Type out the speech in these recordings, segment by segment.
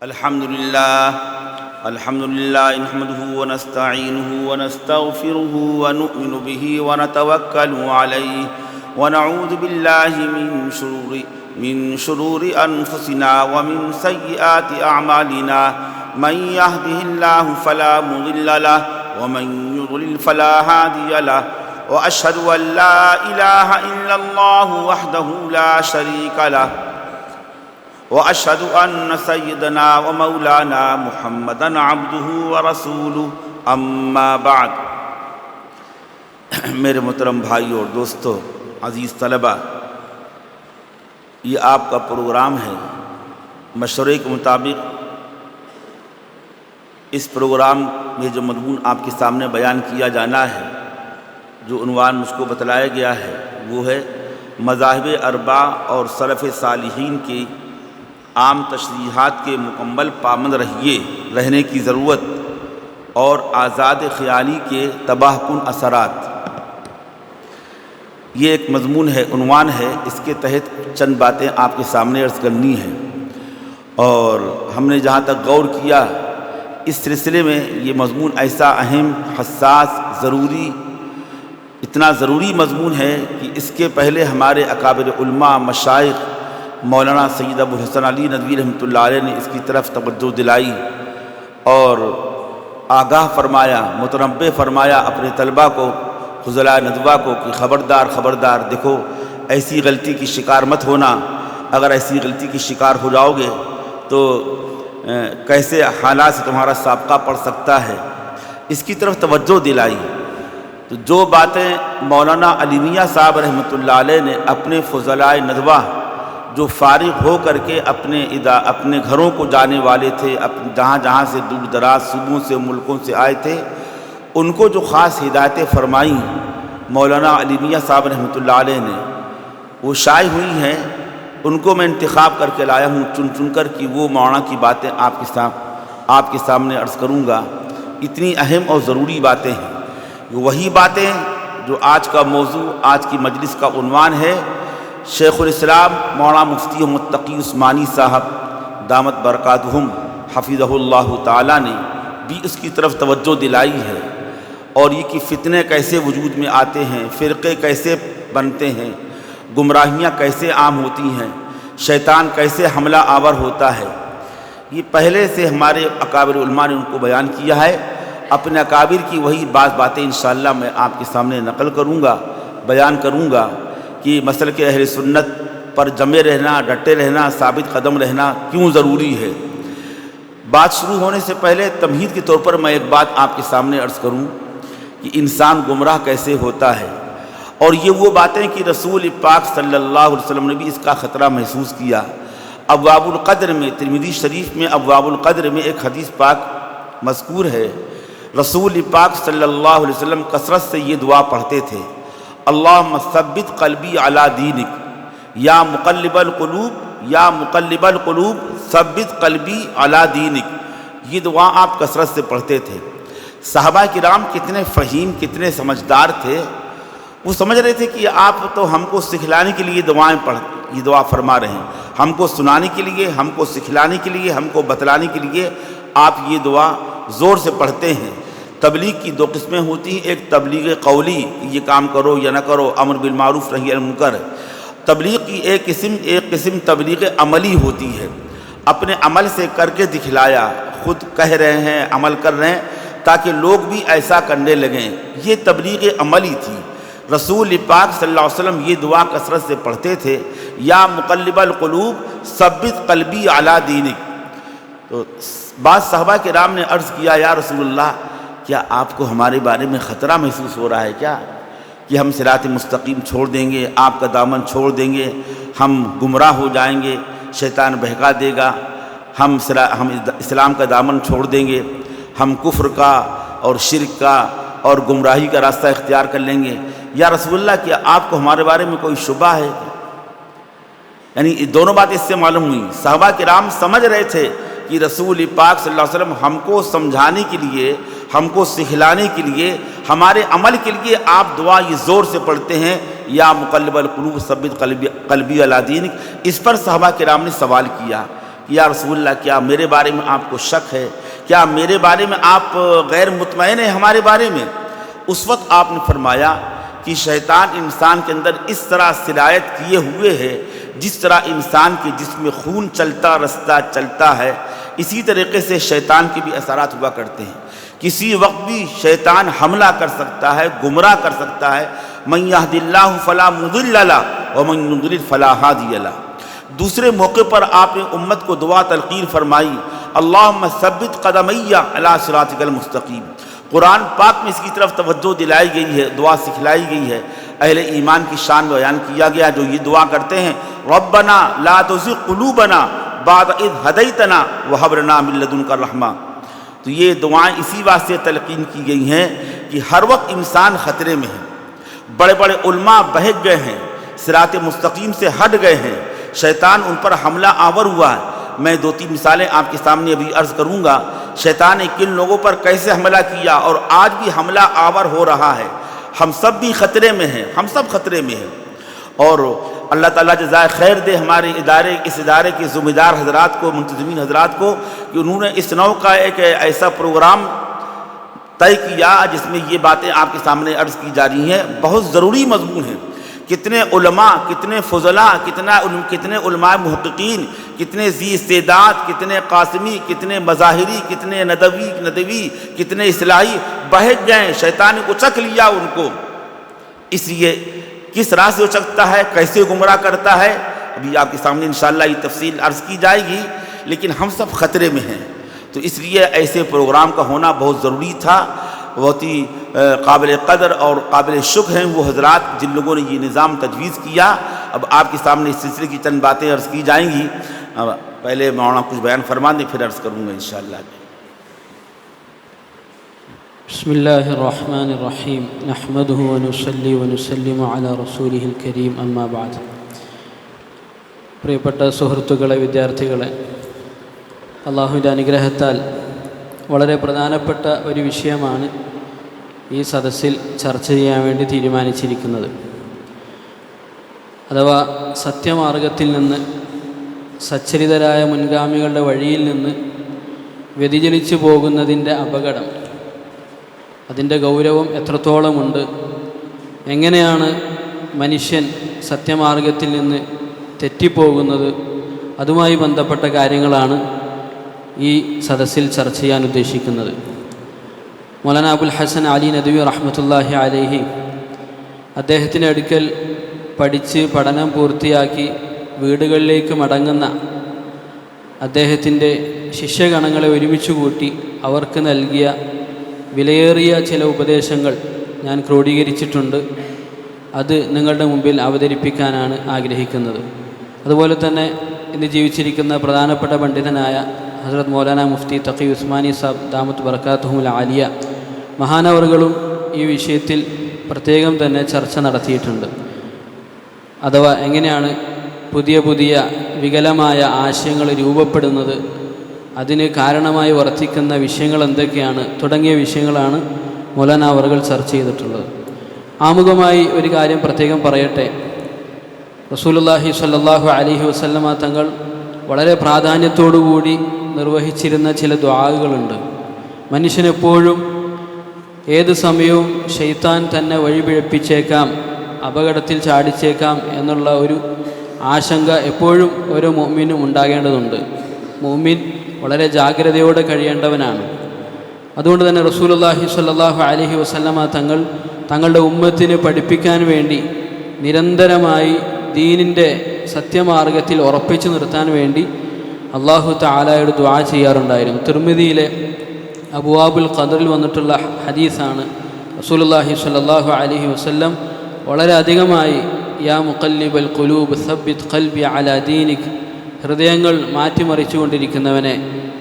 الحمد لله نحمده ونستعينه ونستغفره ونؤمن به ونتوكل عليه ونعوذ بالله من شرور أنفسنا ومن سيئات أعمالنا من يهده الله فلا مضل له ومن يضلل فلا هادي له وأشهد أن لا إله إلا الله وحده لا شريك له وأشهد أن سيدنا ومولانا محمدًا عبده ورسوله أما بعد۔ میرے محترم بھائیو اور دوستو، عزیز طلبہ، یہ آپ کا پروگرام ہے۔ مشورے کے مطابق اس پروگرام میں جو مضمون آپ کے سامنے بیان کیا جانا ہے، جو عنوان مجھ کو بتلایا گیا ہے، وہ ہے مذاہب اربعہ اور سلف صالحین کی عام تشریحات کے مکمل پابند رہنے کی ضرورت اور آزاد خیالی کے تباہ کن اثرات۔ یہ ایک مضمون ہے، عنوان ہے، اس کے تحت چند باتیں آپ کے سامنے عرض کرنی ہیں۔ اور ہم نے جہاں تک غور کیا، اس سلسلے میں یہ مضمون ایسا اہم، حساس، اتنا ضروری مضمون ہے کہ اس کے پہلے ہمارے اکابر علماء، مشائخ، مولانا سید ابو الحسن علی ندوی رحمۃ اللہ علیہ نے اس کی طرف توجہ دلائی اور آگاہ فرمایا، متنبہ فرمایا اپنے طلبہ کو، فضلاء ندوہ کو، کہ خبردار دیکھو، ایسی غلطی کی شکار مت ہونا۔ اگر ایسی غلطی کی شکار ہو جاؤ گے تو کیسے حالات سے تمہارا سابقہ پڑ سکتا ہے، اس کی طرف توجہ دلائی۔ تو جو باتیں مولانا علی میاں صاحب رحمۃ اللہ علیہ نے اپنے فضلاء ندوہ جو فارغ ہو کر کے اپنے گھروں کو جانے والے تھے، جہاں سے دور دراز صوبوں سے، ملکوں سے آئے تھے، ان کو جو خاص ہدایتیں فرمائیں مولانا علی میاں صاحب رحمۃ اللہ علیہ نے، وہ شائع ہوئی ہیں۔ ان کو میں انتخاب کر کے لایا ہوں، چن کر کہ وہ مولانا کی باتیں آپ کے سامنے عرض کروں گا۔ اتنی اہم اور ضروری باتیں ہیں، وہی باتیں جو آج کا موضوع، آج کی مجلس کا عنوان ہے۔ شیخ الاسلام مولانا مفتی متقی عثمانی صاحب دامت برکاتہم حفظہ اللہ تعالیٰ نے بھی اس کی طرف توجہ دلائی ہے، اور یہ کہ فتنے کیسے وجود میں آتے ہیں، فرقے کیسے بنتے ہیں، گمراہیاں کیسے عام ہوتی ہیں، شیطان کیسے حملہ آور ہوتا ہے۔ یہ پہلے سے ہمارے اکابر علماء نے ان کو بیان کیا ہے۔ اپنے اکابر کی وہی باتیں انشاءاللہ میں آپ کے سامنے نقل کروں گا، بیان کروں گا کہ مسلک اہل سنت پر جمے رہنا، ڈٹے رہنا، ثابت قدم رہنا کیوں ضروری ہے۔ بات شروع ہونے سے پہلے تمہید کے طور پر میں ایک بات آپ کے سامنے عرض کروں کہ انسان گمراہ کیسے ہوتا ہے، اور یہ وہ باتیں کہ رسول پاک صلی اللہ علیہ وسلم نے بھی اس کا خطرہ محسوس کیا۔ ابواب القدر میں، ترمذی شریف میں ابواب القدر میں ایک حدیث پاک مذکور ہے۔ رسول پاک صلی اللہ علیہ وسلم کثرت سے یہ دعا پڑھتے تھے، اللہم ثبت قلبی علی دینک، یا مقلب القلوب ثبت قلبی علی دینک۔ یہ دعا آپ کثرت سے پڑھتے تھے۔ صحابہ کرام کتنے فہیم، کتنے سمجھدار تھے، وہ سمجھ رہے تھے کہ آپ تو ہم کو سکھلانے کے لیے یہ دعا فرما رہے ہیں، ہم کو سنانے کے لیے، ہم کو سکھلانے کے لیے، ہم کو بتلانے کے لیے آپ یہ دعا زور سے پڑھتے ہیں۔ تبلیغ کی دو قسمیں ہوتی ہیں، ایک تبلیغ قولی، یہ کام کرو یا نہ کرو، امر بالمعروف نہی عن المنکر۔ تبلیغ کی ایک قسم تبلیغ عملی ہوتی ہے، اپنے عمل سے کر کے دکھلایا، خود کہہ رہے ہیں، عمل کر رہے ہیں تاکہ لوگ بھی ایسا کرنے لگیں، یہ تبلیغ عملی تھی۔ رسول پاک صلی اللہ علیہ وسلم یہ دعا کثرت سے پڑھتے تھے، یا مقلب القلوب ثبت قلبی علی دینک۔ تو بعض صحابہ کرام نے عرض کیا، یا رسول اللہ، کیا آپ کو ہمارے بارے میں خطرہ محسوس ہو رہا ہے کیا، کہ ہم صراط مستقیم چھوڑ دیں گے، آپ کا دامن چھوڑ دیں گے، ہم گمراہ ہو جائیں گے، شیطان بہکا دے گا، ہم اسلام کا دامن چھوڑ دیں گے، ہم کفر کا اور شرک کا اور گمراہی کا راستہ اختیار کر لیں گے، یا رسول اللہ کیا آپ کو ہمارے بارے میں کوئی شبہ ہے؟ یعنی دونوں بات اس سے معلوم ہوئی، صحابہ کرام سمجھ رہے تھے کہ رسول پاک صلی اللہ علیہ وسلم ہم کو سمجھانے کے لیے، ہم کو سکھلانے کے لیے، ہمارے عمل کے لیے آپ دعا یہ زور سے پڑھتے ہیں، یا مقلب القلوب ثبت قلبی علی دینک۔ اس پر صحابہ کرام نے سوال کیا کہ یا رسول اللہ کیا میرے بارے میں آپ کو شک ہے، کیا میرے بارے میں آپ غیر مطمئن ہیں ہمارے بارے میں؟ اس وقت آپ نے فرمایا کہ شیطان انسان کے اندر اس طرح سرایت کیے ہوئے ہے جس طرح انسان کے جسم میں خون چلتا رستہ چلتا ہے، اسی طریقے سے شیطان کے بھی اثرات ہوا کرتے ہیں۔ کسی وقت بھی شیطان حملہ کر سکتا ہے، گمراہ کر سکتا ہے۔ من یہد اللہ فلا مضل لہ ومن یضلل فلا ہادی لہ۔ دوسرے موقع پر آپ نے امت کو دعا تلقین فرمائی، اللہم ثبت قدمی علی صراطک المستقیم۔ قرآن پاک میں اس کی طرف توجہ دلائی گئی ہے، دعا سکھلائی گئی ہے۔ اہل ایمان کی شان میں بیان کیا گیا جو یہ دعا کرتے ہیں، ربنا لا تزغ قلوبنا بعد اذ ہدیتنا وہب لنا من لدنک الرحمہ۔ تو یہ دعائیں اسی واسطے تلقین کی گئی ہیں کہ ہر وقت انسان خطرے میں ہے، بڑے بڑے علماء بہک گئے ہیں، صراط مستقیم سے ہٹ گئے ہیں، شیطان ان پر حملہ آور ہوا ہے۔ میں 2-3 مثالیں آپ کے سامنے ابھی عرض کروں گا، شیطان نے کن لوگوں پر کیسے حملہ کیا اور آج بھی حملہ آور ہو رہا ہے۔ ہم سب بھی خطرے میں ہیں، ہم سب خطرے میں ہیں، اور اللہ تعالیٰ جزائے خیر دے ہمارے اس ادارے کے ذمہ دار حضرات کو، منتظمین حضرات کو، کہ انہوں نے اس نوع کا ایک ایسا پروگرام طے کیا جس میں یہ باتیں آپ کے سامنے عرض کی جا رہی ہیں۔ بہت ضروری مضمون ہے۔ کتنے علماء، کتنے فضلاء، کتنے علماء محققین، کتنے ذی استعداد، کتنے قاسمی، کتنے مظاہری، کتنے ندوی، کتنے اصلاحی بہک گئے، شیطان نے اچک لیا ان کو۔ اس لیے کس راہ سے اچکتا ہے، کیسے گمراہ کرتا ہے، ابھی آپ کے سامنے انشاءاللہ یہ تفصیل عرض کی جائے گی، لیکن ہم سب خطرے میں ہیں۔ تو اس لیے ایسے پروگرام کا ہونا بہت ضروری تھا۔ بہت ہی قابل قدر اور قابل شکر ہیں وہ حضرات جن لوگوں نے یہ نظام تجویز کیا۔ اب آپ کے سامنے اس سلسلے کی چند باتیں عرض کی جائیں گی۔ پہلے مولانا کچھ بیان فرما دیں، پھر عرض کروں گا انشاءاللہ۔ بسم اللہ الرحمن الرحیم، نحمدہ ونصلی ونسلم علی رسولہ الکریم، അമ്മാ ബഅദ്۔ പ്രിയപ്പെട്ട സുഹൃത്തുക്കളെ, വിദ്യാർത്ഥികളെ, അള്ളാഹുവിൻ്റെ അനുഗ്രഹത്താൽ വളരെ പ്രധാനപ്പെട്ട ഒരു വിഷയമാണ് ഈ സദസ്സിൽ ചർച്ച ചെയ്യാൻ വേണ്ടി തീരുമാനിച്ചിരിക്കുന്നത്. അഥവാ സത്യമാർഗത്തിൽ നിന്ന്, സച്ചരിതരായ മുൻഗാമികളുടെ വഴിയിൽ നിന്ന് വ്യതിചലിച്ചു പോകുന്നതിൻ്റെ അപകടം, അതിൻ്റെ ഗൗരവം എത്രത്തോളമുണ്ട്, എങ്ങനെയാണ് മനുഷ്യൻ സത്യമാർഗത്തിൽ നിന്ന് തെറ്റിപ്പോകുന്നത്, അതുമായി ബന്ധപ്പെട്ട കാര്യങ്ങളാണ് ഈ സദസ്സിൽ ചർച്ച ചെയ്യാൻ ഉദ്ദേശിക്കുന്നത്. മൗലാന അബുൽ ഹസൻ അലി നദ്വി റഹ്മത്തുള്ളാഹി അലൈഹി അദ്ദേഹത്തിൻ്റെ അടുക്കൽ പഠിച്ച് പഠനം പൂർത്തിയാക്കി വീടുകളിലേക്ക് മടങ്ങുന്ന അദ്ദേഹത്തിൻ്റെ ശിഷ്യഗണങ്ങളെ ഒരുമിച്ച് കൂട്ടി അവർക്ക് നൽകിയ വിലയേറിയ ചില ഉപദേശങ്ങൾ ഞാൻ ക്രോഡീകരിച്ചിട്ടുണ്ട്. അത് നിങ്ങളുടെ മുമ്പിൽ അവതരിപ്പിക്കാനാണ് ആഗ്രഹിക്കുന്നത്. അതുപോലെ തന്നെ ഇന്ന് ജീവിച്ചിരിക്കുന്ന പ്രധാനപ്പെട്ട പണ്ഡിതനായ ഹസ്രത്ത് മൗലാന മുഫ്തി തഖി ഉസ്മാനി സാബ് ദാമത്ത് ബറകാത്തുഹുൽ ആലിയ മഹാനവറുകളും ഈ വിഷയത്തിൽ പ്രത്യേകം തന്നെ ചർച്ച നടത്തിയിട്ടുണ്ട്. അഥവാ എങ്ങനെയാണ് പുതിയ പുതിയ വികലമായ ആശയങ്ങൾ രൂപപ്പെടുന്നത്, അതിന് കാരണമായി വർത്തിക്കുന്ന വിഷയങ്ങൾ എന്തൊക്കെയാണ് തുടങ്ങിയ വിഷയങ്ങളാണ് മൗലാന അവറുകൾ ചർച്ച ചെയ്തിട്ടുള്ളത്. ആമുഖമായി ഒരു കാര്യം പ്രത്യേകം പറയട്ടെ. റസൂലുള്ളാഹി സ്വല്ലല്ലാഹു അലൈഹി വസല്ലമ തങ്ങൾ വളരെ പ്രാധാന്യത്തോടുകൂടി നിർവഹിച്ചിരുന്ന ചില ദുആകളുണ്ട്. മനുഷ്യനെപ്പോഴും ഏത് സമയവും ശൈത്താൻ തന്നെ വഴിപിഴപ്പിച്ചേക്കാം, അപകടത്തിൽ ചാടിച്ചേക്കാം എന്നുള്ള ഒരു ആശങ്ക എപ്പോഴും ഓരോ മുഅ്മിനും ഉണ്ടാകേണ്ടതുണ്ട്. മുഅ്മിൻ വളരെ ജാഗ്രതയോടെ കഴിയേണ്ടവനാണ്. അതുകൊണ്ട് തന്നെ റസൂലുള്ളാഹി സ്വല്ലല്ലാഹു അലൈഹി വസല്ലമ തങ്ങൾ തങ്ങളുടെ ഉമ്മത്തിനെ പഠിപ്പിക്കാൻ വേണ്ടി നിരന്തരമായി ദീനിൻ്റെ സത്യമാർഗത്തിൽ ഉറപ്പിച്ചു നിർത്താൻ വേണ്ടി അല്ലാഹു തആലയോട് ദുആ ചെയ്യാറുണ്ടായിരുന്നു. തിർമിദിയിലെ അബ്വാബുൽ ഖദറിൽ വന്നിട്ടുള്ള ഹദീസാണ്. റസൂലുള്ളാഹി സ്വല്ലല്ലാഹു അലൈഹി വസല്ലം വളരെ അധികമായി യാ മുഖല്ലിബൽ ഖുലൂബ് സബ്ബിത് ഖൽബി അലാ ദീനിക്, ഹൃദയങ്ങൾ മാറ്റിമറിച്ചുകൊണ്ടിരിക്കുന്നവനെ,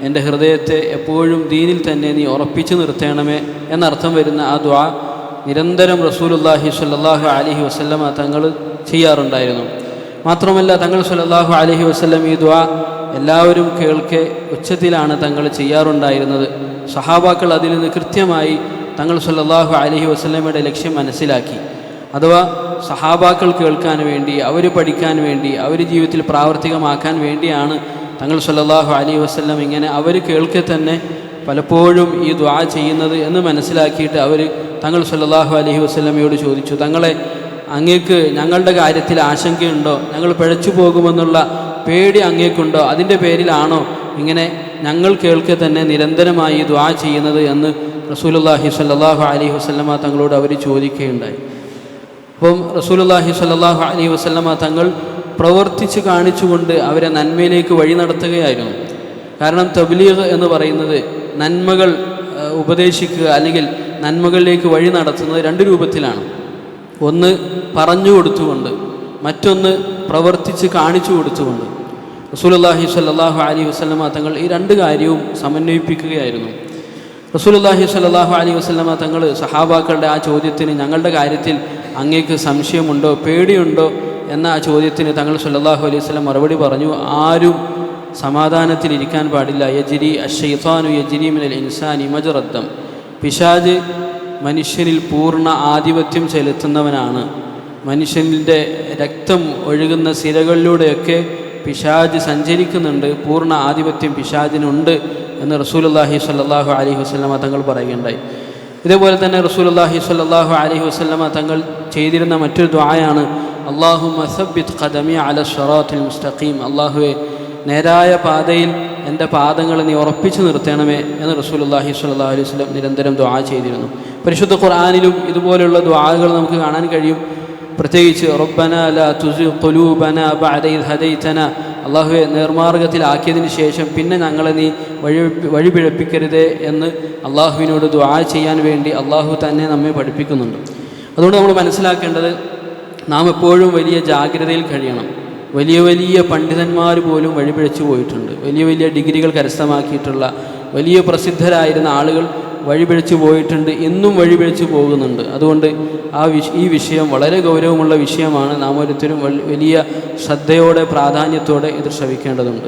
എൻ്റെ ഹൃദയത്തെ എപ്പോഴും ദീനിൽ തന്നെ നീ ഉറപ്പിച്ചു നിർത്തണമേ എന്നർത്ഥം വരുന്ന ആ ദുആ നിരന്തരം റസൂലുള്ളാഹി സ്വല്ലല്ലാഹു അലൈഹി വസല്ലമ തങ്ങൾ ചെയ്യാറുണ്ടായിരുന്നു. മാത്രമല്ല തങ്ങൾ സ്വല്ലല്ലാഹു അലൈഹി വസല്ലം ഈ ദുആ എല്ലാവരും കേൾക്കെ ഉച്ചത്തിലാണ് തങ്ങൾ ചെയ്യാറുണ്ടായിരുന്നത്. സഹാബാക്കൾ അതിൽ നിന്ന് കൃത്യമായി തങ്ങൾ സ്വല്ലല്ലാഹു അലൈഹി വസല്ലമയുടെ ലക്ഷ്യം മനസ്സിലാക്കി. അഥവാ സഹാബാക്കൾ കേൾക്കാൻ വേണ്ടി, അവർ പഠിക്കാൻ വേണ്ടി, അവർ ജീവിതത്തിൽ പ്രാവർത്തികമാക്കാൻ വേണ്ടിയാണ് തങ്ങൾ സല്ലല്ലാഹു അലൈഹി വസല്ലം ഇങ്ങനെ അവർ കേൾക്കെ തന്നെ പലപ്പോഴും ഈ ദുആ ചെയ്യുന്നത് എന്ന് മനസ്സിലാക്കിയിട്ട് അവർ തങ്ങൾ സല്ലല്ലാഹു അലൈഹി വസല്ലമയോട് ചോദിച്ചു, തങ്ങളെ അങ്ങേക്ക് ഞങ്ങളുടെ കാര്യത്തിൽ ആശങ്കയുണ്ടോ, ഞങ്ങൾ പിഴച്ചു പോകുമെന്നുള്ള പേടി അങ്ങേക്കുണ്ടോ, അതിൻ്റെ പേരിലാണോ ഇങ്ങനെ ഞങ്ങൾ കേൾക്കെ തന്നെ നിരന്തരമായി ദുആ ചെയ്യുന്നത് എന്ന് റസൂലുള്ളാഹി സ്വല്ലല്ലാഹു അലൈഹി വസല്ലമ തങ്ങളോട് അവർ ചോദിക്കുകയുണ്ടായി. അപ്പം റസൂലുള്ളാഹി സ്വല്ലല്ലാഹു അലൈഹി വസല്ലമ തങ്ങൾ പ്രവർത്തിച്ച് കാണിച്ചുകൊണ്ട് അവരെ നന്മയിലേക്ക് വഴി നടത്തുകയായിരുന്നു. കാരണം തബ്ലീഗ് എന്ന് പറയുന്നത് നന്മകൾ ഉപദേശിക്കുക അല്ലെങ്കിൽ നന്മകളിലേക്ക് വഴി നടത്തുന്നത് രണ്ട് രൂപത്തിലാണ്. ഒന്ന് പറഞ്ഞു കൊടുത്തുകൊണ്ട്, മറ്റൊന്ന് പ്രവർത്തിച്ച് കാണിച്ചു കൊടുത്തുകൊണ്ട്. റസൂലുള്ളാഹി സ്വല്ലല്ലാഹു അലൈഹി വസല്ലമ തങ്ങൾ ഈ രണ്ട് കാര്യവും സമന്വയിപ്പിക്കുകയായിരുന്നു. റസൂലുള്ളാഹി സ്വല്ലല്ലാഹു അലൈഹി വസല്ലമ തങ്ങൾ സഹാബാക്കളുടെ ആ ചോദ്യത്തിന് ഞങ്ങളുടെ കാര്യത്തിൽ അങ്ങേക്ക് സംശയമുണ്ടോ, പേടിയുണ്ടോ എന്ന ആ ചോദ്യത്തിന് തങ്ങൾ സല്ലല്ലാഹു അലൈഹി വസല്ലം മറുപടി പറഞ്ഞു, ആരും സമാധാനത്തിലിരിക്കാൻ പാടില്ല. യജ്രി അശ്ശൈത്താനു യജ്രി മിനൽ ഇൻസാനി മജ്റദ്ദം. പിശാച് മനുഷ്യനിൽ പൂർണ്ണ ആധിപത്യം ചെലുത്തുന്നവനാണ്. മനുഷ്യൻ്റെ രക്തം ഒഴുകുന്ന സിരകളിലൂടെയൊക്കെ പിശാച് സഞ്ചരിക്കുന്നുണ്ട്, പൂർണ്ണ ആധിപത്യം പിശാചിനുണ്ട് എന്ന് റസൂലുള്ളാഹി സ്വല്ലല്ലാഹു അലൈഹി വസല്ലമ തങ്ങൾ പറയുകയുണ്ടായി. ഇതേപോലെ തന്നെ റസൂലുള്ളാഹി സ്വല്ലല്ലാഹു അലൈഹി വസല്ലമ തങ്ങൾ ചെയ്തിരുന്ന മറ്റൊരു ദുആയാണ് അല്ലാഹുമ്മ സബ്ബിത് ഖദമി അല സിറാത്തിൽ മുസ്തഖീം. അല്ലാഹുവേ, നേരായ പാതയിൽ എൻ്റെ പാദങ്ങൾ നീ ഉറപ്പിച്ചു നിർത്തണമേ എന്ന് റസൂലുള്ളാഹി സ്വല്ലല്ലാഹു അലൈഹി വസല്ലം നിരന്തരം ദുആ ചെയ്തിരുന്നു. പരിശുദ്ധ ഖുർആനിലും ഇതുപോലെയുള്ള ദുആകൾ നമുക്ക് കാണാൻ കഴിയും. പ്രത്യേകിച്ച് റബ്ബന ലാ തുസിഗ് ഖുലൂബന ബഅദ ഇദ് ഹദൈതന. അല്ലാഹുവേ, നേർമാർഗത്തിലാക്കിയതിന് ശേഷം പിന്നെ ഞങ്ങളെ നീ വഴിപിഴപ്പിക്കരുതേ എന്ന് അള്ളാഹുവിനോട് ദുആ ചെയ്യാൻ വേണ്ടി അള്ളാഹു തന്നെ നമ്മെ പഠിപ്പിക്കുന്നുണ്ട്. അതുകൊണ്ട് നമ്മൾ മനസ്സിലാക്കേണ്ടത്, നാം എപ്പോഴും വലിയ ജാഗ്രതയിൽ കഴിയണം. വലിയ വലിയ പണ്ഡിതന്മാർ പോലും വഴിപിഴച്ചു പോയിട്ടുണ്ട്. വലിയ വലിയ ഡിഗ്രികൾ കരസ്ഥമാക്കിയിട്ടുള്ള വലിയ പ്രസിദ്ധരായിരുന്ന ആളുകൾ വഴിപിഴച്ചു പോയിട്ടുണ്ട്, ഇന്നും വഴിപിഴച്ചു പോകുന്നുണ്ട്. അതുകൊണ്ട് ഈ വിഷയം വളരെ ഗൗരവമുള്ള വിഷയമാണ്. നാം ഓരോരുത്തരും വലിയ ശ്രദ്ധയോടെ പ്രാധാന്യത്തോടെ ഇത് ശ്രവിക്കേണ്ടതുണ്ട്.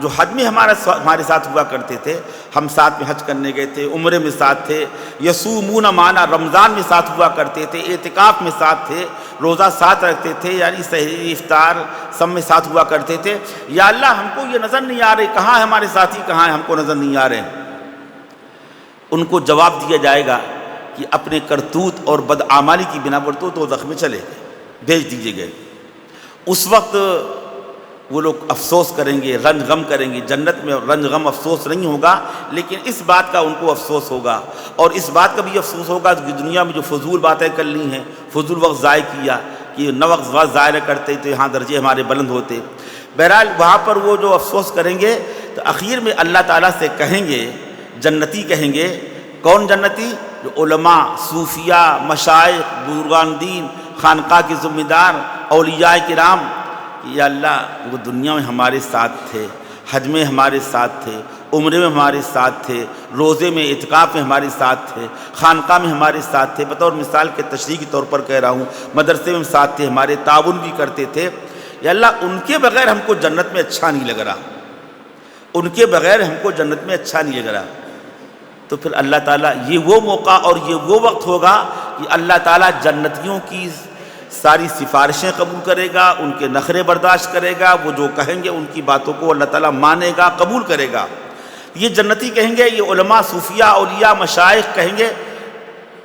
جو حج میں ہمارے ساتھ ہوا کرتے تھے، ہم ساتھ میں حج کرنے گئے تھے، عمرے میں ساتھ تھے، یصومون معنا رمضان میں ساتھ ہوا کرتے تھے، اعتکاف میں ساتھ تھے، روزہ ساتھ رکھتے تھے، یعنی سحری افطار سب میں ساتھ ہوا کرتے تھے۔ یا اللہ ہم کو یہ نظر نہیں آ رہے، کہاں ہے ہمارے ساتھی، کہاں ہے، ہم کو نظر نہیں آ رہے۔ ان کو جواب دیا جائے گا کہ اپنے کرتوت اور بدعمالی کی بنا پر تو زخم چلے گئے، بھیج دیجیے گئے۔ اس وقت وہ لوگ افسوس کریں گے، رنج غم کریں گے۔ جنت میں رنج غم افسوس نہیں ہوگا، لیکن اس بات کا ان کو افسوس ہوگا، اور اس بات کا بھی افسوس ہوگا کہ دنیا میں جو فضول باتیں کر لی ہیں، فضول وقت ضائع کیا، کہ نہ وقت ضائع کرتے تو یہاں درجے ہمارے بلند ہوتے۔ بہرحال وہاں پر وہ جو افسوس کریں گے تو آخر میں اللہ تعالیٰ سے کہیں گے، جنتی کہیں گے۔ کون جنتی؟ جو علماء، صوفیاء، مشائخ، بزرگان دین، خانقاہ کے ذمہ دار، اولیاء کرام، کہ یا اللہ وہ دنیا میں ہمارے ساتھ تھے، حج میں ہمارے ساتھ تھے، عمرے میں ہمارے ساتھ تھے، روزے میں اعتکاف میں ہمارے ساتھ تھے، خانقاہ میں ہمارے ساتھ تھے، بطور مثال کے تشریح کے طور پر کہہ رہا ہوں، مدرسے میں ساتھ تھے، ہمارے تعاون بھی کرتے تھے۔ یا اللہ ان کے بغیر ہم کو جنت میں اچھا نہیں لگ رہا، ان کے بغیر ہم کو جنت میں اچھا نہیں لگ رہا۔ تو پھر اللہ تعالیٰ یہ وہ موقع اور یہ وہ وقت ہوگا کہ اللہ تعالیٰ جنتیوں کی ساری سفارشیں قبول کرے گا، ان کے نخرے برداشت کرے گا، وہ جو کہیں گے ان کی باتوں کو اللہ تعالیٰ مانے گا، قبول کرے گا۔ یہ جنتی کہیں گے، یہ علماء، صوفیاء، اولیاء، مشائخ کہیں گے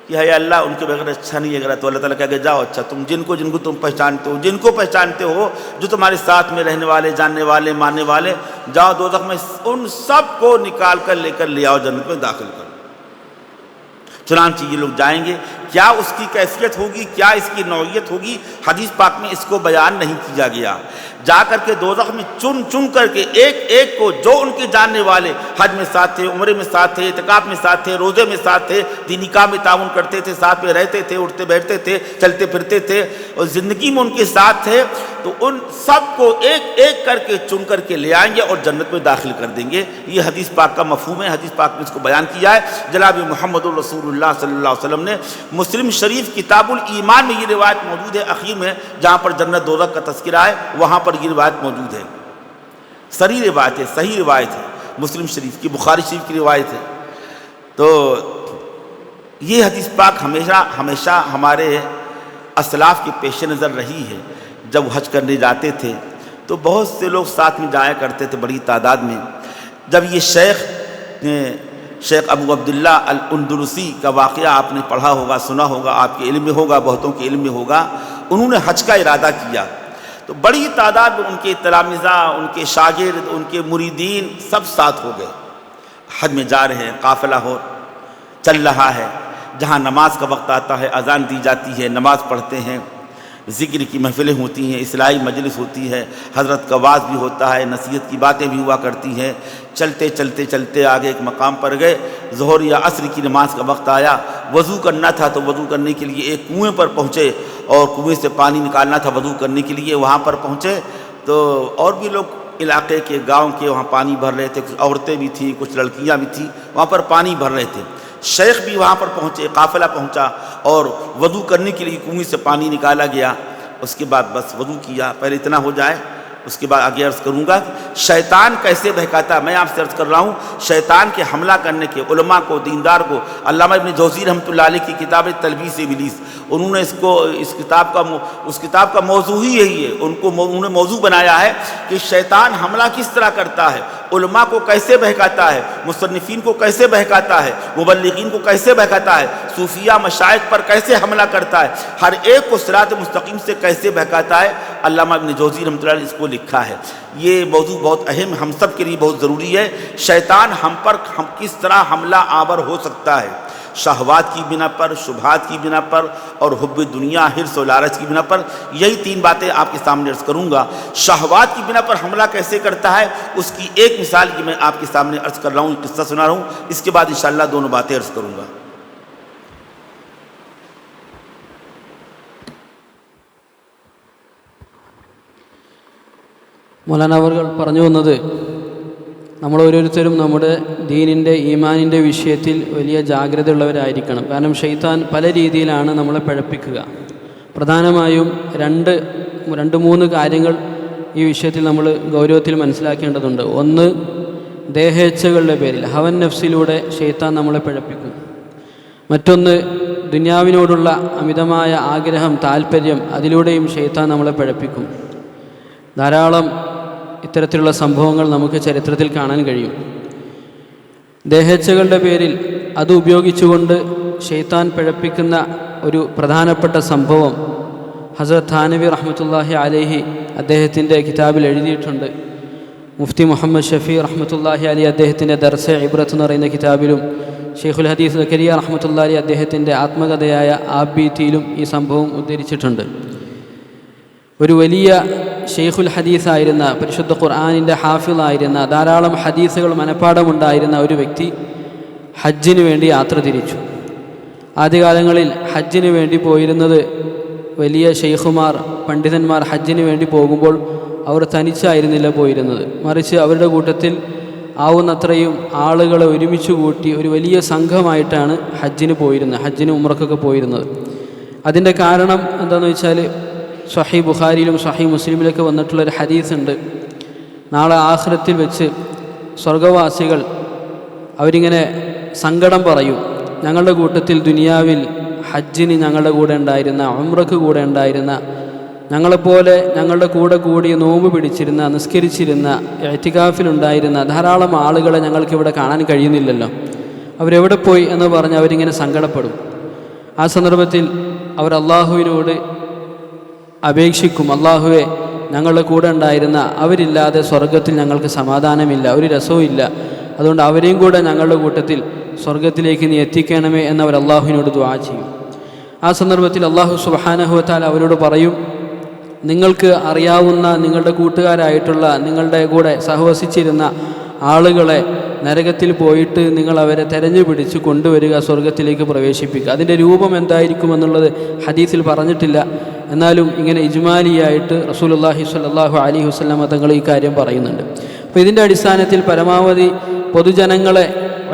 کہ ہے اللہ ان کے بغیر اچھا نہیں لگ رہا۔ تو اللہ تعالیٰ کہے گا جاؤ، اچھا تم جن کو تم پہچانتے ہو، جن کو پہچانتے ہو، جو تمہارے ساتھ میں رہنے والے، جاننے والے، ماننے والے، جاؤ دوزخ میں ان سب کو نکال کر لے کر لے آؤ، جنت میں داخل کرو۔ چنانچہ یہ لوگ جائیں گے، کیا اس کی کیفیت ہوگی، کیا اس کی نوعیت ہوگی، حدیث پاک میں اس کو بیان نہیں کیا گیا۔ جا کر کے دوزخ میں چن چن کر کے ایک ایک کو، جو ان کے جاننے والے حج میں ساتھ تھے، عمرے میں ساتھ تھے، اعتکاف میں ساتھ تھے، روزے میں ساتھ تھے، دینی کام میں تعاون کرتے تھے، ساتھ میں رہتے تھے، اٹھتے بیٹھتے تھے، چلتے پھرتے تھے، اور زندگی میں ان کے ساتھ تھے، تو ان سب کو ایک ایک کر کے چن کر کے لے آئیں گے اور جنت میں داخل کر دیں گے۔ یہ حدیث پاک کا مفہوم ہے، حدیث پاک میں اس کو بیان کیا ہے جناب محمد الرسول اللہ صلی اللہ علیہ وسلم نے۔ مسلم شریف کتاب الایمان میں یہ روایت موجود ہے، اخیر میں جہاں پر جنت دوزخ کا تذکرہ ہے وہاں پر یہ روایت موجود ہے۔ صحیح روایت ہے، صحیح روایت ہے، مسلم شریف کی، بخاری شریف کی روایت ہے۔ تو یہ حدیث پاک ہمیشہ ہمارے اسلاف کے پیش نظر رہی ہے۔ جب حج کرنے جاتے تھے تو بہت سے لوگ ساتھ میں جایا کرتے تھے، بڑی تعداد میں۔ جب یہ شیخ ابو عبداللہ الاندلسی کا واقعہ آپ نے پڑھا ہوگا، سنا ہوگا، آپ کے علم میں ہوگا، بہتوں کے علم میں ہوگا، انہوں نے حج کا ارادہ کیا تو بڑی تعداد میں ان کے تلامذہ، ان کے شاگرد، ان کے مریدین سب ساتھ ہو گئے۔ حج میں جا رہے ہیں، قافلہ چل رہا ہے، جہاں نماز کا وقت آتا ہے، اذان دی جاتی ہے، نماز پڑھتے ہیں، ذکر کی محفلیں ہوتی ہیں، اصلاحی مجلس ہوتی ہے، حضرت کا وعظ بھی ہوتا ہے، نصیحت کی باتیں بھی ہوا کرتی ہیں۔ چلتے چلتے چلتے آگے ایک مقام پر گئے، ظہر یا عصر کی نماز کا وقت آیا، وضو کرنا تھا تو وضو کرنے کے لیے ایک کنویں پر پہنچے، اور کنویں سے پانی نکالنا تھا وضو کرنے کے لیے، وہاں پر پہنچے تو اور بھی لوگ علاقے کے، گاؤں کے وہاں پانی بھر رہے تھے، کچھ عورتیں بھی تھیں، کچھ لڑکیاں بھی تھیں، وہاں پر پانی بھر رہے تھے۔ شیخ بھی وہاں پر پہنچے، قافلہ پہنچا اور وضو کرنے کے لیے کنویں سے پانی نکالا گیا۔ اس کے بعد بس وضو کیا، پہلے اتنا ہو جائے، اس کے بعد آگے عرض کروں گا شیطان کیسے بہکاتا ہے۔ میں آپ سے عرض کر رہا ہوں شیطان کے حملہ کرنے کے، علماء کو، دیندار کو، علامہ ابن جوزی رحمۃ اللہ علیہ کی کتاب تلبیس ابلیس، انہوں نے اس کتاب کا موضوع ہی یہی ہے، انہوں نے موضوع بنایا ہے کہ شیطان حملہ کس طرح کرتا ہے، علماء کو کیسے بہکاتا ہے، مصنفین کو کیسے بہکاتا ہے، مبلغین کو کیسے بہکاتا ہے، صوفیاء مشائخ پر کیسے حملہ کرتا ہے، ہر ایک کو صراط مستقیم سے کیسے بہکاتا ہے۔ علامہ ابن جوزی رحمۃ اللہ علیہ اس کو لکھا ہے۔ یہ موضوع بہت اہم، ہم سب کے لیے بہت ضروری ہے۔ شیطان ہم کس طرح حملہ آور ہو سکتا ہے، شہوات کی بنا پر، شبہات کی بنا پر، اور حب دنیا، حرص و لالچ کی بنا پر۔ یہی تین باتیں آپ کے سامنے عرض کروں گا۔ شہوات کی بنا پر حملہ کیسے کرتا ہے، اس کی ایک مثال کی میں آپ کے سامنے عرض کر رہا ہوں، قصہ سنا رہا ہوں، اس کے بعد انشاءاللہ دونوں باتیں عرض کروں گا۔ മൗലാന അവർ പറഞ്ഞു വന്നത് നമ്മൾ ഓരോരുത്തരും നമ്മുടെ ദീനിൻ്റെ, ഈമാനിൻ്റെ വിഷയത്തിൽ വലിയ ജാഗ്രത ഉള്ളവരായിരിക്കണം. കാരണം ശൈത്താൻ പല രീതിയിലാണ് നമ്മളെ പഴപ്പിക്കുക. പ്രധാനമായും രണ്ട് മൂന്ന് കാര്യങ്ങൾ ഈ വിഷയത്തിൽ നമ്മൾ ഗൗരവത്തിൽ മനസ്സിലാക്കേണ്ടതുണ്ട്. ഒന്ന്, ദേഹേച്ഛകളുടെ പേരിൽ ഹവൻ നഫ്സിലൂടെ ശൈത്താൻ നമ്മളെ പിഴപ്പിക്കും. മറ്റൊന്ന്, ദുനിയാവിനോടുള്ള അമിതമായ ആഗ്രഹം, താല്പര്യം, അതിലൂടെയും ശൈത്താൻ നമ്മളെ പിഴപ്പിക്കും. ധാരാളം ഇത്തരത്തിലുള്ള സംഭവങ്ങൾ നമുക്ക് ചരിത്രത്തിൽ കാണാൻ കഴിയും. ദേഹേച്ഛകളുടെ പേരിൽ അത് ഉപയോഗിച്ചുകൊണ്ട് ശൈത്താൻ പിഴപ്പിക്കുന്ന ഒരു പ്രധാനപ്പെട്ട സംഭവം ഹസ്രത്ത് ഥാനവി റഹ്മത്തുള്ളാഹി അലൈഹി അദ്ദേഹത്തിൻ്റെ കിതാബിൽ എഴുതിയിട്ടുണ്ട്. മുഫ്തി മുഹമ്മദ് ഷഫീ റഹ്മത്തുള്ളാഹി അലൈഹി അദ്ദേഹത്തിൻ്റെ ദർസെ ഇബ്രത്ത് എന്ന് പറയുന്ന കിതാബിലും ഷെയ്ഖുൽ ഹദീസ് സക്കരിയ റഹ്മത്തുള്ളാഹി അലൈഹി അദ്ദേഹത്തിൻ്റെ ആത്മകഥയായ ആബീത്തിയിലും ഈ സംഭവം ഉദ്ധരിച്ചിട്ടുണ്ട്. ഒരു വലിയ ഷെയ്ഖുൽ ഹദീസായിരുന്ന, പരിശുദ്ധ ഖുർആനിൻ്റെ ഹാഫിളായിരുന്ന, ധാരാളം ഹദീസുകൾ മനഃപ്പാഠമുണ്ടായിരുന്ന ഒരു വ്യക്തി ഹജ്ജിന് വേണ്ടി യാത്ര തിരിച്ചു. ആദ്യകാലങ്ങളിൽ ഹജ്ജിന് വേണ്ടി പോയിരുന്നത് വലിയ ഷെയ്ഖുമാർ, പണ്ഡിതന്മാർ ഹജ്ജിന് വേണ്ടി പോകുമ്പോൾ അവർ തനിച്ചായിരുന്നില്ല പോയിരുന്നത്. മറിച്ച് അവരുടെ കൂട്ടത്തിൽ ആവുന്നത്രയും ആളുകളെ ഒരുമിച്ച് കൂട്ടി ഒരു വലിയ സംഘമായിട്ടാണ് ഹജ്ജിന് പോയിരുന്നത്, ഹജ്ജിന് ഉംറക്കൊക്കെ പോയിരുന്നത്. അതിൻ്റെ കാരണം എന്താണെന്ന് വെച്ചാൽ സ്വഹീ ബുഖാരിയിലും സ്വഹീ മുസ്ലിമിലൊക്കെ വന്നിട്ടുള്ളൊരു ഹദീസ് ഉണ്ട്. നാളെ ആഖിറത്തിൽ വെച്ച് സ്വർഗവാസികൾ അവരിങ്ങനെ സങ്കടം പറയും, ഞങ്ങളുടെ കൂട്ടത്തിൽ ദുനിയാവിൽ ഹജ്ജിന് ഞങ്ങളുടെ കൂടെ ഉണ്ടായിരുന്ന, ഉംറക്ക് കൂടെ ഉണ്ടായിരുന്ന, ഞങ്ങളെപ്പോലെ ഞങ്ങളുടെ കൂടെ കൂടി നോമ്പ് പിടിച്ചിരുന്ന, നിസ്കരിച്ചിരുന്ന, ഇഅ്തികാഫിലുണ്ടായിരുന്ന ധാരാളം ആളുകളെ ഞങ്ങൾക്കിവിടെ കാണാൻ കഴിയുന്നില്ലല്ലോ, അവരെവിടെ പോയി എന്ന് പറഞ്ഞ് അവരിങ്ങനെ സങ്കടപ്പെടും. ആ സന്ദർഭത്തിൽ അവർ അള്ളാഹുവിനോട് അപേക്ഷിക്കും, അള്ളാഹുവെ, ഞങ്ങളുടെ കൂടെ ഉണ്ടായിരുന്ന അവരില്ലാതെ സ്വർഗത്തിൽ ഞങ്ങൾക്ക് സമാധാനമില്ല, ഒരു രസവും ഇല്ല, അതുകൊണ്ട് അവരെയും കൂടെ ഞങ്ങളുടെ കൂട്ടത്തിൽ സ്വർഗത്തിലേക്ക് നീ എത്തിക്കണമേ എന്നവർ അള്ളാഹുവിനോട് ദുആ ചെയ്യും. ആ സന്ദർഭത്തിൽ അള്ളാഹു സുബ്ഹാനഹു വ തആല അവരോട് പറയും, നിങ്ങൾക്ക് അറിയാവുന്ന നിങ്ങളുടെ കൂട്ടുകാരായിട്ടുള്ള, നിങ്ങളുടെ കൂടെ സഹവസിച്ചിരുന്ന ആളുകളെ നരകത്തിൽ പോയിട്ട് നിങ്ങൾ അവരെ തെരഞ്ഞു പിടിച്ച് കൊണ്ടുവരിക, സ്വർഗത്തിലേക്ക് പ്രവേശിപ്പിക്കുക. അതിൻ്റെ രൂപം എന്തായിരിക്കുമെന്നുള്ളത് ഹദീസിൽ പറഞ്ഞിട്ടില്ല. എന്നാലും ഇങ്ങനെ ഇജ്മാലിയായിട്ട് റസൂലുള്ളാഹി സ്വല്ലല്ലാഹു അലൈഹി വസല്ലമ തങ്ങൾ ഈ കാര്യം പറയുന്നുണ്ട്. അപ്പോൾ ഇതിൻ്റെ അടിസ്ഥാനത്തിൽ പരമാവധി പൊതുജനങ്ങളെ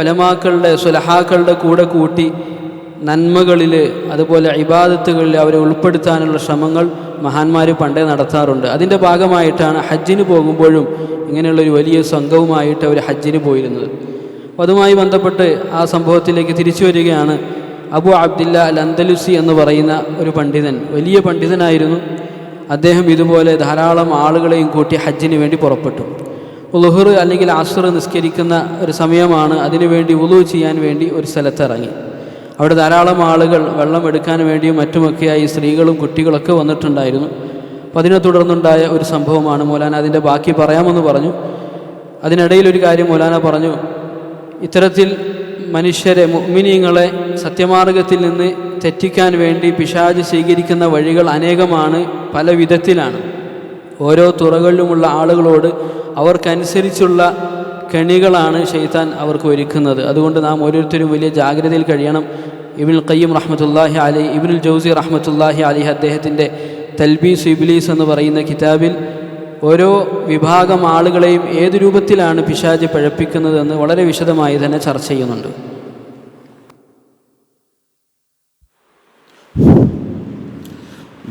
ഉലമാക്കളുടെ, സുലഹാക്കളുടെ കൂടെ കൂട്ടി നന്മകളിൽ, അതുപോലെ ഇബാദത്തുകളിൽ അവരെ ഉൾപ്പെടുത്താനുള്ള ശ്രമങ്ങൾ മഹാന്മാർ പണ്ടേ നടത്താറുണ്ട്. അതിൻ്റെ ഭാഗമായിട്ടാണ് ഹജ്ജിന് പോകുമ്പോഴും ഇങ്ങനെയുള്ളൊരു വലിയ സംഘവുമായിട്ട് അവർ ഹജ്ജിന് പോയിരുന്നത്. അപ്പോൾ അതുമായി ബന്ധപ്പെട്ട് ആ സംഭവത്തിലേക്ക് തിരിച്ചു വരികയാണ്. അബു അബ്ദില്ല അൽ അന്തലുസി എന്ന് പറയുന്ന ഒരു പണ്ഡിതൻ, വലിയ പണ്ഡിതനായിരുന്നു. അദ്ദേഹം ഇതുപോലെ ധാരാളം ആളുകളെയും കൂട്ടി ഹജ്ജിന് വേണ്ടി പുറപ്പെട്ടു. ളുഹർ അല്ലെങ്കിൽ അസ്ർ നിസ്കരിക്കുന്ന ഒരു സമയമാണ്. അതിനുവേണ്ടി വുളു ചെയ്യാൻ വേണ്ടി ഒരു സ്ഥലത്തിറങ്ങി. അവിടെ ധാരാളം ആളുകൾ വെള്ളം എടുക്കാൻ വേണ്ടിയും മറ്റുമൊക്കെയായി സ്ത്രീകളും കുട്ടികളൊക്കെ വന്നിട്ടുണ്ടായിരുന്നു. അപ്പോൾ അതിനെ തുടർന്നുണ്ടായ ഒരു സംഭവമാണ്. മൗലാന അതിൻ്റെ ബാക്കി പറയാമെന്ന് പറഞ്ഞു. അതിനിടയിൽ ഒരു കാര്യം മൗലാന പറഞ്ഞു, ഇത്തരത്തിൽ മനുഷ്യരെ, മുഅ്മിനീങ്ങളെ സത്യമാർഗത്തിൽ നിന്ന് തെറ്റിക്കാൻ വേണ്ടി പിശാച് സ്വീകരിക്കുന്ന വഴികൾ അനേകമാണ്, പല വിധത്തിലാണ്. ഓരോ തുറകളിലുമുള്ള ആളുകളോട് അവർക്കനുസരിച്ചുള്ള കെണികളാണ് ശൈത്താൻ അവർക്ക് ഒരുക്കുന്നത്. അതുകൊണ്ട് നാം ഓരോരുത്തരും വലിയ ജാഗ്രതയിൽ കഴിയണം. ഇബ്നുൽ ഖയ്യിം റഹ്മത്തുള്ളാഹി അലൈഹി, ഇബ്നുൽ ജൗസി റഹ്മത്തുള്ളാഹി അലൈഹി അദ്ദേഹത്തിൻ്റെ തൽബീസ് ഇബ്ലീസ് എന്ന് പറയുന്ന കിതാബിൽ ഓരോ വിഭാഗം ആളുകളെയും ഏത് രൂപത്തിലാണ് പിശാച് പിഴപ്പിക്കുന്നതെന്ന് വളരെ വിശദമായി തന്നെ ചർച്ച ചെയ്യുന്നുണ്ട്.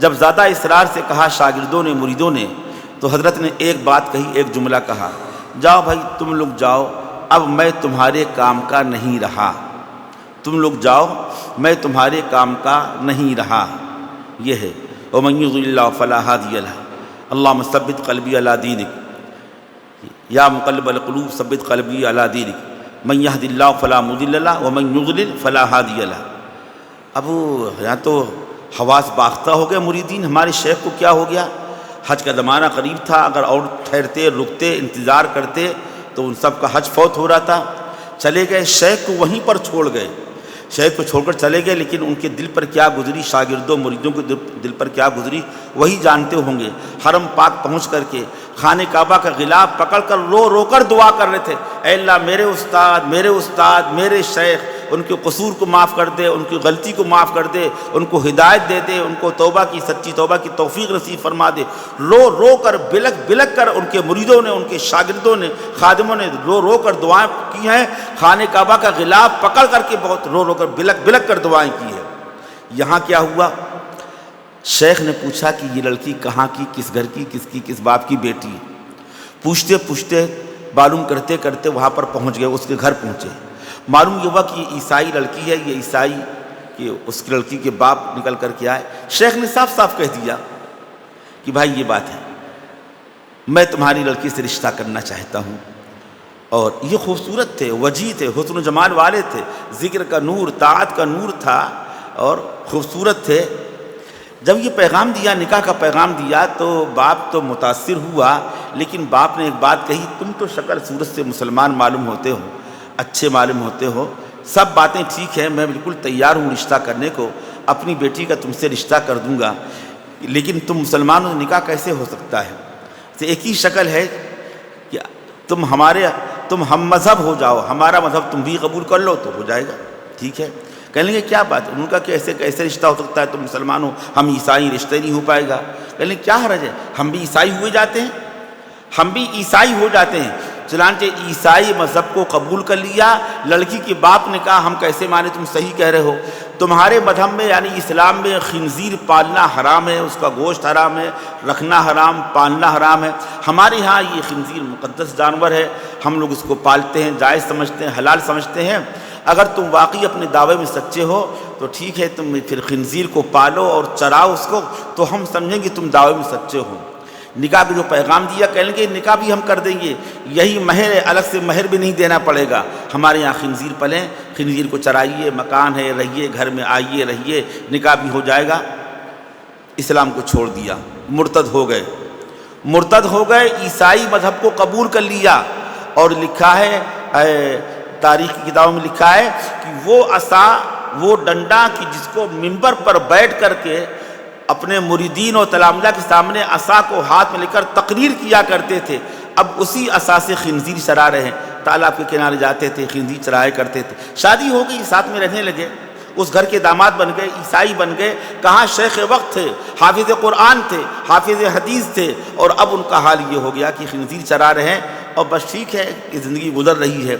جب زیادہ اصرار سے کہا شاگردوں نے مریدوں نے تو حضرت نے ایک بات کہی، ایک جملہ کہا، جاؤ بھائی تم لوگ جاؤ، اب میں تمہارے کام کا نہیں رہا، تم لوگ جاؤ میں تمہارے کام کا نہیں رہا۔ یہ ہے وَمَن يُضْلِلِ اللَّهُ فَلَا هَادِيَ لَهُ اللهم ثبت قلبي على دينك يا مقلب القلوب ثبت قلبي على دينك من يهد الله فلا مضل له ومن يضلل فلا هادي له۔ اب یہاں تو حواس باختہ ہو گئے مریدین، ہمارے شیخ کو کیا ہو گیا؟ حج کا زمانہ قریب تھا، اگر اور ٹھہرتے رکتے انتظار کرتے تو ان سب کا حج فوت ہو رہا تھا۔ چلے گئے، شیخ کو وہیں پر چھوڑ گئے، شیخ کو چھوڑ کر چلے گئے، لیکن ان کے دل پر کیا گزری، شاگردوں مریدوں کے دل پر کیا گزری وہی جانتے ہوں گے۔ حرم پاک پہنچ کر کے خانہ کعبہ کا غلاف پکڑ کر رو رو کر دعا کر رہے تھے، اے اللہ میرے استاد میرے شیخ، ان کے قصور کو معاف کر دے، ان کی غلطی کو معاف کر دے، ان کو ہدایت دے دے، ان کو توبہ کی سچی توبہ کی توفیق نصیب فرما دے۔ رو رو کر بلک کر ان کے مریدوں نے، ان کے شاگردوں نے، خادموں نے رو رو کر دعائیں کی ہیں، خانہ کعبہ کا غلاف پکڑ کر کے بہت رو رو کر بلک کر دعائیں کی ہیں۔ یہاں کیا ہوا؟ شیخ نے پوچھا کہ یہ لڑکی کہاں کی، کس گھر کی، کس باپ کی بیٹی؟ پوچھتے پوچھتے معلوم کرتے کرتے وہاں پر پہنچ گئے، اس کے گھر پہنچے۔ معلوم یہ ہوا کہ یہ عیسائی لڑکی ہے، یہ عیسائی کہ اس کی لڑکی کے باپ نکل کر کے آئے۔ شیخ نے صاف صاف کہہ دیا کہ بھائی یہ بات ہے، میں تمہاری لڑکی سے رشتہ کرنا چاہتا ہوں۔ اور یہ خوبصورت تھے، وجیح تھے، حسن و جمال والے تھے، ذکر کا نور، طاعت کا نور تھا اور خوبصورت تھے۔ جب یہ پیغام دیا، نکاح کا پیغام دیا، تو باپ تو متاثر ہوا، لیکن باپ نے ایک بات کہی، تم تو شکل صورت سے مسلمان معلوم ہوتے ہو، اچھے معلوم ہوتے ہو، سب باتیں ٹھیک ہیں، میں بالکل تیار ہوں رشتہ کرنے کو، اپنی بیٹی کا تم سے رشتہ کر دوں گا، لیکن تم مسلمانوں سے نکاح کیسے ہو سکتا ہے؟ تو ایک ہی شکل ہے کہ تم ہم مذہب ہو جاؤ، ہمارا مذہب تم بھی قبول کر لو تو ہو جائے گا، ٹھیک ہے۔ کہنے لگے کیا بات ہے؟ ان کا کیسے رشتہ ہو سکتا ہے؟ تم مسلمان ہو، ہم عیسائی، رشتہ نہیں ہو پائے گا۔ کہنے لگے کیا حرج ہے، ہم بھی عیسائی ہوئے جاتے ہیں، ہم بھی عیسائی ہو جاتے ہیں۔ چنانچہ عیسائی مذہب کو قبول کر لیا۔ لڑکی کے باپ نے کہا ہم کیسے مانے، تم صحیح کہہ رہے ہو، تمہارے مذہب میں یعنی اسلام میں خنزیر پالنا حرام ہے، اس کا گوشت حرام ہے، رکھنا حرام، پالنا حرام ہے، ہمارے ہاں یہ خنزیر مقدس جانور ہے، ہم لوگ اس کو پالتے ہیں، جائز سمجھتے ہیں، حلال سمجھتے ہیں۔ اگر تم واقعی اپنے دعوے میں سچے ہو تو ٹھیک ہے، تم پھر خنزیر کو پالو اور چراؤ اس کو، تو ہم سمجھیں گے تم دعوے میں سچے ہو۔ نکاح کا جو پیغام دیا، کہنے کے نکاح بھی ہم کر دیں گے، یہی مہر ہے، الگ سے مہر بھی نہیں دینا پڑے گا، ہمارے یہاں خنزیر پلیں، خنزیر کو چرائیے، مکان ہے رہیے، گھر میں آئیے رہیے، نکاح بھی ہو جائے گا۔ اسلام کو چھوڑ دیا، مرتد ہو گئے، عیسائی مذہب کو قبول کر لیا۔ اور لکھا ہے، تاریخ کی کتابوں میں لکھا ہے کہ وہ عصا، وہ ڈنڈا کہ جس کو منبر پر بیٹھ کر کے اپنے مریدین اور تلامذہ کے سامنے عصا کو ہاتھ میں لے کر تقریر کیا کرتے تھے، اب اسی عصا سے خنزیر چرا رہے ہیں۔ تالاب کے کنارے جاتے تھے، خنزیر چرائے کرتے تھے، شادی ہو گئی، ساتھ میں رہنے لگے، اس گھر کے داماد بن گئے، عیسائی بن گئے۔ کہاں شیخ وقت تھے، حافظ قرآن تھے، حافظ حدیث تھے، اور اب ان کا حال یہ ہو گیا کہ خنزیر چرا رہے ہیں، اور بس ٹھیک ہے کہ زندگی گزر رہی ہے۔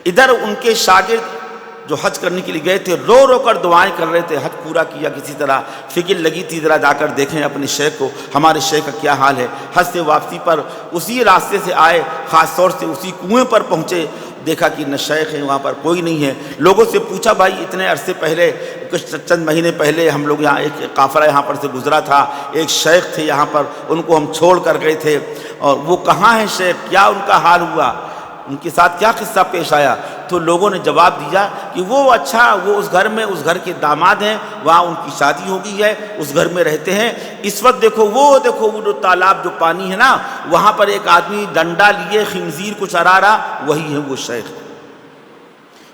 ادھر ان کے شاگرد جو حج کرنے کے لیے گئے تھے، رو رو کر دعائیں کر رہے تھے، حج پورا کیا کسی طرح، فکر لگی تھی ذرا جا کر دیکھیں اپنے شیخ کو، ہمارے شیخ کا کیا حال ہے۔ حج سے واپسی پر اسی راستے سے آئے، خاص طور سے اسی کنویں پر پہنچے، دیکھا کہ نہ شیخ ہے، وہاں پر کوئی نہیں ہے۔ لوگوں سے پوچھا بھائی اتنے عرصے پہلے، کچھ چند مہینے پہلے ہم لوگ یہاں ایک قافلہ یہاں پر سے گزرا تھا، ایک شیخ تھے یہاں پر، ان کو ہم چھوڑ کر گئے تھے، اور وہ کہاں ہیں شیخ، کیا ان کا حال ہوا، ان کے ساتھ کیا قصہ پیش آیا؟ تو لوگوں نے جواب دیا کہ وہ اس گھر میں، اس گھر کے داماد ہیں، وہاں ان کی شادی ہو گئی ہے، اس گھر میں رہتے ہیں۔ اس وقت دیکھو وہ جو تالاب، جو پانی ہے نا، وہاں پر ایک آدمی ڈنڈا لیے خنزیر کو چرا رہا، وہی ہے وہ شیخ،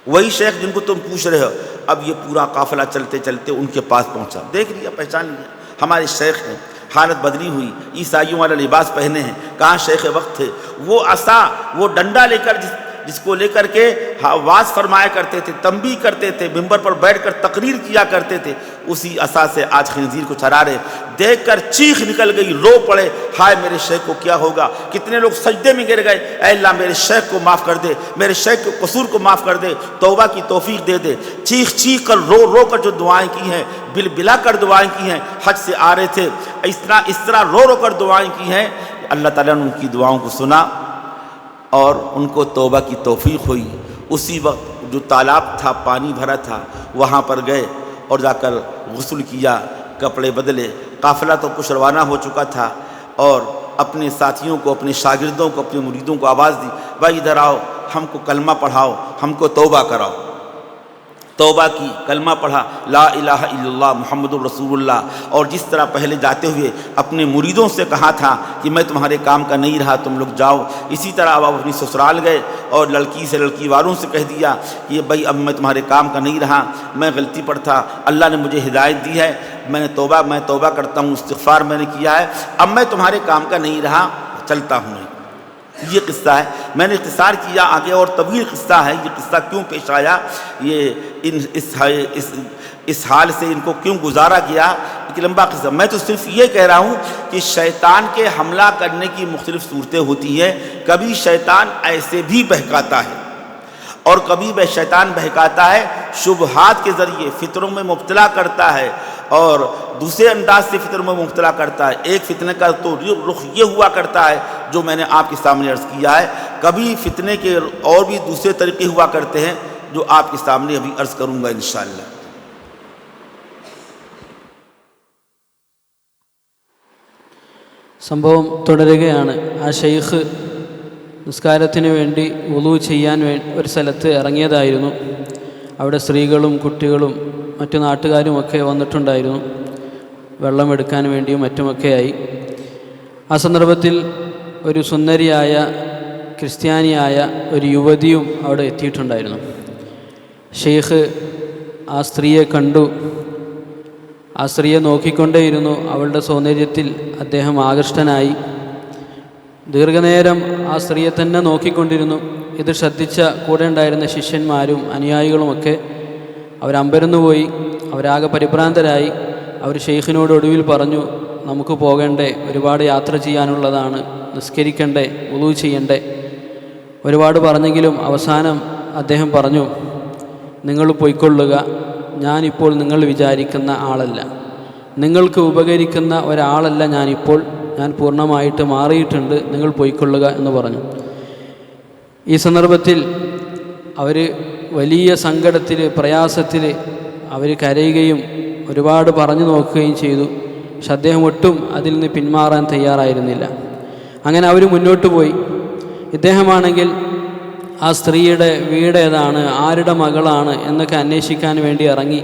وہی شیخ جن کو تم پوچھ رہے ہو۔ اب یہ پورا قافلہ چلتے چلتے ان کے پاس پہنچا، دیکھ لیا، پہچان لیا، ہمارے شیخ ہیں۔ حالت بدلی ہوئی، عیسائیوں والا لباس پہنے ہیں، کہاں شیخ وقت تھے، وہ عصا، وہ ڈنڈا لے کر جس کو لے کر کے واز فرمایا کرتے تھے, تنبیہ کرتے تھے, منبر پر بیٹھ کر تقریر کیا کرتے تھے, اسی اساس سے آج خنزیر کو چرا رہے. دیکھ کر چیخ نکل گئی, رو پڑے, ہائے میرے شیخ کو کیا ہوگا. کتنے لوگ سجدے میں گر گئے, اے اللہ میرے شیخ کو معاف کر دے, میرے شیخ کے قصور کو معاف کر دے, توبہ کی توفیق دے دے. چیخ چیخ کر رو رو کر جو دعائیں کی ہیں, بل بلا کر دعائیں کی ہیں, حج سے آ رہے تھے, اس طرح رو رو کر دعائیں کی ہیں. اللہ تعالیٰ نے ان کی دعاؤں کو سنا اور ان کو توبہ کی توفیق ہوئی. اسی وقت جو تالاب تھا, پانی بھرا تھا, وہاں پر گئے اور جا کر غسل کیا, کپڑے بدلے. قافلہ تو کچھ روانہ ہو چکا تھا اور اپنے ساتھیوں کو, اپنے شاگردوں کو, اپنے مریدوں کو آواز دی, بھائی ادھر آؤ, ہم کو کلمہ پڑھاؤ, ہم کو توبہ کراؤ. توبہ کی, کلمہ پڑھا, لا الہ الا اللہ محمد الرسول اللہ. اور جس طرح پہلے جاتے ہوئے اپنے مریدوں سے کہا تھا کہ میں تمہارے کام کا نہیں رہا, تم لوگ جاؤ, اسی طرح اب اپنی سسرال گئے اور لڑکی سے, لڑکی والوں سے کہہ دیا کہ بھائی اب میں تمہارے کام کا نہیں رہا, میں غلطی پر تھا, اللہ نے مجھے ہدایت دی ہے, میں توبہ کرتا ہوں, استغفار میں نے کیا ہے, اب میں تمہارے کام کا نہیں رہا, چلتا ہوں. یہ قصہ ہے, میں نے اختصار کیا, آگے اور طویل قصہ ہے. یہ قصہ کیوں پیش آیا, یہ اس حال سے ان کو کیوں گزارا گیا, ایک لمبا قصہ. میں تو صرف یہ کہہ رہا ہوں کہ شیطان کے حملہ کرنے کی مختلف صورتیں ہوتی ہیں. کبھی شیطان ایسے بھی بہکاتا ہے اور کبھی شیطان بہکاتا ہے شبہات کے ذریعے, فطروں میں مبتلا کرتا ہے اور دوسرے انداز سے فطر میں مبتلا کرتا ہے. ایک فتنے کا تو رخ یہ ہوا کرتا ہے جو میں نے آپ کے سامنے عرض کیا ہے. کبھی فتنے کے اور بھی دوسرے طریقے ہوا کرتے ہیں جو آپ کے سامنے ابھی عرض کروں گا انشاءاللہ. സംഭവം തുടരുകയാണ്. ആ ഷെയ്ഖ് നിസ്കാരത്തിന് വേണ്ടി വുളൂ ചെയ്യാൻ ഒരു സ്ഥലത്ത് ഇറങ്ങിയതായിരുന്നു. അവിടെ സ്ത്രീകളും കുട്ടികളും മറ്റു നാട്ടുകാരുമൊക്കെ വന്നിട്ടുണ്ടായിരുന്നു, വെള്ളമെടുക്കാൻ വേണ്ടിയും മറ്റുമൊക്കെയായി. ആ സന്ദർഭത്തിൽ ഒരു സുന്ദരിയായ ക്രിസ്ത്യാനിയായ ഒരു യുവതിയും അവിടെ എത്തിയിട്ടുണ്ടായിരുന്നു. ഷെയ്ഖ് ആ സ്ത്രീയെ കണ്ടു. ആ സ്ത്രീയെ നോക്കിക്കൊണ്ടേയിരുന്നു. അവളുടെ സൗന്ദര്യത്തിൽ അദ്ദേഹം ആകൃഷ്ടനായി. ദീർഘനേരം ആ സ്ത്രീയെ തന്നെ നോക്കിക്കൊണ്ടിരുന്നു. ഇത് ശ്രദ്ധിച്ച കൂടെ ഉണ്ടായിരുന്ന ശിഷ്യന്മാരും അനുയായികളുമൊക്കെ അവരമ്പരന്നുപോയി. അവരാകെ പരിഭ്രാന്തരായി. അവർ ഷെയ്ഖിനോട് ഒടുവിൽ പറഞ്ഞു, നമുക്ക് പോകണ്ടേ, ഒരുപാട് യാത്ര ചെയ്യാനുള്ളതാണ്, നിസ്കരിക്കണ്ടേ, വുളൂ ചെയ്യണ്ടേ. ഒരുപാട് പറഞ്ഞെങ്കിലും അവസാനം അദ്ദേഹം പറഞ്ഞു, നിങ്ങൾ പൊയ്ക്കൊള്ളുക, ഞാനിപ്പോൾ നിങ്ങൾ വിചാരിക്കുന്ന ആളല്ല, നിങ്ങൾക്ക് ഉപകരിക്കുന്ന ഒരാളല്ല ഞാനിപ്പോൾ, ഞാൻ പൂർണ്ണമായിട്ട് മാറിയിട്ടുണ്ട്, നിങ്ങൾ പൊയ്ക്കൊള്ളുക എന്ന് പറഞ്ഞു. ഈ സന്ദർഭത്തിൽ അവർ വലിയ സങ്കടത്തിൽ, പ്രയാസത്തിൽ അവർ കരയുകയും ഒരുപാട് പറഞ്ഞു നോക്കുകയും ചെയ്തു. പക്ഷെ അദ്ദേഹം ഒട്ടും അതിൽ നിന്ന് പിന്മാറാൻ തയ്യാറായിരുന്നില്ല. അങ്ങനെ അവർ മുന്നോട്ട് പോയി. ഇദ്ദേഹമാണെങ്കിൽ ആ സ്ത്രീയുടെ വീട് ഏതാണ്, ആരുടെ മകളാണ് എന്നൊക്കെ അന്വേഷിക്കാൻ വേണ്ടി ഇറങ്ങി.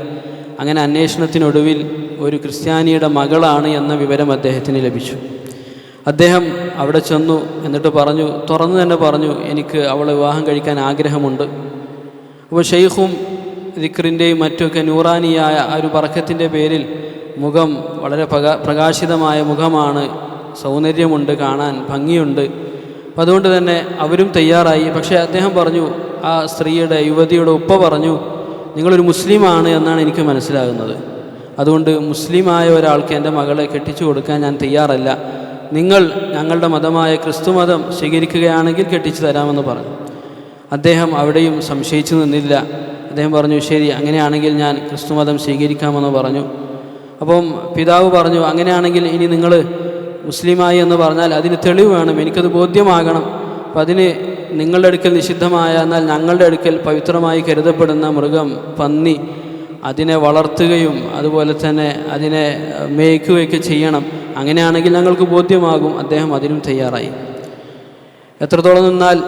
അങ്ങനെ അന്വേഷണത്തിനൊടുവിൽ ഒരു ക്രിസ്ത്യാനിയുടെ മകളാണ് എന്ന വിവരം അദ്ദേഹത്തിന് ലഭിച്ചു. അദ്ദേഹം അവിടെ ചെന്നു. എന്നിട്ട് പറഞ്ഞു, തുറന്നു തന്നെ പറഞ്ഞു, എനിക്ക് അവളെ വിവാഹം കഴിക്കാൻ ആഗ്രഹമുണ്ട്. അപ്പോൾ ഷെയ്ഖും ദിക്റിൻ്റെയും മറ്റൊക്കെ നൂറാനിയായ ആ ഒരു ബറക്കത്തിൻ്റെ പേരിൽ മുഖം വളരെ പ്രകാശിതമായ മുഖമാണ്, സൗന്ദര്യമുണ്ട്, കാണാൻ ഭംഗിയുണ്ട്. അപ്പം അതുകൊണ്ട് തന്നെ അവരും തയ്യാറായി. പക്ഷേ അദ്ദേഹം പറഞ്ഞു, ആ സ്ത്രീയുടെ, യുവതിയുടെ ഉപ്പ പറഞ്ഞു, നിങ്ങളൊരു മുസ്ലിമാണ് എന്നാണ് എനിക്ക് മനസ്സിലാകുന്നത്, അതുകൊണ്ട് മുസ്ലിമായ ഒരാൾക്ക് എൻ്റെ മകളെ കെട്ടിച്ചു കൊടുക്കാൻ ഞാൻ തയ്യാറല്ല, നിങ്ങൾ ഞങ്ങളുടെ മതമായ ക്രിസ്തു മതം സ്വീകരിക്കുകയാണെങ്കിൽ കെട്ടിച്ചു തരാമെന്ന് പറഞ്ഞു. അദ്ദേഹം അവിടെയും സംശയിച്ചു നിന്നില്ല. അദ്ദേഹം പറഞ്ഞു, ശരി, അങ്ങനെയാണെങ്കിൽ ഞാൻ ക്രിസ്തു മതം സ്വീകരിക്കാമെന്ന് പറഞ്ഞു. അപ്പം പിതാവ് പറഞ്ഞു, അങ്ങനെയാണെങ്കിൽ ഇനി നിങ്ങൾ മുസ്ലിമായി എന്ന് പറഞ്ഞാൽ അതിന് തെളിവ് വേണം, എനിക്കത് ബോധ്യമാകണം. അപ്പം അതിന് നിങ്ങളുടെ അടുക്കൽ നിഷിദ്ധമായ, എന്നാൽ ഞങ്ങളുടെ അടുക്കൽ പവിത്രമായി കരുതപ്പെടുന്ന മൃഗം, പന്നി, അതിനെ വളർത്തുകയും അതുപോലെ തന്നെ അതിനെ മേയ്ക്കുകയൊക്കെ ചെയ്യണം, അങ്ങനെയാണെങ്കിൽ ഞങ്ങൾക്ക് ബോധ്യമാകും. അദ്ദേഹം അതിനും തയ്യാറായി. എത്രത്തോളം നിന്നാൽ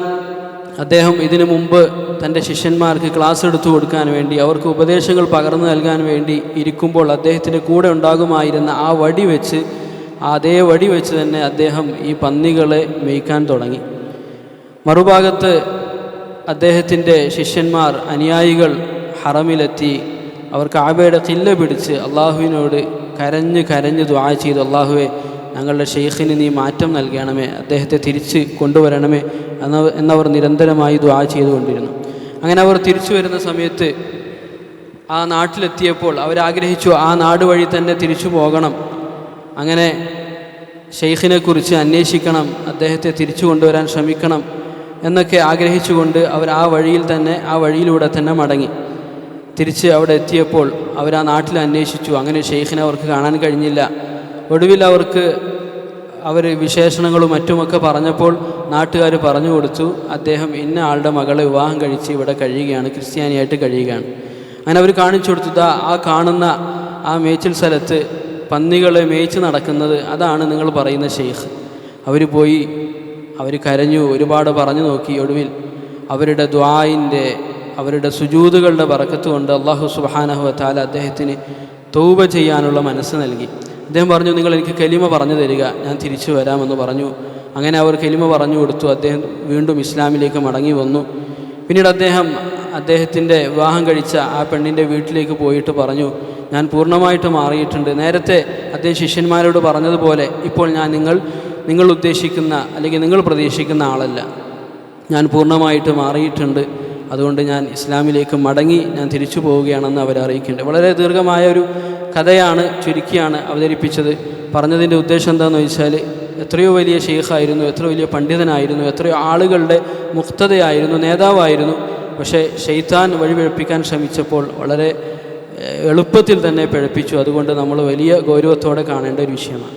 അദ്ദേഹം ഇതിനു മുമ്പ് തൻ്റെ ശിഷ്യന്മാർക്ക് ക്ലാസ് എടുത്തു കൊടുക്കാൻ വേണ്ടി, അവർക്ക് ഉപദേശങ്ങൾ പകർന്നു നൽകാൻ വേണ്ടി ഇരിക്കുമ്പോൾ അദ്ദേഹത്തിൻ്റെ കൂടെ ഉണ്ടാകുമായിരുന്ന ആ വടി വെച്ച്, അതേ വടി വെച്ച് തന്നെ അദ്ദേഹം ഈ പന്നികളെ മേയ്ക്കാൻ തുടങ്ങി. മറുഭാഗത്ത് അദ്ദേഹത്തിൻ്റെ ശിഷ്യന്മാർ, അനുയായികൾ ഹറമിലെത്തി. അവർ കാബയുടെ ഖില്ല പിടിച്ച് അള്ളാഹുവിനോട് കരഞ്ഞ് ദുആ ചെയ്തു, അള്ളാഹുവേ, ഞങ്ങളുടെ ഷെയ്ഖിന് നീ മാറ്റം നൽകണമേ, അദ്ദേഹത്തെ തിരിച്ച് കൊണ്ടുവരണമേ എന്നവർ നിരന്തരമായി ദുആ ചെയ്തുകൊണ്ടിരുന്നു. അങ്ങനെ അവർ തിരിച്ചു വരുന്ന സമയത്ത് ആ നാട്ടിലെത്തിയപ്പോൾ അവരാഗ്രഹിച്ചു ആ നാട് വഴി തന്നെ തിരിച്ചു പോകണം. അങ്ങനെ ഷെയ്ഖിനെക്കുറിച്ച് അന്വേഷിക്കണം, അദ്ദേഹത്തെ തിരിച്ചു കൊണ്ടുവരാൻ ശ്രമിക്കണം എന്നൊക്കെ ആഗ്രഹിച്ചുകൊണ്ട് അവർ ആ വഴിയിലൂടെ തന്നെ മടങ്ങി. തിരിച്ച് അവിടെ എത്തിയപ്പോൾ അവർ ആ നാട്ടിൽ അന്വേഷിച്ചു. അങ്ങനെ ഷെയ്ഖിനെ അവർക്ക് കാണാൻ കഴിഞ്ഞില്ല. ഒടുവിൽ അവർ വിശേഷണങ്ങളും മറ്റുമൊക്കെ പറഞ്ഞപ്പോൾ നാട്ടുകാർ പറഞ്ഞു കൊടുത്തു, അദ്ദേഹം ഇന്ന ആളുടെ മകളെ വിവാഹം കഴിച്ച് ഇവിടെ കഴിയുകയാണ്, ക്രിസ്ത്യാനിയായിട്ട് കഴിയുകയാണ്. അങ്ങനെ അവർ കാണിച്ചു കൊടുത്തു, ആ കാണുന്ന ആ മേച്ചിൽ സ്ഥലത്ത് പന്നികളെ മേയിച്ച് നടക്കുന്നത് അതാണ് നിങ്ങൾ പറയുന്ന ഷെയ്ഖ്. അവർ പോയി, അവർ കരഞ്ഞു, ഒരുപാട് പറഞ്ഞു നോക്കി. ഒടുവിൽ അവരുടെ ദുആഇൻ്റെ, അവരുടെ സുജൂദുകളുടെ ബറക്കത്ത് കൊണ്ട് അല്ലാഹു സുബ്ഹാനഹു വ തആല അദ്ദേഹത്തിന് തൗബ ചെയ്യാനുള്ള മനസ്സ് നൽകി. അദ്ദേഹം പറഞ്ഞു, നിങ്ങൾ എനിക്ക് കലിമ പറഞ്ഞു തരിക, ഞാൻ തിരിച്ചു വരാമെന്ന് പറഞ്ഞു. അങ്ങനെ അവർ കലിമ പറഞ്ഞു കൊടുത്തു. അദ്ദേഹം വീണ്ടും ഇസ്ലാമിലേക്ക് മടങ്ങി വന്നു. പിന്നീട് അദ്ദേഹത്തിൻ്റെ വിവാഹം കഴിച്ച ആ പെണ്ണിൻ്റെ വീട്ടിലേക്ക് പോയിട്ട് പറഞ്ഞു, ഞാൻ പൂർണ്ണമായിട്ട് മാറിയിട്ടുണ്ട്. നേരത്തെ അദ്ദേഹം ശിഷ്യന്മാരോട് പറഞ്ഞതുപോലെ ഇപ്പോൾ ഞാൻ നിങ്ങൾ ഉദ്ദേശിക്കുന്ന അല്ലെങ്കിൽ നിങ്ങൾ പ്രതീക്ഷിക്കുന്ന ആളല്ല, ഞാൻ പൂർണ്ണമായിട്ട് മാറിയിട്ടുണ്ട്. അതുകൊണ്ട് ഞാൻ ഇസ്ലാമിലേക്ക് മടങ്ങി ഞാൻ തിരിച്ചു പോവുകയാണെന്ന് അവരെ അറിയിക്കുന്നുണ്ട്. വളരെ ദീർഘമായ ഒരു കഥയാണ്, ചുരുക്കിയാണ് അവതരിപ്പിച്ചത്. പറഞ്ഞതിൻ്റെ ഉദ്ദേശം എന്താണെന്ന് വെച്ചാൽ, എത്രയോ വലിയ ഷെയ്ഖായിരുന്നു, എത്ര വലിയ പണ്ഡിതനായിരുന്നു, എത്രയോ ആളുകളുടെ മുഖ്തദയായിരുന്നു, നേതാവായിരുന്നു. പക്ഷേ ശൈത്താൻ വഴിപിഴപ്പിക്കാൻ ശ്രമിച്ചപ്പോൾ വളരെ എളുപ്പത്തിൽ തന്നെ പിഴപ്പിച്ചു. അതുകൊണ്ട് നമ്മൾ വലിയ ഗൗരവത്തോടെ കാണേണ്ട ഒരു വിഷയമാണ്.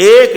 1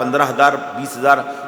15,000, 20,000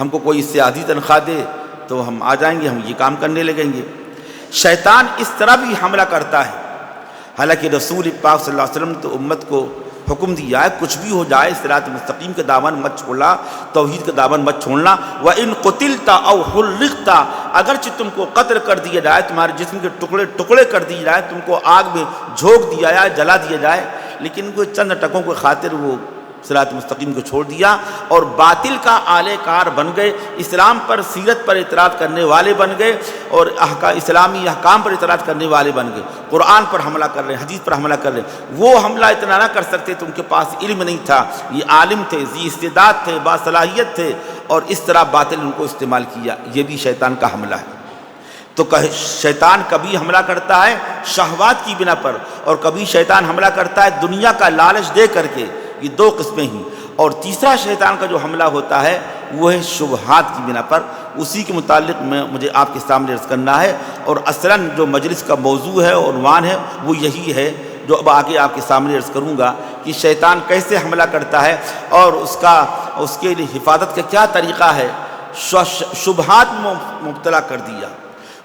ہم کو کوئی اس سے آدھی تنخواہ دے تو ہم آ جائیں گے، ہم یہ کام کرنے لگیں گے۔ شیطان اس طرح بھی حملہ کرتا ہے، حالانکہ رسول پاک صلی اللہ علیہ وسلم تو امت کو حکم دیا ہے کچھ بھی ہو جائے صراط مستقیم کا دامن مت چھوڑنا، توحید کا دامن مت چھوڑنا۔ وَإِن قُتِلْتَ أَوْ حُرِّقْتَ، اگرچہ تم کو قتل کر دیا جائے، تمہارے جسم کے ٹکڑے ٹکڑے کر دیے جائے، تم کو آگ میں جھونک دیا جائے، جلا دیا جائے، لیکن کوئی چند ٹکوں کے خاطر وہ صراط مستقیم کو چھوڑ دیا اور باطل کا آلے کار بن گئے، اسلام پر سیرت پر اعتراض کرنے والے بن گئے اور اسلامی احکام پر اعتراض کرنے والے بن گئے، قرآن پر حملہ کر رہے ہیں، حدیث پر حملہ کر رہے ہیں۔ وہ حملہ اتنا نہ کر سکتے تو ان کے پاس علم نہیں تھا، یہ عالم تھے، ذی استعداد تھے، باصلاحیت تھے، اور اس طرح باطل ان کو استعمال کیا۔ یہ بھی شیطان کا حملہ ہے۔ تو شیطان کبھی حملہ کرتا ہے شہوات کی بنا پر، اور کبھی شیطان حملہ کرتا ہے دنیا کا لالچ دے کر کے، یہ دو قسمیں ہی۔ اور تیسرا شیطان کا جو حملہ ہوتا ہے وہ ہے شبہات کی بنا پر، اسی کے متعلق میں مجھے آپ کے سامنے عرض کرنا ہے، اور اصلاً جو مجلس کا موضوع ہے اور عنوان ہے وہ یہی ہے جو اب آگے آپ کے سامنے عرض کروں گا کہ شیطان کیسے حملہ کرتا ہے اور اس کے لیے حفاظت کا کیا طریقہ ہے۔ شبہات میں مبتلا کر دیا،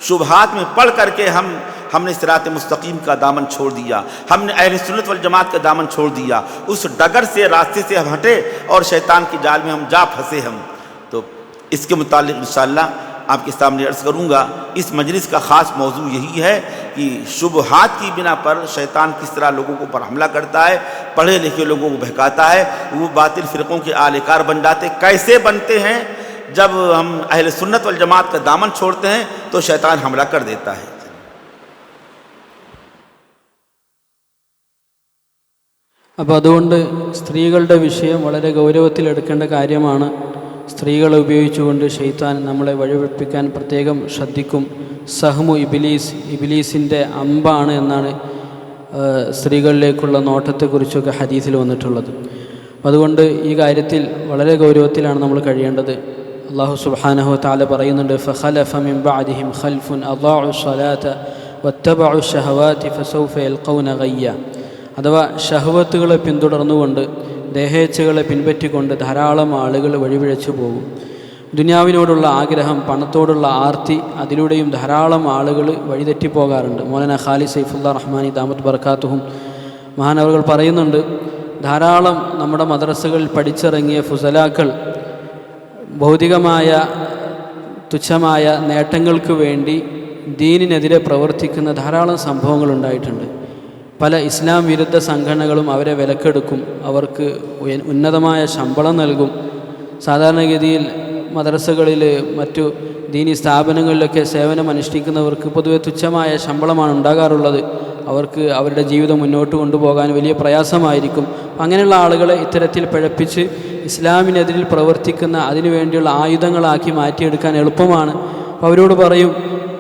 شبہات میں پڑھ کر کے ہم نے صراط مستقیم کا دامن چھوڑ دیا، ہم نے اہل سنت والجماعت کا دامن چھوڑ دیا، اس ڈگر سے، راستے سے ہم ہٹے اور شیطان کے جال میں ہم جا پھنسے ہم۔ تو اس کے متعلق انشاءاللہ آپ کے سامنے عرض کروں گا۔ اس مجلس کا خاص موضوع یہی ہے کہ شبہات کی بنا پر شیطان کس طرح لوگوں کو پر حملہ کرتا ہے، پڑھے لکھے لوگوں کو بہکاتا ہے، وہ باطل فرقوں کے آلے کار بن جاتے۔ کیسے بنتے ہیں؟ جب ہم اہل سنت والجماعت کا دامن چھوڑتے ہیں تو شیطان حملہ کر دیتا ہے۔ അപ്പോൾ അതുകൊണ്ട് സ്ത്രീകളുടെ വിഷയം വളരെ ഗൗരവത്തിലെടുക്കേണ്ട കാര്യമാണ്. സ്ത്രീകളെ ഉപയോഗിച്ചുകൊണ്ട് ഷെയ്ത്താൻ നമ്മളെ വഴിവെപ്പിക്കാൻ പ്രത്യേകം ശ്രദ്ധിക്കും. സഹ്മു ഇബിലീസിൻ്റെ അമ്പാണ് എന്നാണ് സ്ത്രീകളിലേക്കുള്ള നോട്ടത്തെക്കുറിച്ചൊക്കെ ഹദീസിൽ വന്നിട്ടുള്ളത്. അതുകൊണ്ട് ഈ കാര്യത്തിൽ വളരെ ഗൗരവത്തിലാണ് നമ്മൾ കഴിയേണ്ടത്. അല്ലാഹു സുബ്ഹാനഹു വ തആല പറയുന്നുണ്ട്, ഫഖലഫ മിൻ ബഅദിഹിം ഖൽഫുൻ അദാഉ സ്വലാത വത്തബഉ ശഹവാതി ഫസൗഫ യൽഖൗന ഗയ്യ. അഥവാ ഷഹവത്തുകളെ പിന്തുടർന്നുകൊണ്ട്, ദേഹേച്ഛകളെ പിൻപറ്റിക്കൊണ്ട് ധാരാളം ആളുകൾ വഴിപിഴച്ചു പോകും. ദുനിയാവിനോടുള്ള ആഗ്രഹം, പണത്തോടുള്ള ആർത്തി, അതിലൂടെയും ധാരാളം ആളുകൾ വഴിതെറ്റിപ്പോകാറുണ്ട്. മൗലാന ഖാലിദ് സൈഫുല്ലാ റഹ്മാനി ദാമത്ത് ബർക്കാത്തുഹും മഹാനവറുകൾ പറയുന്നുണ്ട്, ധാരാളം നമ്മുടെ മദ്രസകളിൽ പഠിച്ചിറങ്ങിയ ഫുസലാക്കൾ ഭൗതികമായ തുച്ഛമായ നേട്ടങ്ങൾക്ക് വേണ്ടി ദീനിനെതിരെ പ്രവർത്തിക്കുന്ന ധാരാളം സംഭവങ്ങളുണ്ടായിട്ടുണ്ട്. പല ഇസ്ലാം വിരുദ്ധ സംഘടനകളും അവരെ വിലക്കെടുക്കും, അവർക്ക് ഉന്നതമായ ശമ്പളം നൽകും. സാധാരണഗതിയിൽ മദ്രസകളിൽ, മറ്റു ദീനി സ്ഥാപനങ്ങളിലൊക്കെ സേവനം അനുഷ്ഠിക്കുന്നവർക്ക് പൊതുവെ തുച്ഛമായ ശമ്പളമാണ് ഉണ്ടാകാറുള്ളത്. അവർക്ക് അവരുടെ ജീവിതം മുന്നോട്ട് കൊണ്ടുപോകാൻ വലിയ പ്രയാസമായിരിക്കും. അങ്ങനെയുള്ള ആളുകളെ ഇത്തരത്തിൽ പിഴപ്പിച്ച് ഇസ്ലാമിനെതിരിൽ പ്രവർത്തിക്കുന്ന, അതിനുവേണ്ടിയുള്ള ആയുധങ്ങളാക്കി മാറ്റിയെടുക്കാൻ എളുപ്പമാണ്. അപ്പോൾ അവരോട് പറയും,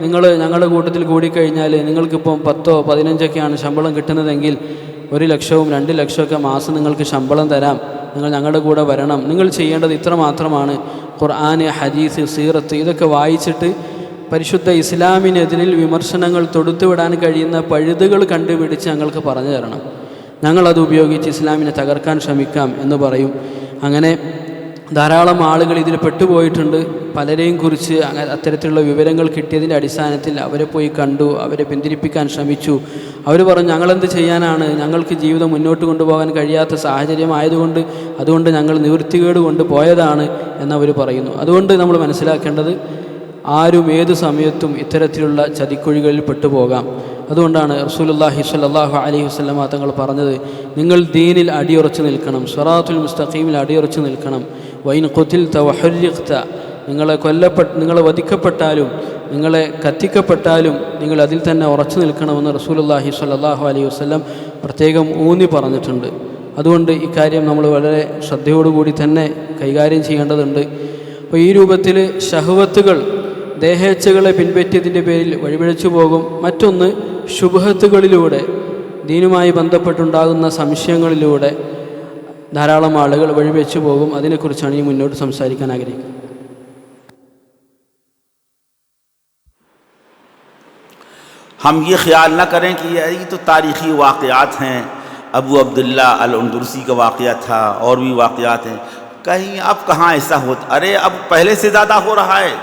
നിങ്ങൾ ഞങ്ങളുടെ കൂട്ടത്തിൽ കൂടിക്കഴിഞ്ഞാൽ നിങ്ങൾക്കിപ്പം 10 or 15 ശമ്പളം കിട്ടുന്നതെങ്കിൽ 1 ലക്ഷവും 2 ലക്ഷമൊക്കെ മാസം നിങ്ങൾക്ക് ശമ്പളം തരാം, നിങ്ങൾ ഞങ്ങളുടെ കൂടെ വരണം. നിങ്ങൾ ചെയ്യേണ്ടത് ഇത്ര മാത്രമാണ്, ഖുർആൻ, ഹദീസ്, സീറത്ത് ഇതൊക്കെ വായിച്ചിട്ട് പരിശുദ്ധ ഇസ്ലാമിനെതിരിൽ വിമർശനങ്ങൾ തൊടുത്തുവിടാൻ കഴിയുന്ന പഴുതുകൾ കണ്ടുപിടിച്ച് ഞങ്ങൾക്ക് പറഞ്ഞു തരണം, ഞങ്ങളത് ഉപയോഗിച്ച് ഇസ്ലാമിനെ തകർക്കാൻ ശ്രമിക്കാം എന്ന് പറയും. അങ്ങനെ ധാരാളം ആളുകൾ ഇതിൽ പെട്ടുപോയിട്ടുണ്ട്. പലരെയും കുറിച്ച് അത്തരത്തിലുള്ള വിവരങ്ങൾ കിട്ടിയതിൻ്റെ അടിസ്ഥാനത്തിൽ അവരെ പോയി കണ്ടു, അവരെ പിന്തിരിപ്പിക്കാൻ ശ്രമിച്ചു. അവർ പറഞ്ഞു, ഞങ്ങളെന്ത് ചെയ്യാനാണ്, ഞങ്ങൾക്ക് ജീവിതം മുന്നോട്ട് കൊണ്ടുപോകാൻ കഴിയാത്ത സാഹചര്യമായതുകൊണ്ട്, അതുകൊണ്ട് ഞങ്ങൾ നിവൃത്തികേട് കൊണ്ട് പോയതാണ് എന്നവർ പറയുന്നു. അതുകൊണ്ട് നമ്മൾ മനസ്സിലാക്കേണ്ടത്, ആരും ഏതു സമയത്തും ഇത്തരത്തിലുള്ള ചതിക്കുഴികളിൽ പെട്ടുപോകാം. അതുകൊണ്ടാണ് റസൂലുള്ളാഹി സ്വല്ലല്ലാഹു അലൈഹി വസല്ലമ തങ്ങൾ പറഞ്ഞത്, നിങ്ങൾ ദീനിൽ അടിയുറച്ചു നിൽക്കണം, സിറാത്തുൽ മുസ്തഖീമിൽ അടിയുറച്ചു നിൽക്കണം. വൈൻ ഖുതിൽത വഹുരിഖ്ത, നിങ്ങളെ വധിക്കപ്പെട്ടാലും നിങ്ങളെ കത്തിക്കപ്പെട്ടാലും നിങ്ങൾ അതിൽ തന്നെ ഉറച്ചു നിൽക്കണമെന്ന് റസൂലുള്ളാഹി സ്വല്ലല്ലാഹു അലൈഹി വസല്ലം പ്രത്യേകം ഊന്നി പറഞ്ഞിട്ടുണ്ട്. അതുകൊണ്ട് ഇക്കാര്യം നമ്മൾ വളരെ ശ്രദ്ധയോടുകൂടി തന്നെ കൈകാര്യം ചെയ്യേണ്ടതുണ്ട്. അപ്പോൾ ഈ രൂപത്തിൽ ശഹവത്തുകൾ, ദേഹേച്ഛകളെ പിൻപറ്റിയതിൻ്റെ പേരിൽ വഴിപിഴച്ചു പോകും. മറ്റൊന്ന്, ശുബ്ഹത്തുകളിലൂടെ, ദീനുമായി ബന്ധപ്പെട്ടുണ്ടാകുന്ന സംശയങ്ങളിലൂടെ ധാരാളം ആളുകൾ വഴിവെച്ചു പോകും. അതിനെക്കുറിച്ചാണ് ഈ മുന്നോട്ട് സംസാരിക്കാൻ ആഗ്രഹിക്കുന്നത്. ہم یہ خیال نہ کریں کہ یہ تو تاریخی واقعات ہیں، ابو عبداللہ الأندلسی کا واقعہ تھا اور بھی واقعات ہیں. کہیں اب کہاں ایسا ہوتا، ارے اب پہلے سے زیادہ ہو رہا ہے،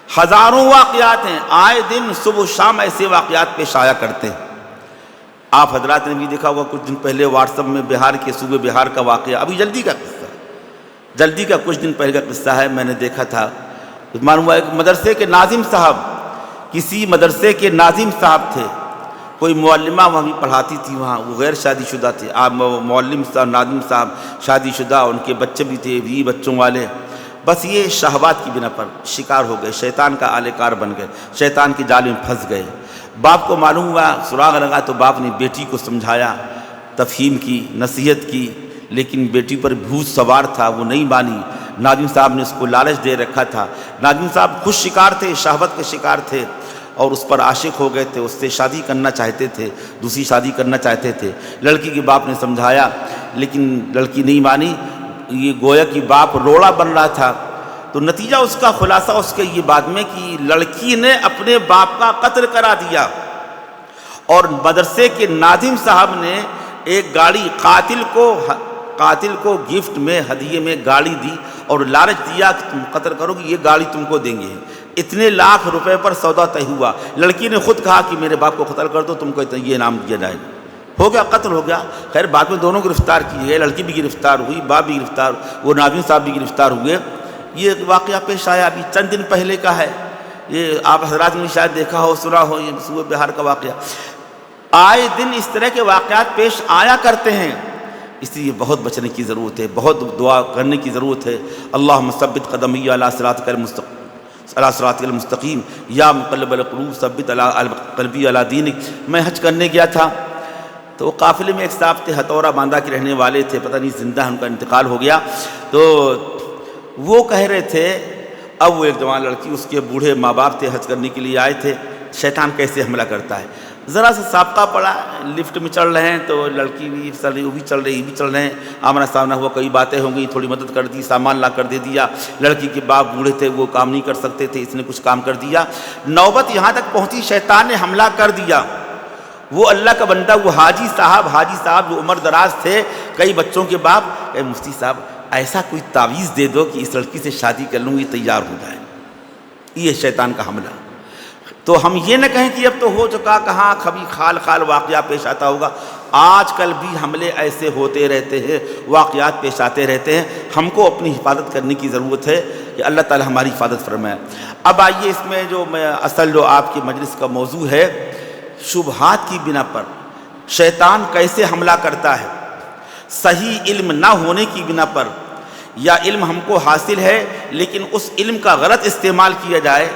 ہزاروں واقعات ہیں، آئے دن صبح و شام ایسے واقعات پیش آیا کرتے ہیں۔ آپ حضرات نے بھی دیکھا ہوگا کچھ دن پہلے واٹس ایپ میں بہار کے صوبے بہار کا واقعہ، ابھی جلدی کا قصہ، جلدی کا کچھ دن پہلے کا قصہ ہے، میں نے دیکھا تھا، معلوم ہوا ایک مدرسے کے ناظم صاحب، کسی مدرسے کے ناظم صاحب تھے، کوئی معلمہ وہاں بھی پڑھاتی تھی، وہاں وہ غیر شادی شدہ تھے، آپ معلم صاحب ناظم صاحب شادی شدہ، ان کے بچے بھی تھے 20 بچوں والے، بس یہ شہوات کی بنا پر شکار ہو گئے، شیطان کا آلے کار بن گئے، شیطان کی جال میں پھنس گئے۔ باپ کو معلوم ہوا، سراغ لگا تو باپ نے بیٹی کو سمجھایا، تفہیم کی، نصیحت کی، لیکن بیٹی پر بھوت سوار تھا، وہ نہیں مانی۔ ناظم صاحب نے اس کو لالچ دے رکھا تھا، ناظم صاحب خود شکار تھے، شہوت کے شکار تھے، اور اس پر عاشق ہو گئے تھے، اس سے شادی کرنا چاہتے تھے، دوسری شادی کرنا چاہتے تھے۔ لڑکی کے باپ نے سمجھایا لیکن لڑکی نہیں مانی، یہ گویا کہ باپ روڑا بن رہا تھا، تو نتیجہ اس کا خلاصہ اس کے یہ بات میں کہ لڑکی نے اپنے باپ کا قتل کرا دیا، اور مدرسے کے ناظم صاحب نے ایک گاڑی قاتل کو گفٹ میں ہدیے میں گاڑی دی اور لالچ دیا کہ تم قتل کرو گے، یہ گاڑی تم کو دیں گے، اتنے لاکھ روپے پر سودا طے ہوا۔ لڑکی نے خود کہا کہ میرے باپ کو قتل کر دو، تم کو یہ انعام دیا جائے گا، ہو گیا، قتل ہو گیا۔ خیر بعد میں دونوں گرفتار کیے گئے، لڑکی بھی گرفتار ہوئی، باپ بھی گرفتار، وہ ناظم صاحب بھی گرفتار ہوئے۔ یہ واقعہ پیش آیا ابھی چند دن پہلے کا ہے، یہ آپ حضرات نے شاید دیکھا ہو، سنا ہو، یہ صوبہ بہار کا واقعہ۔ آئے دن اس طرح کے واقعات پیش آیا کرتے ہیں، اس لیے بہت بچنے کی ضرورت ہے، بہت دعا کرنے کی ضرورت ہے۔ اللہم ثبت قدمی علی صراط المستقیم یا مقلب القلوب ثبت قلبی علی دینک۔ میں حج کرنے گیا تھا تو قافلے میں ایک صاحب تھے، ہتھورا باندھا کے رہنے والے تھے، پتہ نہیں زندہ ان کا انتقال ہو گیا، تو وہ کہہ رہے تھے، اب وہ ایک جوان لڑکی، اس کے بوڑھے ماں باپ تھے، حج کرنے کے لیے آئے تھے، شیطان کیسے حملہ کرتا ہے، ذرا سا سابقہ پڑا، لفٹ میں چڑھ رہے ہیں تو لڑکی بھی چل رہی، وہ بھی چل رہی، یہ بھی چل رہے ہیں، آمنا سامنا ہوا، کئی باتیں ہو گئی، تھوڑی مدد کر دی، سامان لا کر دے دیا، لڑکی کے باپ بوڑھے تھے، وہ کام نہیں کر سکتے تھے، اس نے کچھ کام کر دیا، نوبت یہاں تک پہنچی شیطان نے حملہ کر دیا۔ وہ اللہ کا بندہ، وہ حاجی صاحب جو عمر دراز تھے، کئی بچوں کے باپ، کہ مفتی صاحب ایسا کوئی تعویذ دے دو کہ اس لڑکی سے شادی کر لوں، یہ تیار ہو جائے۔ یہ شیطان کا حملہ۔ تو ہم یہ نہ کہیں کہ اب تو ہو چکا، کہاں کبھی خال واقعہ پیش آتا ہوگا، آج کل بھی حملے ایسے ہوتے رہتے ہیں، واقعات پیش آتے رہتے ہیں، ہم کو اپنی حفاظت کرنے کی ضرورت ہے کہ اللہ تعالی ہماری حفاظت فرمائے۔ اب آئیے اس میں جو آپ کی مجلس کا موضوع ہے، شبہات کی بنا پر شیطان کیسے حملہ کرتا ہے، صحیح علم نہ ہونے کی بنا پر، یا علم ہم کو حاصل ہے لیکن اس علم کا غلط استعمال کیا جائے،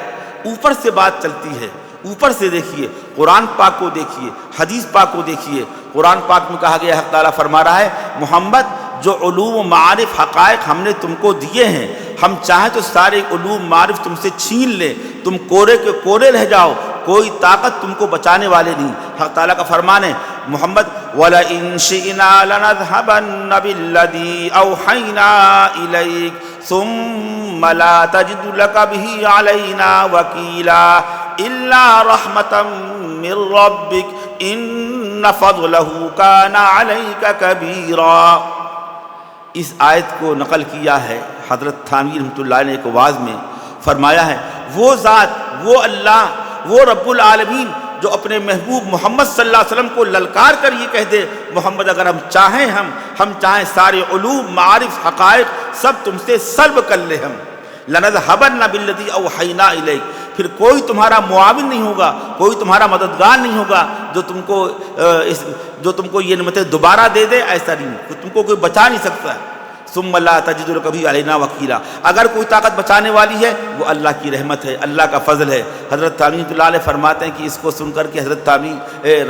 اوپر سے بات چلتی ہے، اوپر سے دیکھیے، قرآن پاک کو دیکھیے، حدیث پاک کو دیکھیے، قرآن پاک میں کہا گیا، حق تعالیٰ فرما رہا ہے، محمد جو علوم و معارف حقائق ہم نے تم کو دیے ہیں، ہم چاہیں تو سارے علوم معارف تم سے چھین لیں، تم کورے کے کورے رہ جاؤ، کوئی طاقت تم کو بچانے والے نہیں۔ حق تعالیٰ کا فرمان ہے، محمد وَلَئِن شِئْنَا لَنَذْهَبَنَّ بِالَّذِي أَوْحَيْنَا إِلَيْكَ ثُمَّ لَا تَجِدُ لَكَ بِهِ عَلَيْنَا وَكِيلًا إِلَّا رَحْمَةً مِّن رَّبِّكَ إِنَّ فَضْلَهُ كَانَ عَلَيْكَ كَبِيرًا۔ اس آیت کو نقل کیا ہے حضرت تھانوی رحمۃ اللہ نے ایک واعظ میں، فرمایا ہے، وہ ذات، وہ اللہ، وہ رب العالمین جو اپنے محبوب محمد صلی اللہ علیہ وسلم کو للکار کر یہ کہہ دے، محمد اگر ہم چاہیں سارے علوم معارف حقائق سب تم سے سلب کر لیں، ہم لنذهبن بالذی اوحینا الیک، پھر کوئی تمہارا معاون نہیں ہوگا، کوئی تمہارا مددگار نہیں ہوگا جو تم کو یہ نعمتیں دوبارہ دے دے، ایسا نہیں، تم کو کوئی بچا نہیں سکتا۔ ثم لا تجد لک بہ علینا وکیلا، اگر کوئی طاقت بچانے والی ہے وہ اللہ کی رحمت ہے، اللہ کا فضل ہے۔ حضرت تھانوی رحمۃ اللہ علیہ فرماتے ہیں کہ اس کو سن کر کے حضرت تھانوی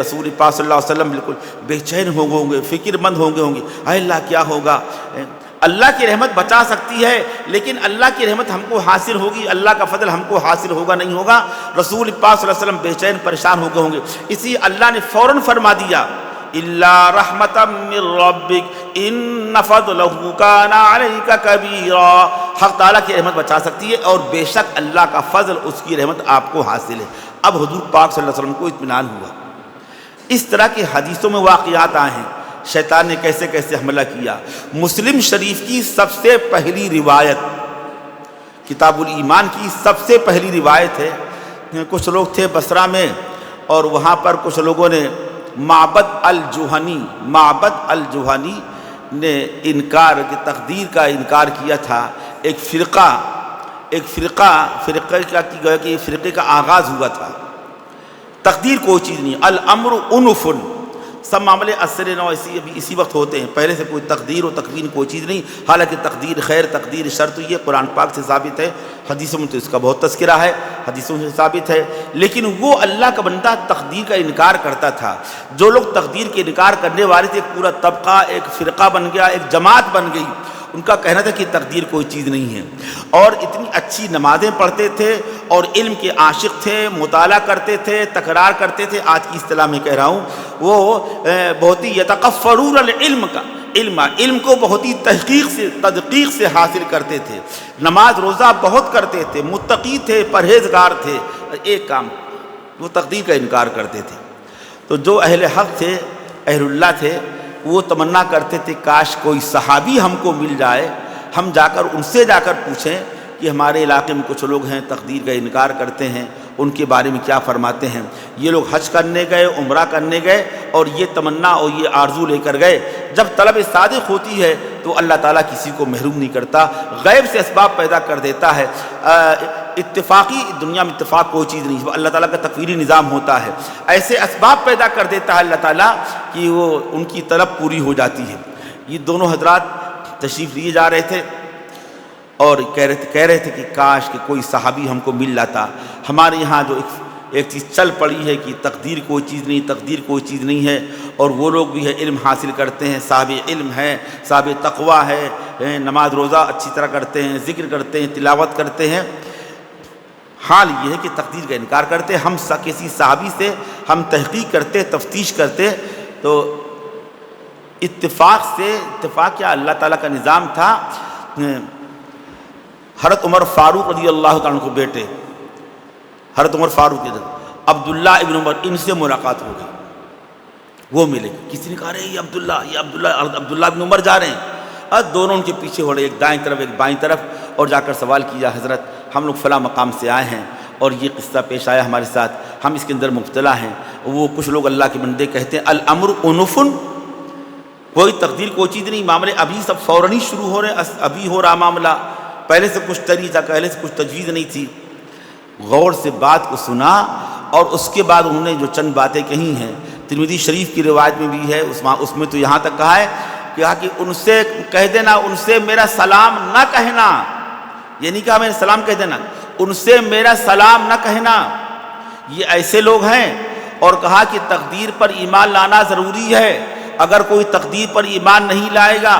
رسول پاک صلی اللہ علیہ وسلم بالکل بے چین ہوں گے، فکر مند ہوں گے، اے اللہ کیا ہوگا۔ اللہ کی رحمت بچا سکتی ہے لیکن اللہ کی رحمت ہم کو حاصل ہوگی، اللہ کا فضل ہم کو حاصل ہوگا نہیں ہوگا، رسول پاک صلی اللہ علیہ وسلم بے چین پریشان ہو گئے ہوں گے۔ اسی اللہ نے فوراً فرما دیا، الا رحمتا من ربک ان فضلہ کان علیک کبیرا، حق تعالیٰ کی رحمت بچا سکتی ہے اور بے شک اللہ کا فضل، اس کی رحمت آپ کو حاصل ہے۔ اب حضور پاک صلی اللہ علیہ وسلم کو اطمینان ہوا۔ اس طرح کے حدیثوں میں واقعات آئے ہیں، شیطان نے کیسے کیسے حملہ کیا۔ مسلم شریف کی سب سے پہلی روایت، کتاب الایمان کی سب سے پہلی روایت ہے۔ کچھ لوگ تھے بصرہ میں اور وہاں پر کچھ لوگوں نے معبد الجوہنی نے انکار کہ تقدیر کا انکار کیا تھا۔ ایک فرقے کا آغاز ہوا تھا۔ تقدیر کوئی چیز نہیں، الامر انف، سب معاملے اثر نو اسی وقت ہوتے ہیں، پہلے سے کوئی تقدیر و تقوین کوئی چیز نہیں۔ حالانکہ تقدیر خیر، تقدیر شر تو یہ قرآن پاک سے ثابت ہے، حدیثوں میں تو اس کا بہت تذکرہ ہے، حدیثوں سے ثابت ہے۔ لیکن وہ اللہ کا بندہ تقدیر کا انکار کرتا تھا۔ جو لوگ تقدیر کے انکار کرنے والے تھے، ایک پورا طبقہ، ایک فرقہ بن گیا، ایک جماعت بن گئی۔ ان کا کہنا تھا کہ تقدیر کوئی چیز نہیں ہے، اور اتنی اچھی نمازیں پڑھتے تھے اور علم کے عاشق تھے، مطالعہ کرتے تھے، تکرار کرتے تھے۔ آج کی اصطلاح میں کہہ رہا ہوں، وہ بہت ہی یتقفرون علم کو بہت ہی تدقیق سے حاصل کرتے تھے، نماز روزہ بہت کرتے تھے، متقی تھے، پرہیزگار تھے۔ ایک کام، وہ تقدیر کا انکار کرتے تھے۔ تو جو اہل حق تھے، اہل اللہ تھے، وہ تمنا کرتے تھے کاش کوئی صحابی ہم کو مل جائے، ہم جا کر ان سے جا کر پوچھیں کہ ہمارے علاقے میں کچھ لوگ ہیں تقدیر کا انکار کرتے ہیں، ان کے بارے میں کیا فرماتے ہیں۔ یہ لوگ حج کرنے گئے، عمرہ کرنے گئے، اور یہ تمنا اور یہ آرزو لے کر گئے۔ جب طلب صادق ہوتی ہے تو اللہ تعالیٰ کسی کو محروم نہیں کرتا، غیب سے اسباب پیدا کر دیتا ہے۔ اتفاقی دنیا میں اتفاق کوئی چیز نہیں، اللہ تعالیٰ کا تقدیری نظام ہوتا ہے، ایسے اسباب پیدا کر دیتا ہے اللہ تعالیٰ کہ وہ ان کی طلب پوری ہو جاتی ہے۔ یہ دونوں حضرات تشریف لیے جا رہے تھے اور کہہ رہے تھے کہ کاش کہ کوئی صحابی ہم کو مل جاتا۔ ہمارے یہاں جو ایک چیز چل پڑی ہے کہ تقدیر کوئی چیز نہیں، تقدیر کوئی چیز نہیں ہے، اور وہ لوگ بھی ہے علم حاصل کرتے ہیں، صاحب علم ہیں، صاحب تقویٰ ہے، نماز روزہ اچھی طرح کرتے ہیں، ذکر کرتے ہیں، تلاوت کرتے ہیں۔ حال یہ ہے کہ تقدیر کا انکار کرتے۔ ہم کسی صحابی سے ہم تحقیق کرتے، تفتیش کرتے، تو اتفاق کیا اللہ تعالیٰ کا نظام تھا۔ حضرت عمر فاروق رضی اللہ تعالیٰ عنہ کو بیٹے، حضرت عمر فاروق عبداللہ ابن عمر، ان سے ملاقات ہو گئی، وہ ملے۔ کسی نے کہا رہے یہ عبداللہ ابن عمر جا رہے ہیں، اور دونوں ان کے پیچھے ہو رہے، ایک دائیں طرف ایک بائیں طرف، اور جا کر سوال کیا حضرت ہم لوگ فلاں مقام سے آئے ہیں اور یہ قصہ پیش آیا ہمارے ساتھ، ہم اس کے اندر مبتلا ہیں۔ وہ کچھ لوگ اللہ کے بندے کہتے ہیں الامر انفن، کوئی تقدیر کوئی چیز نہیں، معاملے ابھی سب فوراً شروع ہو رہے ہیں، ابھی ہو رہا معاملہ، پہلے سے کچھ طریقہ تھا، پہلے سے کچھ تجویز نہیں تھی۔ غور سے بات کو سنا اور اس کے بعد انہوں نے جو چند باتیں کہی ہیں، ترمذی شریف کی روایت میں بھی ہے، اس میں تو یہاں تک کہا ہے کہ ان سے کہہ دینا، ان سے میرا سلام نہ کہنا، یہ نہیں کہا میرا سلام کہہ دینا، ان سے میرا سلام نہ کہنا، یہ ایسے لوگ ہیں۔ اور کہا کہ تقدیر پر ایمان لانا ضروری ہے، اگر کوئی تقدیر پر ایمان نہیں لائے گا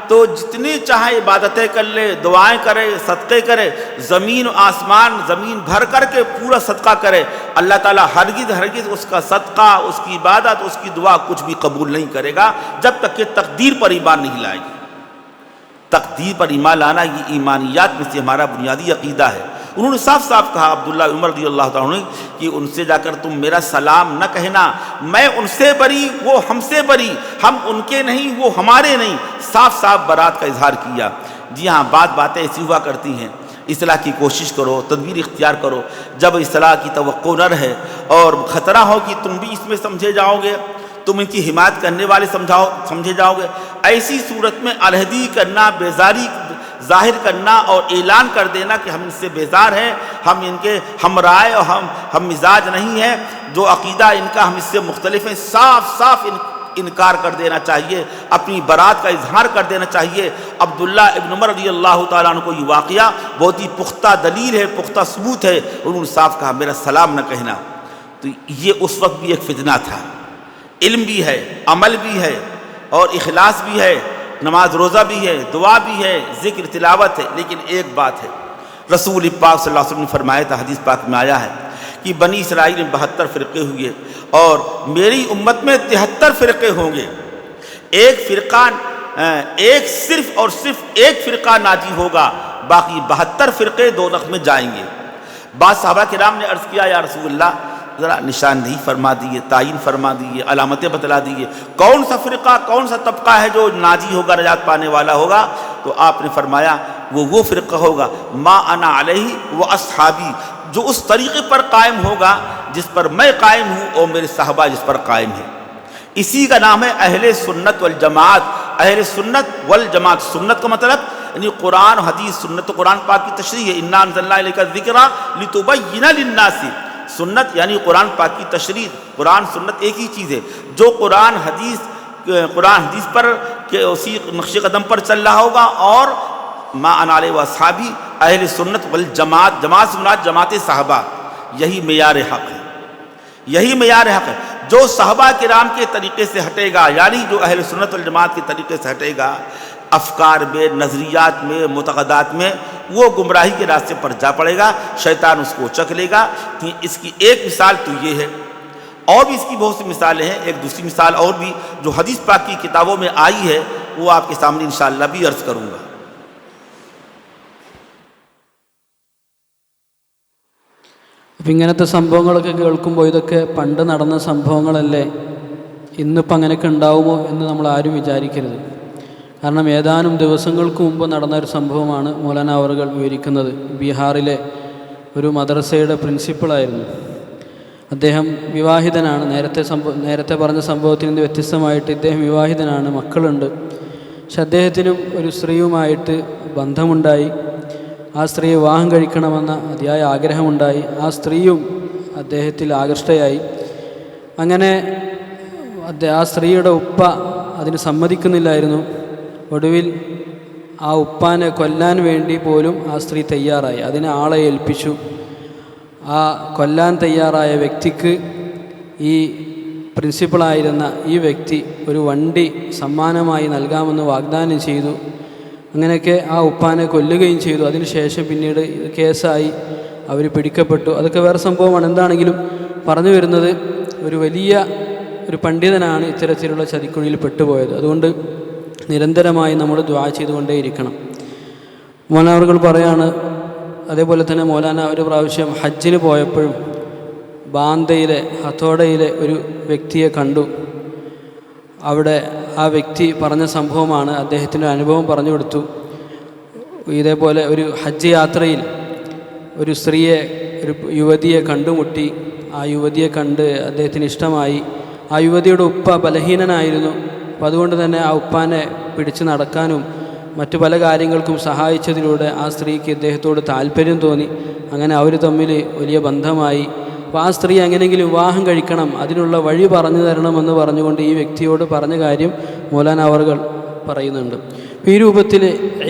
تو جتنی چاہے عبادتیں کر لے، دعائیں کرے، صدقے کرے، زمین و آسمان زمین بھر کر کے پورا صدقہ کرے، اللہ تعالیٰ ہرگز اس کا صدقہ، اس کی عبادت، اس کی دعا کچھ بھی قبول نہیں کرے گا جب تک کہ تقدیر پر ایمان نہیں لائے گی۔ تقدیر پر ایمان لانا یہ ایمانیات میں سے ہمارا بنیادی عقیدہ ہے۔ انہوں نے صاف صاف کہا عبداللہ عمر رضی اللہ تعالیٰ عنہ کہ ان سے جا کر تم میرا سلام نہ کہنا، میں ان سے بری، وہ ہم سے بری، ہم ان کے نہیں، وہ ہمارے نہیں، صاف صاف برات کا اظہار کیا۔ جی ہاں، باتیں ایسی ہوا کرتی ہیں، اصلاح کی کوشش کرو، تدبیر اختیار کرو، جب اصلاح کی توقع نہ رہے اور خطرہ ہو کہ تم بھی اس میں سمجھے جاؤ گے، تم ان کی حمایت کرنے والے سمجھے جاؤ گے، ایسی صورت میں علیحدگی کرنا، بیزاری ظاہر کرنا اور اعلان کر دینا کہ ہم ان سے بیزار ہیں، ہم ان کے ہم رائے اور ہم مزاج نہیں ہیں، جو عقیدہ ان کا ہم اس سے مختلف ہیں، صاف انکار کر دینا چاہیے، اپنی برات کا اظہار کر دینا چاہیے۔ عبداللہ ابن عمر رضی اللہ تعالیٰ عنہ کو یہ واقعہ بہت ہی پختہ دلیل ہے، پختہ ثبوت ہے، انہوں نے صاف کہا میرا سلام نہ کہنا۔ تو یہ اس وقت بھی ایک فتنہ تھا، علم بھی ہے، عمل بھی ہے، اور اخلاص بھی ہے، نماز روزہ بھی ہے، دعا بھی ہے، ذکر تلاوت ہے، لیکن ایک بات ہے، رسول پاک صلی اللہ علیہ وسلم نے فرمایا تھا، حدیث پاک میں آیا ہے کہ بنی اسرائیل میں 72 فرقے ہوئے اور میری امت میں 73 فرقے ہوں گے، صرف ایک فرقہ ناجی ہوگا، باقی 72 فرقے دوزخ میں جائیں گے۔ بعض صحابہ کرام نے عرض کیا یا رسول اللہ ذرا نشاندہی فرما دیجیے، تعین فرما دیجیے، علامتیں بتلا دیجیے، کون سا فرقہ، کون سا طبقہ ہے جو ناجی ہوگا، نجات پانے والا ہوگا؟ تو آپ نے فرمایا وہ فرقہ ہوگا ما انا علیہ و اصحابی، جو اس طریقے پر قائم ہوگا جس پر میں قائم ہوں اور میرے صحابہ جس پر قائم ہیں۔ اسی کا نام ہے اہل سنت والجماعت۔ اہل سنت والجماعت، سنت کا مطلب یعنی قرآن و حدیث، سنت تو قرآن پاک کی تشریح ہے، انا انزلنا الیک الذکر لتبین للناس، سنت یعنی قرآن پاک کی تشریح۔ قرآن سنت ایک ہی چیز ہے، جو قرآن حدیث پر کہ اسی نقش قدم پر چل رہا ہوگا، اور ما انا علیہ و اصحابی اہل سنت والجماعت، جماعت سے مراد جماعت صحابہ، یہی معیار حق ہے، یہی معیار حق ہے۔ جو صحابہ کرام کے طریقے سے ہٹے گا، یعنی جو اہل سنت والجماعت کے طریقے سے ہٹے گا، افکار میں، نظریات میں، معتقدات میں، وہ گمراہی کے راستے پر جا پڑے گا، شیطان اس کو چک لے گا۔ اس کی ایک مثال تو یہ ہے، اور بھی اس کی بہت سی مثالیں ہیں۔ ایک دوسری مثال اور بھی جو حدیث پاک کی کتابوں میں آئی ہے، وہ آپ کے سامنے انشاءاللہ بھی عرض کروں گا۔ അപ്പം ഇങ്ങനത്തെ സംഭവങ്ങളൊക്കെ കേൾക്കുമ്പോൾ ഇതൊക്കെ പണ്ട് നടന്ന സംഭവങ്ങളല്ലേ, ഇന്നിപ്പോൾ അങ്ങനെയൊക്കെ ഉണ്ടാവുമോ എന്ന് നമ്മൾ ആരും വിചാരിക്കരുത്. കാരണം ഏതാനും ദിവസങ്ങൾക്ക് മുമ്പ് നടന്ന ഒരു സംഭവമാണ് മൗലാന അവറുകൾ വിവരിക്കുന്നത്. ബീഹാറിലെ ഒരു മദ്രസയുടെ പ്രിൻസിപ്പളായിരുന്നു അദ്ദേഹം. വിവാഹിതനാണ്. നേരത്തെ പറഞ്ഞ സംഭവത്തിൽ നിന്ന് വ്യത്യസ്തമായിട്ട് ഇദ്ദേഹം വിവാഹിതനാണ്, മക്കളുണ്ട്. പക്ഷെ അദ്ദേഹത്തിനും ഒരു സ്ത്രീയുമായിട്ട് ബന്ധമുണ്ടായി. ആ സ്ത്രീ വിവാഹം കഴിക്കണമെന്ന അതിയായ ആഗ്രഹമുണ്ടായി. ആ സ്ത്രീയും അദ്ദേഹത്തിൽ ആകൃഷ്ടയായി. അങ്ങനെ ആ സ്ത്രീയുടെ ഉപ്പ അതിന് സമ്മതിക്കുന്നില്ലായിരുന്നു. ഒടുവിൽ ആ ഉപ്പാനെ കൊല്ലാൻ വേണ്ടി പോലും ആ സ്ത്രീ തയ്യാറായി. അതിന് ആളെ ഏൽപ്പിച്ചു. ആ കൊല്ലാൻ തയ്യാറായ വ്യക്തിക്ക് ഈ പ്രിൻസിപ്പളായിരുന്ന ഈ വ്യക്തി ഒരു വണ്ടി സമ്മാനമായി നൽകാമെന്ന് വാഗ്ദാനം ചെയ്തു. അങ്ങനെയൊക്കെ ആ ഉപ്പാനെ കൊല്ലുകയും ചെയ്തു. അതിനുശേഷം പിന്നീട് കേസായി, അവർ പിടിക്കപ്പെട്ടു. അതൊക്കെ വേറെ സംഭവമാണ്. എന്താണെങ്കിലും പറഞ്ഞു വരുന്നത്, ഒരു വലിയ ഒരു പണ്ഡിതനാണ് ഇത്തരത്തിലുള്ള ചതിക്കുഴിയിൽ പെട്ടുപോയത്. അതുകൊണ്ട് നിരന്തരമായി നമ്മൾ ദുആ ചെയ്തുകൊണ്ടേയിരിക്കണം. മൗലാന അവറുകൾ പറയാണ്, അതേപോലെ തന്നെ മൗലാന ഒരു പ്രാവശ്യം ഹജ്ജിന് പോയപ്പോഴും ബാന്തയിലെ ഹത്തോഡയിലെ ഒരു വ്യക്തിയെ കണ്ടു. അവിടെ ആ വ്യക്തി പറഞ്ഞ സംഭവമാണ്, അദ്ദേഹത്തിൻ്റെ അനുഭവം പറഞ്ഞു കൊടുത്തു. ഇതേപോലെ ഒരു ഹജ്ജ് യാത്രയിൽ ഒരു സ്ത്രീയെ, ഒരു യുവതിയെ കണ്ടുമുട്ടി. ആ യുവതിയെ കണ്ട് അദ്ദേഹത്തിന് ഇഷ്ടമായി. ആ യുവതിയുടെ ഉപ്പ ബലഹീനനായിരുന്നു. അപ്പം അതുകൊണ്ട് തന്നെ ആ ഉപ്പാനെ പിടിച്ച് നടക്കാനും മറ്റു പല കാര്യങ്ങൾക്കും സഹായിച്ചതിലൂടെ ആ സ്ത്രീക്ക് ഇദ്ദേഹത്തോട് താല്പര്യം തോന്നി. അങ്ങനെ അവർ തമ്മിൽ വലിയ ബന്ധമായി. അപ്പോൾ ആ സ്ത്രീ എങ്ങനെയെങ്കിലും വിവാഹം കഴിക്കണം, അതിനുള്ള വഴി പറഞ്ഞു തരണമെന്ന് പറഞ്ഞുകൊണ്ട് ഈ വ്യക്തിയോട് പറഞ്ഞ കാര്യം മൗലാന അവറുകൾ പറയുന്നുണ്ട്. ഈ രൂപത്തിൽ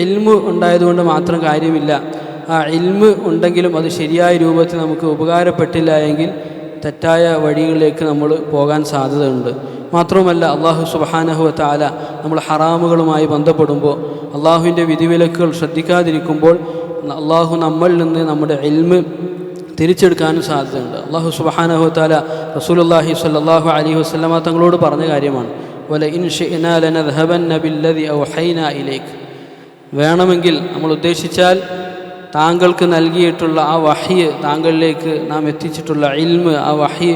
ഇൽമ് ഉണ്ടായതുകൊണ്ട് മാത്രം കാര്യമില്ല. ആ ഇൽമ് ഉണ്ടെങ്കിലും അത് ശരിയായ രൂപത്തിൽ നമുക്ക് ഉപകാരപ്പെട്ടില്ല എങ്കിൽ തെറ്റായ വഴികളിലേക്ക് നമ്മൾ പോകാൻ സാധ്യതയുണ്ട്. മാത്രവുമല്ല, അള്ളാഹു സുബ്ഹാനഹു വ തആല നമ്മൾ ഹറാമുകളുമായി ബന്ധപ്പെടുമ്പോൾ, അള്ളാഹുവിൻ്റെ വിധിവിലക്കുകൾ ശ്രദ്ധിക്കാതിരിക്കുമ്പോൾ അള്ളാഹു നമ്മളിൽ നിന്ന് നമ്മുടെ ഇൽമ് തിരിച്ചെടുക്കാനും സാധ്യതയുണ്ട്. അള്ളാഹു സുബ്ഹാനഹു വ തആല റസൂലുള്ളാഹി സ്വല്ലല്ലാഹു അലൈഹി വസല്ലമ തങ്ങളോട് പറഞ്ഞ കാര്യമാണ്, വല ഇൻ ശിഅനാ ലനദ്ഹബന്ന ബില്ലദി ഔഹൈനാ ഇലൈക്. വേണമെങ്കിൽ നമ്മൾ ഉദ്ദേശിച്ചാൽ താങ്കൾക്ക് നൽകിയിട്ടുള്ള ആ വഹ്യ്, താങ്കളിലേക്ക് നാം എത്തിച്ചിട്ടുള്ള ഇൽമ്, ആ വഹ്യ്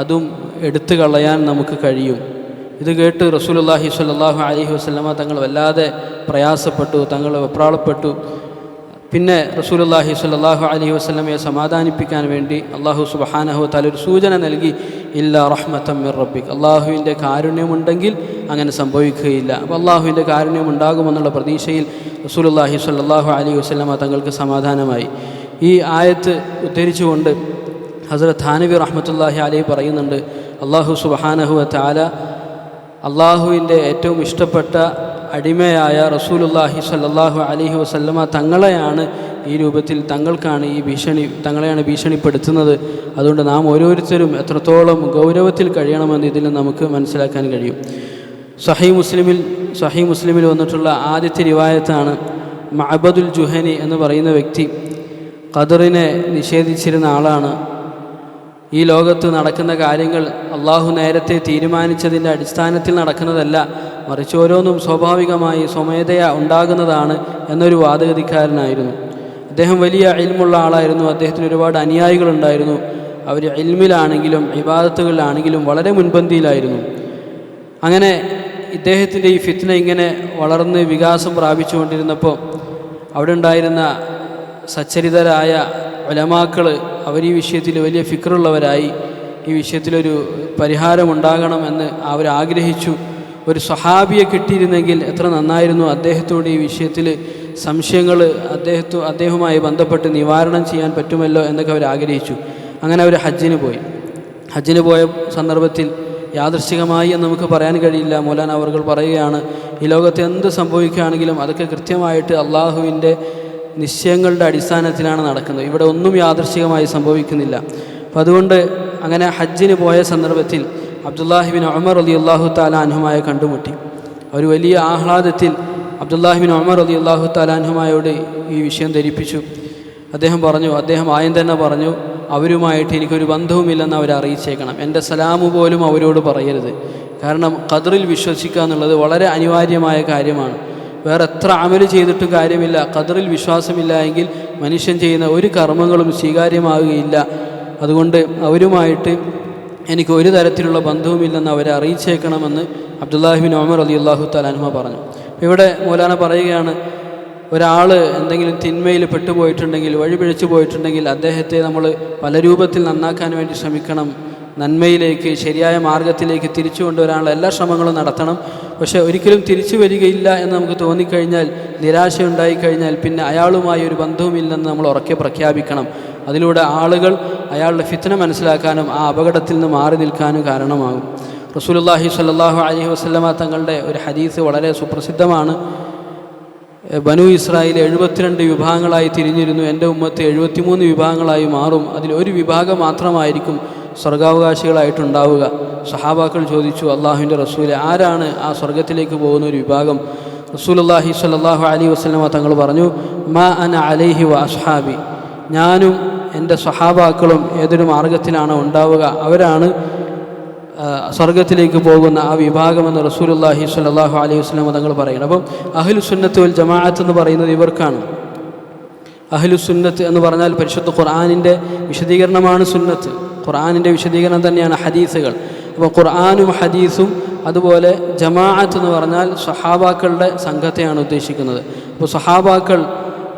അതും എടുത്തു കളയാൻ നമുക്ക് കഴിയും. ഇത് കേട്ട് റസൂലുള്ളാഹി സ്വല്ലല്ലാഹു അലൈഹി വസല്ലമ തങ്ങൾ വല്ലാതെ പ്രയാസപ്പെട്ടു, തങ്ങൾ വെപ്രാളപ്പെട്ടു. പിന്നെ റസൂലുള്ളാഹി സ്വല്ലല്ലാഹു അലൈഹി വസല്ലമയെ സമാധാനിപ്പിക്കാൻ വേണ്ടി അല്ലാഹു സുബ്ഹാനഹു വ തആല ഒരു സൂചന നൽകി, ഇല്ലാ റഹ്മത്തൻ മിർ റബ്ബിക്. അള്ളാഹുവിൻ്റെ കാരുണ്യമുണ്ടെങ്കിൽ അങ്ങനെ സംഭവിക്കുകയില്ല. അപ്പോൾ അള്ളാഹുവിൻ്റെ കാരുണ്യം ഉണ്ടാകുമെന്നുള്ള പ്രതീക്ഷയിൽ റസൂലുള്ളാഹി സ്വല്ലല്ലാഹു അലൈഹി വസല്ലമ തങ്ങൾക്ക് സമാധാനമായി. ഈ ആയത്ത് ഉദ്ധരിച്ചുകൊണ്ട് ഹസ്രത്ത് ഥാനവി റഹ്മത്തുള്ളാഹി അലൈഹി പറയുന്നുണ്ട്, അല്ലാഹു സുബ്ഹാനഹു വ തആല അള്ളാഹുവിൻ്റെ ഏറ്റവും ഇഷ്ടപ്പെട്ട അടിമയായ റസൂലുള്ളാഹി സ്വല്ലല്ലാഹു അലൈഹി വസല്ലമ തങ്ങളെയാണ് ഈ രൂപത്തിൽ, തങ്ങളെയാണ് ഭീഷണിപ്പെടുത്തുന്നത്. അതുകൊണ്ട് നാം ഓരോരുത്തരും എത്രത്തോളം ഗൗരവത്തിൽ കഴിയണമെന്ന് ഇതിൽ നമുക്ക് മനസ്സിലാക്കാൻ കഴിയും. സഹീഹ് മുസ്ലിമിൽ വന്നിട്ടുള്ള ആദ്യത്തെ റിവായത്താണ്, മഅബദുൽ ജുഹനി എന്ന് പറയുന്ന വ്യക്തി ഖദറിനെ നിഷേധിച്ചിരുന്ന ആളാണ്. ഈ ലോകത്ത് നടക്കുന്ന കാര്യങ്ങൾ അള്ളാഹു നേരത്തെ തീരുമാനിച്ചതിൻ്റെ അടിസ്ഥാനത്തിൽ നടക്കുന്നതല്ല, മറിച്ച് ഓരോന്നും സ്വാഭാവികമായി സ്വമേധയാ ഉണ്ടാകുന്നതാണ് എന്നൊരു വാദഗതിക്കാരനായിരുന്നു. അദ്ദേഹം വലിയ ഇൽമുള്ള ആളായിരുന്നു. അദ്ദേഹത്തിന് ഒരുപാട് അനുയായികളുണ്ടായിരുന്നു. അവർ ഇൽമിലാണെങ്കിലും ഇബാദത്തുകളിലാണെങ്കിലും വളരെ മുൻപന്തിയിലായിരുന്നു. അങ്ങനെ ഇദ്ദേഹത്തിൻ്റെ ഈ ഫിത്ന ഇങ്ങനെ വളർന്ന് വികാസം പ്രാപിച്ചുകൊണ്ടിരുന്നപ്പോൾ അവിടെ ഉണ്ടായിരുന്ന സച്ചരിതരായ ഉലമാക്കൾ അവർ ഈ വിഷയത്തിൽ വലിയ ഫിക്റുള്ളവരായി. ഈ വിഷയത്തിലൊരു പരിഹാരമുണ്ടാകണമെന്ന് അവർ ആഗ്രഹിച്ചു. ഒരു സ്വഹാബിയെ കിട്ടിയിരുന്നെങ്കിൽ എത്ര നന്നായിരുന്നു, അദ്ദേഹത്തോട് ഈ വിഷയത്തിൽ സംശയങ്ങൾ അദ്ദേഹവുമായി ബന്ധപ്പെട്ട് നിവാരണം ചെയ്യാൻ പറ്റുമല്ലോ എന്നൊക്കെ അവർ ആഗ്രഹിച്ചു. അങ്ങനെ അവർ ഹജ്ജിന് പോയ സന്ദർഭത്തിൽ യാദൃശ്ചികമായി എന്ന് നമുക്ക് പറയാൻ കഴിയില്ല. മൗലാന അവർകൾ പറയുകയാണ്, ഈ ലോകത്ത് എന്ത് സംഭവിക്കുകയാണെങ്കിലും അതൊക്കെ കൃത്യമായിട്ട് അള്ളാഹുവിൻ്റെ നിശ്ചയങ്ങളുടെ അടിസ്ഥാനത്തിലാണ് നടക്കുന്നത്. ഇവിടെ ഒന്നും യാദൃശ്ചികമായി സംഭവിക്കുന്നില്ല. അപ്പോൾ അതുകൊണ്ട് അങ്ങനെ ഹജ്ജിന് പോയ സന്ദർഭത്തിൽ അബ്ദുല്ലാഹിബിൻ ഉമർ റളിയല്ലാഹു തആല അൻഹുമായി കണ്ടുമുട്ടി. ഒരു വലിയ ആഹ്ലാദത്തിൽ അബ്ദുല്ലാഹിബിൻ ഉമർ റളിയല്ലാഹു തആല അൻഹുമായോട് ഈ വിഷയം ധരിപ്പിച്ചു. അദ്ദേഹം ആദ്യം തന്നെ പറഞ്ഞു, അവരുമായിട്ട് എനിക്കൊരു ബന്ധവുമില്ലെന്ന് അവരെ അറിയിച്ചേക്കണം, എൻ്റെ സലാമു പോലും അവരോട് പറയരുത്. കാരണം ഖദറിൽ വിശ്വസിക്കുക എന്നുള്ളത് വളരെ അനിവാര്യമായ കാര്യമാണ്. വേറെ എത്ര അമല് ചെയ്തിട്ടും കാര്യമില്ല, ഖദറിൽ വിശ്വാസമില്ല എങ്കിൽ മനുഷ്യൻ ചെയ്യുന്ന ഒരു കർമ്മങ്ങളും സ്വീകാര്യമാവുകയില്ല. അതുകൊണ്ട് അവരുമായിട്ട് എനിക്ക് ഒരു തരത്തിലുള്ള ബന്ധവുമില്ലെന്ന് അവരെ അറിയിച്ചേക്കണമെന്ന് അബ്ദുല്ലാഹിബിൻ ഉമർ റളിയല്ലാഹു തആല അൻഹു പറഞ്ഞു. ഇവിടെ മൗലാന പറയുകയാണ്, ഒരാൾ എന്തെങ്കിലും തിന്മയിൽ പെട്ടുപോയിട്ടുണ്ടെങ്കിൽ, വഴിപിഴച്ചു പോയിട്ടുണ്ടെങ്കിൽ അദ്ദേഹത്തെ നമ്മൾ പല രൂപത്തിൽ നന്നാക്കാൻ വേണ്ടി ശ്രമിക്കണം. നന്മയിലേക്ക്, ശരിയായ മാർഗത്തിലേക്ക് തിരിച്ചു കൊണ്ടുവരാനുള്ള എല്ലാ ശ്രമങ്ങളും നടത്തണം. പക്ഷേ ഒരിക്കലും തിരിച്ചു വരികയില്ല എന്ന് നമുക്ക് തോന്നിക്കഴിഞ്ഞാൽ, നിരാശയുണ്ടായിക്കഴിഞ്ഞാൽ പിന്നെ അയാളുമായി ഒരു ബന്ധവുമില്ലെന്ന് നമ്മൾ ഉറക്കെ പ്രഖ്യാപിക്കണം. അതിലൂടെ ആളുകൾ അയാളുടെ ഫിത്ന മനസ്സിലാക്കാനും ആ അപകടത്തിൽ നിന്ന് മാറി നിൽക്കാനും കാരണമാകും. റസൂലുള്ളാഹി സ്വല്ലല്ലാഹു അലൈഹി വസല്ലമ തങ്ങളുടെ ഒരു ഹദീസ് വളരെ സുപ്രസിദ്ധമാണ്. ബനു ഇസ്രായേൽ 72 വിഭാഗങ്ങളായി തിരിഞ്ഞിരുന്നു. എൻ്റെ ഉമ്മത്ത് 73 വിഭാഗങ്ങളായി മാറും. അതിൽ ഒരു വിഭാഗം മാത്രമായിരിക്കും സ്വർഗാവകാശികളായിട്ടുണ്ടാവുക. സഹാബാക്കൾ ചോദിച്ചു, അള്ളാഹുവിൻ്റെ റസൂലെ, ആരാണ് ആ സ്വർഗത്തിലേക്ക് പോകുന്ന ഒരു വിഭാഗം? റസൂലുള്ളാഹി സ്വല്ലല്ലാഹു അലൈഹി വസല്ലമ തങ്ങൾ പറഞ്ഞു, മാ അന അലൈഹി വ അസ്ഹാബി, ഞാനും എൻ്റെ സഹാബാക്കളും ഏതൊരു മാർഗത്തിലാണോ ഉണ്ടാവുക അവരാണ് സ്വർഗത്തിലേക്ക് പോകുന്ന ആ വിഭാഗമെന്ന് റസൂലുള്ളാഹി സ്വല്ലല്ലാഹു അലൈഹി വസല്ലം തങ്ങൾ പറയുന്നത്. അപ്പം അഹ്ലു സുന്നത്ത് വൽ ജമാഅത്ത് എന്ന് പറയുന്നത് ഇവർക്കാണ്. അഹ്ലു സുന്നത്ത് എന്ന് പറഞ്ഞാൽ പരിശുദ്ധ ഖുർആനിൻ്റെ വിശദീകരണമാണ് സുന്നത്ത്. ഖുർആനിൻ്റെ വിശദീകരണം തന്നെയാണ് ഹദീസുകൾ. അപ്പോൾ ഖുർആനും ഹദീസും അതുപോലെ ജമാഅത്ത് എന്ന് പറഞ്ഞാൽ സഹാബാക്കളുടെ സംഘത്തെയാണ് ഉദ്ദേശിക്കുന്നത്. അപ്പോൾ സഹാബാക്കൾ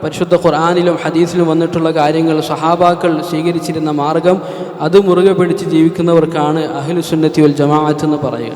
പരിശുദ്ധ ഖുർആനിലും ഹദീസിലും വന്നിട്ടുള്ള കാര്യങ്ങൾ, സഹാബാക്കൾ സ്വീകരിച്ചിരുന്ന മാർഗം, അത് മുറുകെ പിടിച്ച് ജീവിക്കുന്നവർക്കാണ് അഹ്ലു സുന്നത്തി വൽ ജമാഅത്ത് എന്ന് പറയുക.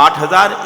8,000,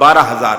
12,000,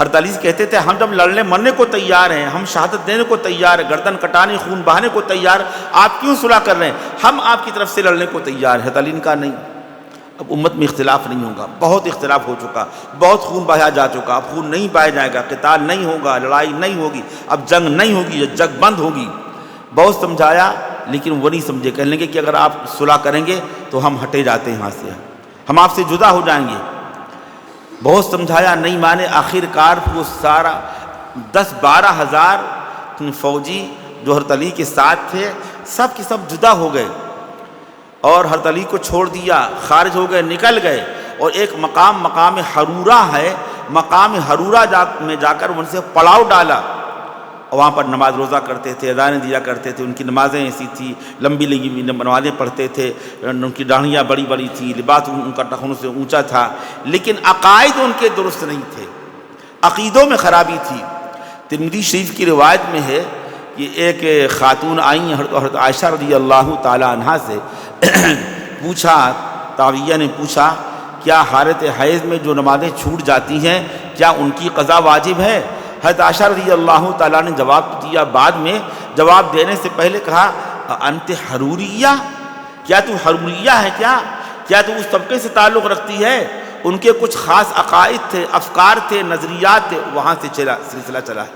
حضرت علی کہتے تھے ہم جب لڑنے مرنے کو تیار ہیں، ہم شہادت دینے کو تیار ہیں، گردن کٹانے خون بہانے کو تیار، آپ کیوں صلح کر رہے ہیں؟ ہم آپ کی طرف سے لڑنے کو تیار ہیں۔ حضرت علی نے کہا نہیں، اب امت میں اختلاف نہیں ہوگا، بہت اختلاف ہو چکا، بہت خون بہایا جا چکا، اب خون نہیں بہایا جائے گا، قتال نہیں ہوگا، لڑائی نہیں ہوگی، اب جنگ نہیں ہوگی، جنگ بند ہوگی۔ بہت سمجھایا لیکن وہ نہیں سمجھے، کہنے لگے کہ اگر آپ صلح کریں گے تو ہم ہٹے جاتے ہیں یہاں سے، ہم آپ سے جدا ہو جائیں گے۔ بہت سمجھایا نہیں مانے، آخر کار وہ سارا 10-12 ہزار فوجی جو حضرت علی کے ساتھ تھے سب کے سب جدا ہو گئے اور حضرت علی کو چھوڑ دیا، خارج ہو گئے، نکل گئے، اور ایک مقام حرورہ ہے، مقام حرورہ میں جا کر ان سے پڑاؤ ڈالا، اور وہاں پر نماز روزہ کرتے تھے، اذانیں دیا کرتے تھے، ان کی نمازیں ایسی تھیں، لمبی لمبی نمازیں پڑھتے تھے، ان کی داڑھیاں بڑی بڑی تھیں، لباس ان کا ٹخنوں سے اونچا تھا، لیکن عقائد ان کے درست نہیں تھے، عقیدوں میں خرابی تھی۔ ترمذی شریف کی روایت میں ہے کہ ایک خاتون آئیں حضرت عائشہ رضی اللہ تعالی عنہا سے پوچھا، تاویہ نے پوچھا کیا حالت حیض میں جو نمازیں چھوٹ جاتی ہیں کیا ان کی قضا واجب ہے؟ حضرت عائشہ رضی اللہ تعالیٰ نے جواب دیا، بعد میں جواب دینے سے پہلے کہا انت حروریہ، کیا تو حروریہ ہے؟ کیا تو اس طبقے سے تعلق رکھتی ہے؟ ان کے کچھ خاص عقائد تھے، افکار تھے، نظریات تھے، وہاں سے سلسلہ چلا ہے۔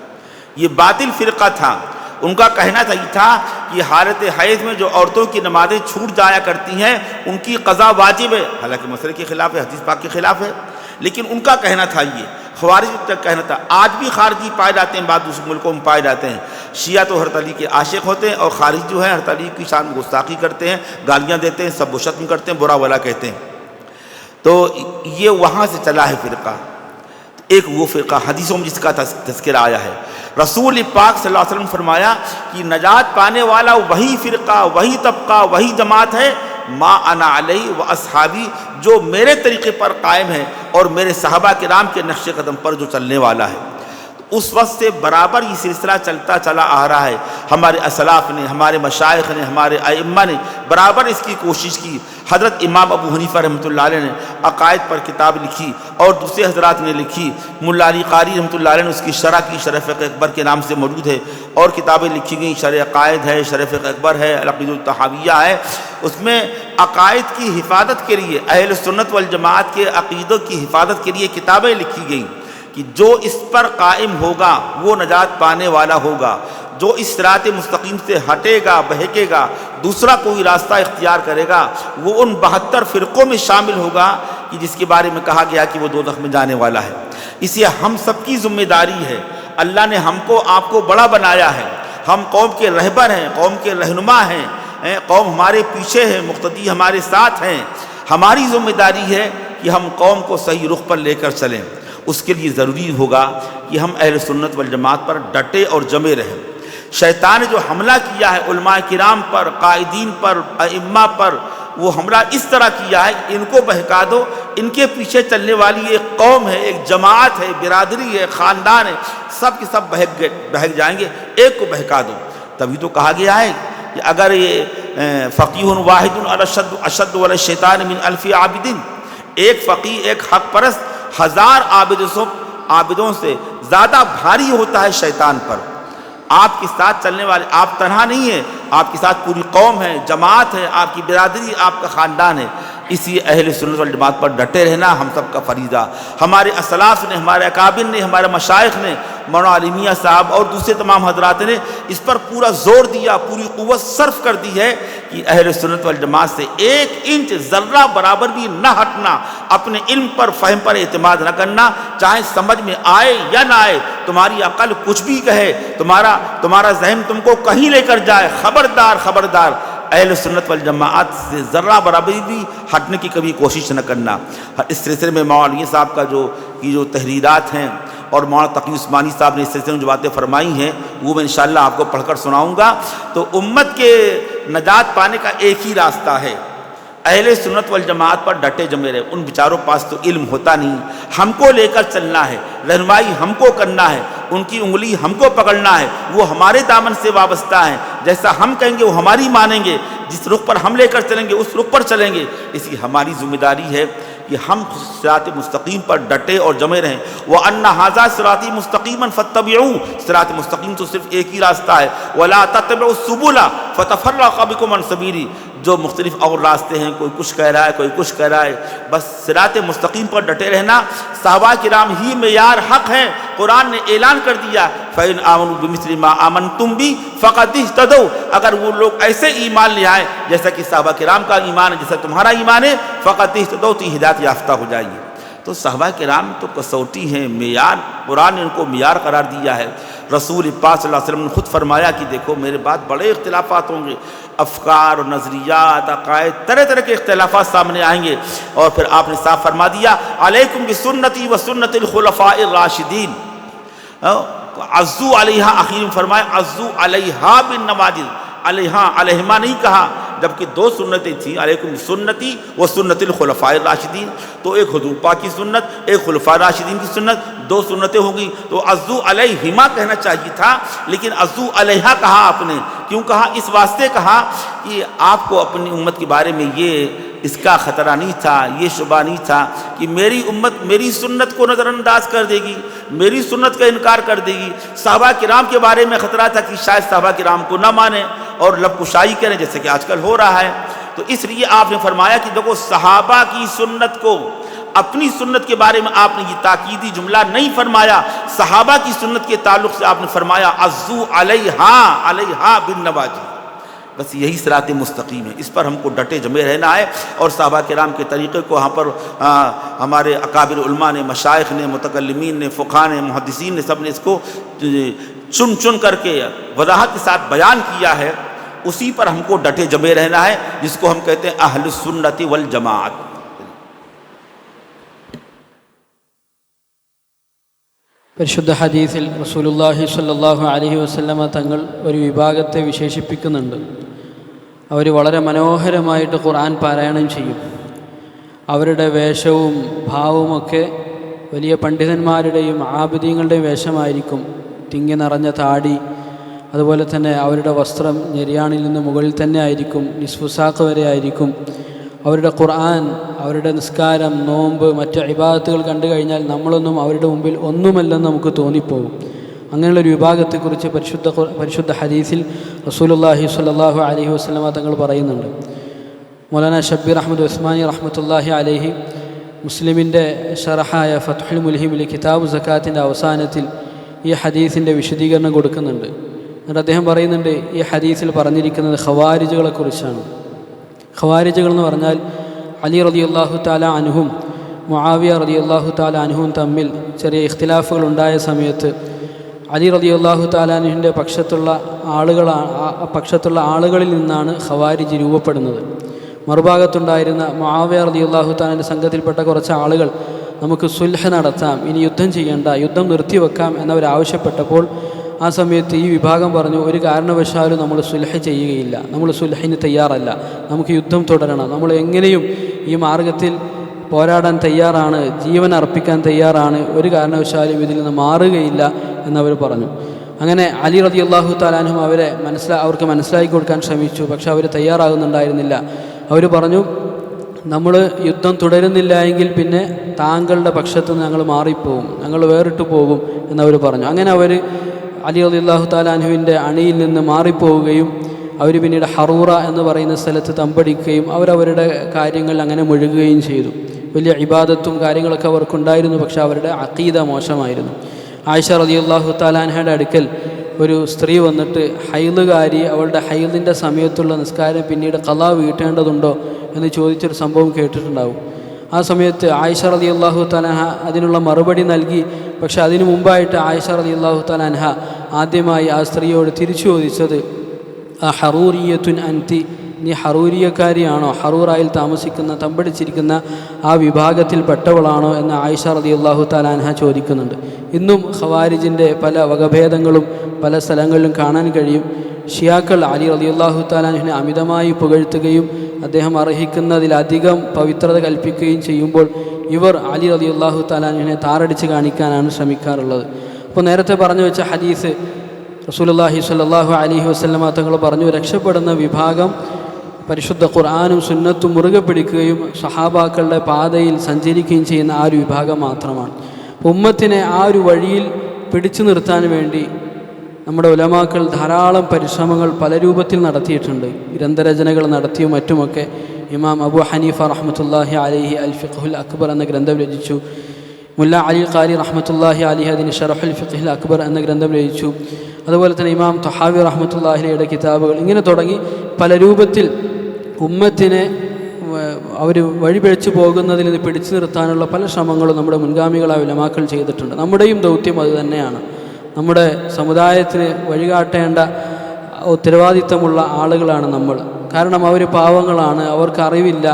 یہ باطل فرقہ تھا، ان کا کہنا یہ تھا کہ حالت حیض میں جو عورتوں کی نمازیں چھوٹ جایا کرتی ہیں ان کی قضا واجب ہے، حالانکہ مسئلے کے خلاف ہے، حدیث پاک کے خلاف ہے، لیکن ان کا کہنا تھا یہ، خوارج کا کہنا تھا۔ آج بھی خارجی پائے جاتے ہیں، بعض دوسرے ملکوں میں پائے جاتے ہیں، شیعہ تو حضرت علی کے عاشق ہوتے ہیں اور خارج جو ہے حضرت علی کی شان میں گستاخی کرتے ہیں، گالیاں دیتے ہیں، سب و شتم کرتے ہیں، برا بھلا کہتے ہیں۔ تو یہ وہاں سے چلا ہے فرقہ۔ ایک وہ فرقہ حدیثوں میں جس کا تذکرہ آیا ہے، رسول پاک صلی اللہ علیہ وسلم فرمایا کہ نجات پانے والا وہی فرقہ، وہی طبقہ، وہی جماعت ہے ما انا علیہ و اصحابی، جو میرے طریقے پر قائم ہے اور میرے صحابہ کرام کے نقش قدم پر جو چلنے والا ہے۔ اس وقت سے برابر یہ سلسلہ چلتا چلا آ رہا ہے، ہمارے اسلاف نے، ہمارے مشائخ نے، ہمارے ائمہ نے برابر اس کی کوشش کی۔ حضرت امام ابو حنیفہ رحمۃ اللہ علیہ نے عقائد پر کتاب لکھی اور دوسرے حضرات نے لکھی، ملا علی قاری رحمۃ اللہ علیہ نے اس کی شرح کی، شرح فقہ اکبر کے نام سے موجود ہے، اور کتابیں لکھی گئیں، شرح عقائد ہے، شرح فقہ اکبر ہے، العقیدۃ الطحاویہ ہے۔ اس میں عقائد کی حفاظت کے لیے، اہل سنت والجماعت کے عقیدوں کی حفاظت کے لیے کتابیں لکھی گئیں کہ جو اس پر قائم ہوگا وہ نجات پانے والا ہوگا، جو اس صراط مستقیم سے ہٹے گا، بہکے گا، دوسرا کوئی راستہ اختیار کرے گا، وہ ان 72 فرقوں میں شامل ہوگا کہ جس کے بارے میں کہا گیا کہ وہ دوزخ میں جانے والا ہے۔ اس لیے ہم سب کی ذمہ داری ہے، اللہ نے ہم کو آپ کو بڑا بنایا ہے، ہم قوم کے رہبر ہیں، قوم کے رہنما ہیں، قوم ہمارے پیچھے ہے، مقتدی ہمارے ساتھ ہیں، ہماری ذمہ داری ہے کہ ہم قوم کو صحیح رخ پر لے کر چلیں۔ اس کے لیے ضروری ہوگا کہ ہم اہل سنت والجماعت پر ڈٹے اور جمے رہیں۔ شیطان نے جو حملہ کیا ہے علماء کرام پر، قائدین پر، ائمہ پر، وہ حملہ اس طرح کیا ہے کہ ان کو بہکا دو، ان کے پیچھے چلنے والی ایک قوم ہے، ایک جماعت ہے، برادری ہے، خاندان ہے، سب کے سب بہک جائیں گے، ایک کو بہکا دو۔ تبھی تو کہا گیا ہے کہ اگر یہ فقیہ واحد اشد علی الشیطان من الف عابد، ایک فقیہ، ایک حق پرست 1000 عابدوں سے زیادہ بھاری ہوتا ہے شیطان پر۔ آپ کے ساتھ چلنے والے، آپ تنہا نہیں ہیں، آپ کے ساتھ پوری قوم ہے، جماعت ہے، آپ کی برادری، آپ کا خاندان ہے۔ اسی اہل سنت والجماعت پر ڈٹے رہنا ہم سب کا فریضہ۔ ہمارے اسلاف نے، ہمارے اکابر نے، ہمارے مشائخ نے، مولانا علی میاں صاحب اور دوسرے تمام حضرات نے اس پر پورا زور دیا، پوری قوت صرف کر دی ہے کہ اہل سنت والجماعت سے 1 انچ ذرہ برابر بھی نہ ہٹنا، اپنے علم پر، فہم پر اعتماد نہ کرنا، چاہے سمجھ میں آئے یا نہ آئے، تمہاری عقل کچھ بھی کہے، تمہارا ذہن تم کو کہیں لے کر جائے، خبردار خبردار اہل سنت والجماعت سے ذرہ برابر بھی ہٹنے کی کبھی کوشش نہ کرنا۔ اس سلسلے میں مولانا علی صاحب کا جو تحریرات ہیں اور مولانا تقی عثمانی صاحب نے اس سلسلے میں جو باتیں فرمائی ہیں وہ میں انشاءاللہ آپ کو پڑھ کر سناؤں گا۔ تو امت کے نجات پانے کا ایک ہی راستہ ہے، اہل سنت والجماعت پر ڈٹے جمے رہے۔ ان بیچاروں پاس تو علم ہوتا نہیں، ہم کو لے کر چلنا ہے، رہنمائی ہم کو کرنا ہے، ان کی انگلی ہم کو پکڑنا ہے، وہ ہمارے دامن سے وابستہ ہیں، جیسا ہم کہیں گے وہ ہماری مانیں گے، جس رخ پر ہم لے کر چلیں گے اس رخ پر چلیں گے۔ اس کی ہماری ذمہ داری ہے کہ ہم صراط مستقیم پر ڈٹے اور جمے رہیں. وَأَنَّ هَذَا صِرَاطِي مُسْتَقِيمًا فَاتَّبِعُوهُ، صراط مستقیم تو صرف ایک ہی راستہ ہے. وَلَا تَتَّبِعُوا السُّبُلَ فَتَفَرَّقَ بِكُمْ عَنْ سَبِيلِهِ، جو مختلف اور راستے ہیں، کوئی کچھ کہہ رہا ہے کوئی کچھ کہہ رہا ہے. بس صراط مستقیم پر ڈٹے رہنا. صحابہ کرام ہی معیار حق ہیں. قرآن نے اعلان کر دیا فَإِنْ آمَنُوا بِمِثْلِ مَا آمَنْتُمْ بِهِ فَقَدِ اهْتَدَوْا، اگر وہ لوگ ایسے ایمان لے آئیں جیسا کہ صحابہ کرام کا ایمان ہے، جیسا تمہارا ایمان ہے، فَقَدِ اهْتَدَوْا، تو ہدایت یافتہ ہو جائیے. تو صحابہ کرام تو کسوٹی ہیں، معیار، قرآن نے ان کو معیار قرار دیا ہے. رسول پاک صلی اللہ علیہ وسلم نے خود فرمایا کہ دیکھو میرے بعد بڑے اختلافات ہوں گے، افکار اور نظریات، عقائد، طرح طرح کے اختلافات سامنے آئیں گے. اور پھر آپ نے صاف فرما دیا علیکم بسنتی و سنت الخلفاء الراشدین، عزو علیہا، آخر میں فرمایا عزو علیہا بالنواجذ. علیہا، علیہما نہیں کہا، جبکہ دو سنتیں تھیں، علیکم سنتی و سنت الخلفاء الراشدین. تو ایک حضور پاک کی سنت، ایک خلفاء راشدین کی سنت، دو سنتیں ہو گئی. تو عزو علیہما کہنا چاہیے تھا، لیکن عزو علیہا کہا آپ نے. کیوں کہا؟ اس واسطے کہا کہ آپ کو اپنی امت کے بارے میں اس کا خطرہ نہیں تھا، یہ شبہ نہیں تھا کہ میری امت میری سنت کو نظر انداز کر دے گی، میری سنت کا انکار کر دے گی. صحابہ کرام کے بارے میں خطرہ تھا کہ شاید صحابہ کرام کو نہ مانیں اور لب کشائی کریں، جیسے کہ آج کل ہو رہا ہے. تو اس لیے آپ نے فرمایا کہ دیکھو صحابہ کی سنت کو، اپنی سنت کے بارے میں آپ نے یہ تاکیدی جملہ نہیں فرمایا، صحابہ کی سنت کے تعلق سے آپ نے فرمایا عزو علیہا، علیہا بالنواجذ. بس یہی صراط مستقیم ہے، اس پر ہم کو ڈٹے جمے رہنا ہے. اور صحابہ کرام کے طریقے کو ہم پر ہمارے اکابر علماء نے، مشائخ نے، متکلمین نے، فقہاء نے، محدثین نے، سب نے اس کو چن چن کر کے وضاحت کے ساتھ بیان کیا ہے. اسی پر ہم کو ڈٹے جمے رہنا ہے، جس کو ہم کہتے ہیں اہل السنت والجماعت. പരിശുദ്ധ ഹദീസിൽ റസൂലുള്ളാഹി സ്വല്ലല്ലാഹു അലൈഹി വസല്ലമ തങ്ങൾ ഒരു വിഭാഗത്തെ വിശേഷിപ്പിക്കുന്നുണ്ട്. അവർ വളരെ മനോഹരമായിട്ട് ഖുർആൻ പാരായണം ചെയ്യും. അവരുടെ വേഷവും ഭാവവുമൊക്കെ വലിയ പണ്ഡിതന്മാരുടെയും ആബിദീങ്ങളുടെയും വേഷമായിരിക്കും. തിങ്ങി നിറഞ്ഞ താടി, അതുപോലെ തന്നെ അവരുടെ വസ്ത്രം ഞെരിയാണിൽ നിന്ന് മുകളിൽ തന്നെ ആയിരിക്കും, നിസ്ഫുസാഖ് വരെ ആയിരിക്കും. അവരുടെ ഖുർആൻ, അവരുടെ നിസ്കാരം, നോമ്പ്, മറ്റ് ഇബാദത്തുകൾ കണ്ടു കഴിഞ്ഞാൽ നമ്മളൊന്നും അവരുടെ മുമ്പിൽ ഒന്നുമല്ലെന്ന് നമുക്ക് തോന്നിപ്പോകും. അങ്ങനെയുള്ളൊരു വിഭാഗത്തെക്കുറിച്ച് പരിശുദ്ധ ഹദീസിൽ റസൂലുള്ളാഹി സ്വല്ലല്ലാഹു അലൈഹി വസല്ലമ തങ്ങൾ പറയുന്നുണ്ട്. മൗലാന ഷബ്ബീർ അഹ്മദ് ഉസ്മാനി റഹ്മത്തുള്ളാഹി അലൈഹി മുസ്ലിമിൻ്റെ ഷറഹായ ഫത്ഹുൽ മുൽഹിമിൽ കിതാബ് സക്കാത്തിൻ്റെ അവസാനത്തിൽ ഈ ഹദീസിൻ്റെ വിശദീകരണം കൊടുക്കുന്നുണ്ട്. എന്നിട്ട് അദ്ദേഹം പറയുന്നുണ്ട്, ഈ ഹദീസിൽ പറഞ്ഞിരിക്കുന്നത് ഖവാരിജുകളെക്കുറിച്ചാണ്. ഖവാരിജുകൾ എന്ന് പറഞ്ഞാൽ അലി റളിയല്ലാഹു തആല അൻഹും മുആവിയ റളിയല്ലാഹു തആല അൻഹും തമ്മിൽ ചെറിയ ഇഖ്തിലാഫുകൾ ഉണ്ടായ സമയത്ത് അലി റളിയല്ലാഹു തആല അൻഹുവിൻ്റെ പക്ഷത്തുള്ള ആളുകളിൽ നിന്നാണ് ഖവാരിജ് രൂപപ്പെടുന്നത്. മറുഭാഗത്തുണ്ടായിരുന്ന മുആവിയ റളിയല്ലാഹു തആലയുടെ സംഘത്തിൽപ്പെട്ട കുറച്ച് ആളുകൾ നമുക്ക് സുൽഹ് നടത്താം, ഇനി യുദ്ധം ചെയ്യേണ്ട, യുദ്ധം നിർത്തിവെക്കാം എന്നവരാവശ്യപ്പെട്ടപ്പോൾ ആ സമയത്ത് ഈ വിഭാഗം പറഞ്ഞു, ഒരു കാരണവശാലും നമ്മൾ സുൽഹ് ചെയ്യുകയില്ല, നമ്മൾ സുൽഹിന് തയ്യാറല്ല, നമുക്ക് യുദ്ധം തുടരണം, നമ്മൾ എങ്ങനെയും ഈ മാർഗത്തിൽ പോരാടാൻ തയ്യാറാണ്, ജീവൻ അർപ്പിക്കാൻ തയ്യാറാണ്, ഒരു കാരണവശാലും ഇതിൽ നിന്ന് മാറുകയില്ല എന്നവർ പറഞ്ഞു. അങ്ങനെ അലി റളിയല്ലാഹു തആല അൻഹു അവർക്ക് മനസ്സിലാക്കി കൊടുക്കാൻ ശ്രമിച്ചു. പക്ഷെ അവർ തയ്യാറാകുന്നുണ്ടായിരുന്നില്ല. അവർ പറഞ്ഞു, നമ്മൾ യുദ്ധം തുടരുന്നില്ല എങ്കിൽ പിന്നെ താങ്കളുടെ പക്ഷത്ത് നിന്ന് ഞങ്ങൾ മാറിപ്പോകും, ഞങ്ങൾ വേറിട്ട് പോകും എന്നവർ പറഞ്ഞു. അങ്ങനെ അവർ അലി റളിയല്ലാഹു തആല അൻഹുവിൻ്റെ അണിയിൽ നിന്ന് മാറിപ്പോവുകയും അവർ പിന്നീട് ഹറൂറ എന്ന് പറയുന്ന സ്ഥലത്ത് തമ്പടിക്കുകയും അവരവരുടെ കാര്യങ്ങൾ അങ്ങനെ മുഴുകുകയും ചെയ്തു. വലിയ ഇബാദത്തും കാര്യങ്ങളൊക്കെ അവർക്കുണ്ടായിരുന്നു, പക്ഷെ അവരുടെ അഖീദ മോശമായിരുന്നു. ആയിഷ റളിയല്ലാഹു തആല അൻഹയുടെ അടുക്കൽ ഒരു സ്ത്രീ വന്നിട്ട് ഹൈലുകാരി, അവളുടെ ഹൈലിൻ്റെ സമയത്തുള്ള നിസ്കാരം പിന്നീട് ഖളാ വീട്ടേണ്ടതുണ്ടോ എന്ന് ചോദിച്ചൊരു സംഭവം കേട്ടിട്ടുണ്ടാവും. ആ സമയത്ത് ആയിഷ റളിയല്ലാഹു തആല അൻഹ അതിനുള്ള മറുപടി നൽകി. പക്ഷെ അതിനു മുമ്പായിട്ട് ആയിഷ റളിയല്ലാഹു തആല അൻഹ ആദ്യമായി ആ സ്ത്രീയോട് തിരിച്ചു ചോദിച്ചത്, ആ ഹറൂരിയത്തുൻ അൻതി, നീ ഹറൂരിയക്കാരിയാണോ, ഹറൂറായിൽ താമസിക്കുന്ന തമ്പടിച്ചിരിക്കുന്ന ആ വിഭാഗത്തിൽ പെട്ടവളാണോ എന്ന് ആയിഷ റളിയല്ലാഹു തആല അൻഹ ചോദിക്കുന്നുണ്ട്. ഇന്നും ഖവാരിജിൻ്റെ പല വകഭേദങ്ങളും പല സ്ഥലങ്ങളിലും കാണാൻ കഴിയും. ഷിയാക്കൾ അലി റളിയല്ലാഹു തആല അൻഹുവിനെ അമിതമായി പുകഴ്ത്തുകയും അദ്ദേഹം അർഹിക്കുന്നതിലധികം പവിത്രത കൽപ്പിക്കുകയും ചെയ്യുമ്പോൾ ഇവർ അലി റളിയല്ലാഹു തആല അൻഹുവിനെ താറടിച്ച് കാണിക്കാനാണ് ശ്രമിക്കാറുള്ളത്. അപ്പോൾ നേരത്തെ പറഞ്ഞു വെച്ച ഹദീസ് റസൂലുള്ളാഹി സ്വല്ലല്ലാഹു അലൈഹി വസല്ലമ തങ്ങൾ പറഞ്ഞു, രക്ഷപ്പെടുന്ന വിഭാഗം പരിശുദ്ധ ഖുർആനും സുന്നത്തും മുറുകെ പിടിക്കുകയും സഹാബാക്കളുടെ പാതയിൽ സഞ്ചരിക്കുകയും ചെയ്യുന്ന ആ ഒരു വിഭാഗം മാത്രമാണ്. ഉമ്മത്തിനെ ആ ഒരു വഴിയിൽ പിടിച്ചു നിർത്താൻ വേണ്ടി നമ്മുടെ ഉലമാക്കൾ ധാരാളം പരിശ്രമങ്ങൾ പല രൂപത്തിൽ നടത്തിയിട്ടുണ്ട്. ഗ്രന്ഥരചനകൾ നടത്തിയും മറ്റുമൊക്കെ. ഇമാം അബു ഹനീഫ റഹ്മത്തുള്ളാഹി അലൈഹി അൽ ഫിഖ്ഹുൽ അക്ബർ എന്ന ഗ്രന്ഥം രചിച്ചു. മുല്ല അലി ഖാരി റഹ്മത്തുള്ളാഹി അലൈഹി അതിന് ഷറഹുൽ ഫിഖ്ഹുൽ അക്ബർ എന്ന ഗ്രന്ഥം രചിച്ചു. അതുപോലെ തന്നെ ഇമാം തഹാവി റഹ്മത്തുള്ളാഹിയുടെ കിതാബുകൾ, ഇങ്ങനെ തുടങ്ങി പല രൂപത്തിൽ ഉമ്മത്തിനെ അവർ വഴിപിഴച്ചു പോകുന്നതിൽ നിന്ന് പിടിച്ചു നിർത്താനുള്ള പല ശ്രമങ്ങളും നമ്മുടെ മുൻഗാമികളായ ഉലമാക്കൾ ചെയ്തിട്ടുണ്ട്. നമ്മുടെയും ദൗത്യം അത് തന്നെയാണ്. നമ്മുടെ സമുദായത്തിന് വഴികാട്ടേണ്ട ഉത്തരവാദിത്തമുള്ള ആളുകളാണ് നമ്മൾ. കാരണം അവർ പാവങ്ങളാണ്, അവർക്ക് അറിവില്ല.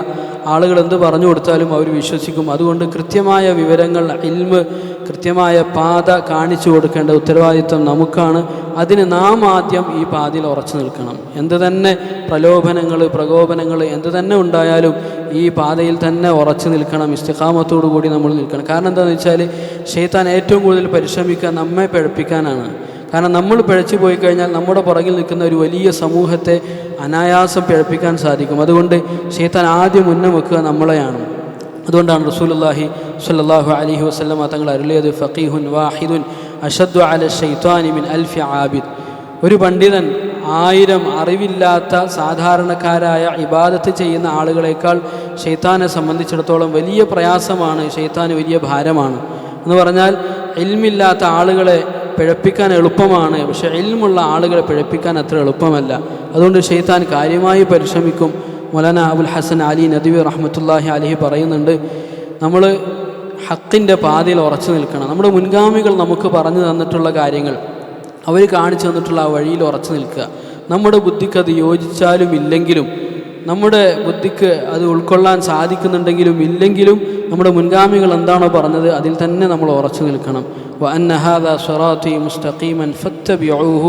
ആളുകൾ എന്ത് പറഞ്ഞു കൊടുത്താലും അവർ വിശ്വസിക്കും. അതുകൊണ്ട് കൃത്യമായ വിവരങ്ങൾ, ഇൽമ്, കൃത്യമായ പാത കാണിച്ചു കൊടുക്കേണ്ട ഉത്തരവാദിത്വം നമുക്കാണ്. അതിന് നാം ആദ്യം ഈ പാതയിൽ ഉറച്ചു നിൽക്കണം. എന്ത് തന്നെ പ്രകോപനങ്ങൾ എന്ത് തന്നെ ഉണ്ടായാലും ഈ പാതയിൽ തന്നെ ഉറച്ചു നിൽക്കണം. ഇസ്തിഖാമത്തോടു കൂടി നമ്മൾ നിൽക്കണം. കാരണം എന്താണെന്ന് വെച്ചാൽ ശൈത്താൻ ഏറ്റവും കൂടുതൽ പരിശ്രമിക്കുക നമ്മെ പിഴപ്പിക്കാനാണ്. കാരണം നമ്മൾ പിഴച്ചു പോയി കഴിഞ്ഞാൽ നമ്മുടെ പുറകിൽ നിൽക്കുന്ന ഒരു വലിയ സമൂഹത്തെ അനായാസം പിഴപ്പിക്കാൻ സാധിക്കും. അതുകൊണ്ട് ശൈത്താൻ ആദ്യം മുന്നേ വെക്കുക നമ്മളെയാണ്. അതുകൊണ്ടാണ് റസൂലുള്ളാഹി സ്വല്ലല്ലാഹു അലൈഹി വസല്ലമ തങ്ങൾ അരുളിയത് ഫഖീഹുൻ വാഹിദുൻ അശദ്ദു അല ശൈത്വാനി മിൻ അൽഫി ആബിദ്. ഒരു പണ്ഡിതൻ 1000 അറിവില്ലാത്ത സാധാരണക്കാരായ ഇബാദത്ത് ചെയ്യുന്ന ആളുകളെക്കാൾ ശൈത്താനെ സംബന്ധിച്ചിടത്തോളം വലിയ പ്രയാസമാണ്, ശൈത്താന് വലിയ ഭാരമാണ്. എന്ന് പറഞ്ഞാൽ ഇൽമില്ലാത്ത ആളുകളെ പിഴപ്പിക്കാൻ എളുപ്പമാണ്, പക്ഷേ ഇൽമുള്ള ആളുകളെ പിഴപ്പിക്കാൻ അത്ര എളുപ്പമല്ല. അതുകൊണ്ട് ശൈത്താൻ കാര്യമായി പരിശ്രമിക്കും. മൗലാന അബുൽ ഹസൻ അലി നദ്വി റഹ്മത്തുള്ളാഹി അലൈഹി പറയുന്നുണ്ട്, നമ്മൾ ഹക്കിൻ്റെ പാതയിൽ ഉറച്ചു നിൽക്കണം. നമ്മുടെ മുൻഗാമികൾ നമുക്ക് പറഞ്ഞു തന്നിട്ടുള്ള കാര്യങ്ങൾ, അവർ കാണിച്ചു തന്നിട്ടുള്ള ആ വഴിയിൽ ഉറച്ചു നിൽക്കുക. നമ്മുടെ ബുദ്ധിക്ക് അത് യോജിച്ചാലും ഇല്ലെങ്കിലും, നമ്മുടെ ബുദ്ധിക്ക് അത് ഉൾക്കൊള്ളാൻ സാധിക്കുന്നുണ്ടെങ്കിലും ഇല്ലെങ്കിലും, നമ്മുടെ മുൻഗാമികൾ എന്താണോ പറഞ്ഞത് അതിൽ തന്നെ നമ്മൾ ഉറച്ചു നിൽക്കണം. وأن هذا صراطي مستقيما فاتبعوه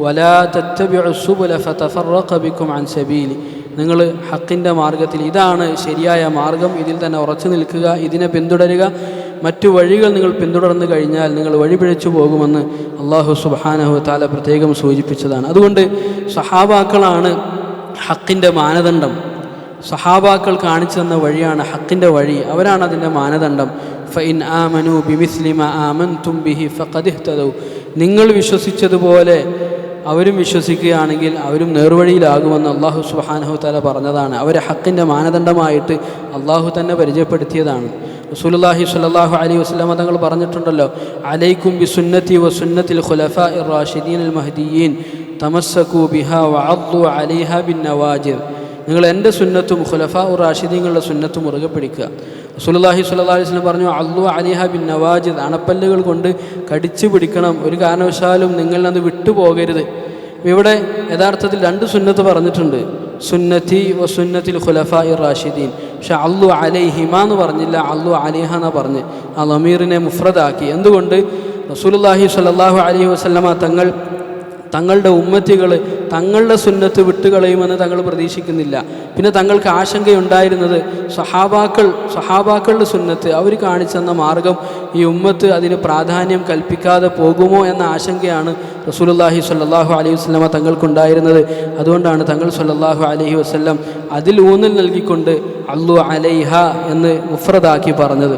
ولا تتبعوا السبل فتفرق بكم عن سبيلي. നിങ്ങൾ ഹക്കിൻ്റെ മാർഗത്തിൽ, ഇതാണ് ശരിയായ മാർഗം, ഇതിൽ തന്നെ ഉറച്ചു നിൽക്കുക, ഇതിനെ പിന്തുടരുക. മറ്റു വഴികൾ നിങ്ങൾ പിന്തുടർന്നു കഴിഞ്ഞാൽ നിങ്ങൾ വഴിപിഴച്ചു പോകുമെന്ന് അല്ലാഹു സുബ്ഹാനഹു വ തആല പ്രത്യേകം സൂചിപ്പിച്ചതാണ്. അതുകൊണ്ട് സഹാബാക്കളാണ് ഹക്കിൻ്റെ മാനദണ്ഡം. സഹാബാക്കൾ കാണിച്ചു തന്ന വഴിയാണ് ഹക്കിൻ്റെ വഴി, അവരാണ് അതിൻ്റെ മാനദണ്ഡം. ഫഇൻ ആമനു ബിമിസ്ലി മാ ആമൻതും ബിഹി ഫഖദ് ഇഹ്തദൗ. നിങ്ങൾ വിശ്വസിച്ചതുപോലെ അവരും വിശ്വസിക്കുകയാണെങ്കിൽ അവരും നേർവഴിയിലാകുമെന്ന് അല്ലാഹു സുബ്ഹാനഹു വ തആല പറഞ്ഞതാണ്. അവരെ ഹക്കിൻ്റെ മാനദണ്ഡമായിട്ട് അല്ലാഹു തന്നെ പരിചയപ്പെടുത്തിയതാണ്. റസൂലുള്ളാഹി സ്വല്ലല്ലാഹു അലൈഹി വസല്ലമ തങ്ങൾ പറഞ്ഞിട്ടുണ്ടല്ലോ, അലൈക്കും ബിസുന്നതി വസുന്നതിൽ ഖുലഫാഇർ റാഷിദീനിൽ മഹ്ദിയീൻ തമസ്സകൂ ബിഹാ വഅദ്ദു അലൈഹാ ബിന്നവാജിർ. നിങ്ങൾ എൻ്റെ സുന്നത്തും ഖുലഫാ ഉർ റാഷിദീങ്ങളുടെ സുന്നത്തും മുറുകെ പിടിക്കുക. റസൂലുള്ളാഹി സ്വല്ലല്ലാഹു അലൈഹി വസല്ലം പറഞ്ഞു, അദ്ദു അലൈഹാ ബിന്നവാജിർ, അണപ്പല്ലുകൾ കൊണ്ട് കടിച്ചു പിടിക്കണം, ഒരു കാരണവശാലും നിങ്ങളത് വിട്ടുപോകരുത്. ഇവിടെ യഥാർത്ഥത്തിൽ 2 സുന്നത്ത് പറഞ്ഞിട്ടുണ്ട്, സുന്നത്തി വ സുന്നത്തിൽ ഖുലഫാഇർ റാഷിദീൻ. പക്ഷെ അദ്ദു അലൈഹിമാ എന്ന് പറഞ്ഞില്ല, അദ്ദു അലൈഹ എന്നാ പറഞ്ഞ് ആ ലമീറിനെ മുഫ്രദാക്കി. എന്തുകൊണ്ട്? റസൂലുള്ളാഹി സ്വല്ലല്ലാഹു അലൈഹി വസല്ലമ തങ്ങളുടെ ഉമ്മത്തികൾ തങ്ങളുടെ സുന്നത്ത് വിട്ടുകളയുമെന്ന് തങ്ങൾ പ്രതീക്ഷിക്കുന്നില്ല. പിന്നെ തങ്ങൾക്ക് ആശങ്കയുണ്ടായിരുന്നത് സഹാബാക്കളുടെ സുന്നത്ത്, അവർ കാണിച്ചു തന്ന മാർഗം ഈ ഉമ്മത്ത് അതിന് പ്രാധാന്യം കൽപ്പിക്കാതെ പോകുമോ എന്ന ആശങ്കയാണ് റസൂലുള്ളാഹി സ്വല്ലല്ലാഹു അലൈഹി വസല്ലമ തങ്ങൾക്കുണ്ടായിരുന്നത്. അതുകൊണ്ടാണ് തങ്ങൾ സ്വല്ലല്ലാഹു അലൈഹി വസല്ലം അതിൽ ഊന്നൽ നൽകിക്കൊണ്ട് അദ്ദു അലൈഹ എന്ന് മുഫ്രദാക്കി പറഞ്ഞത്.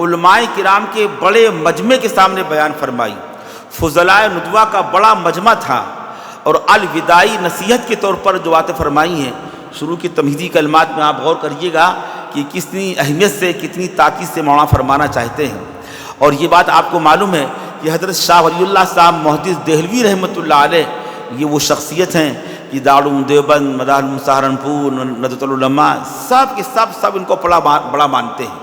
علماء کرام کے بڑے مجمع کے سامنے بیان فرمائی۔ فضلائے ندوہ کا بڑا مجمع تھا، اور الوداعی نصیحت کے طور پر جو باتیں فرمائی ہیں، شروع کی تمہیدی کلمات میں آپ غور کریے گا کہ کتنی اہمیت سے، کتنی تاکید سے مولانا فرمانا چاہتے ہیں۔ اور یہ بات آپ کو معلوم ہے کہ حضرت شاہ ولی اللہ صاحب محدث دہلوی رحمۃ اللہ علیہ یہ وہ شخصیت ہیں کہ دارالعلوم دیوبند، مدارالعلوم سہارنپور، ندوۃ العلماء سب کے سب ان کو بڑا مانتے ہیں۔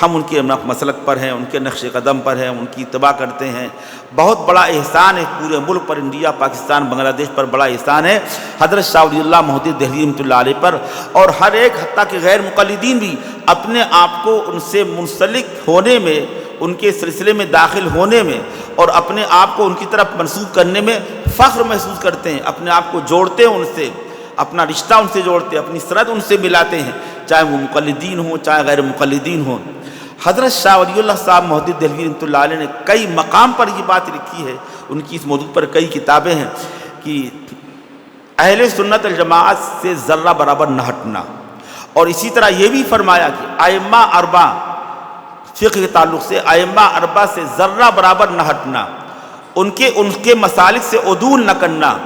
ہم ان کے مسلک پر ہیں، ان کے نقش قدم پر ہیں، ان کی اتباع کرتے ہیں۔ بہت بڑا احسان ہے پورے ملک پر، انڈیا، پاکستان، بنگلہ دیش پر بڑا احسان ہے حضرت شاہ ولی اللہ محدث دہلوی رحمۃ اللہ علیہ پر، اور ہر ایک حتیٰ کہ غیر مقلدین بھی اپنے آپ کو ان سے منسلک ہونے میں، ان کے سلسلے میں داخل ہونے میں، اور اپنے آپ کو ان کی طرف منسوب کرنے میں فخر محسوس کرتے ہیں، اپنے آپ کو جوڑتے ہیں ان سے، اپنا رشتہ ان سے جوڑتے ہیں، اپنی سرحد ان سے ملاتے ہیں، چاہے وہ مقلدین ہوں چاہے غیر مقلدین ہوں۔ حضرت شاہ ولی اللہ صاحب محدث دہلوی رحمۃ اللہ علیہ نے کئی مقام پر یہ بات لکھی ہے، ان کی اس موضوع پر کئی کتابیں ہیں کہ اہل سنت الجماعت سے ذرہ برابر نہ ہٹنا، اور اسی طرح یہ بھی فرمایا کہ ائمہ اربع فقہ کے تعلق سے ائمہ اربع سے ذرہ برابر نہ ہٹنا، ان کے مسالک سے عدول نہ کرنا،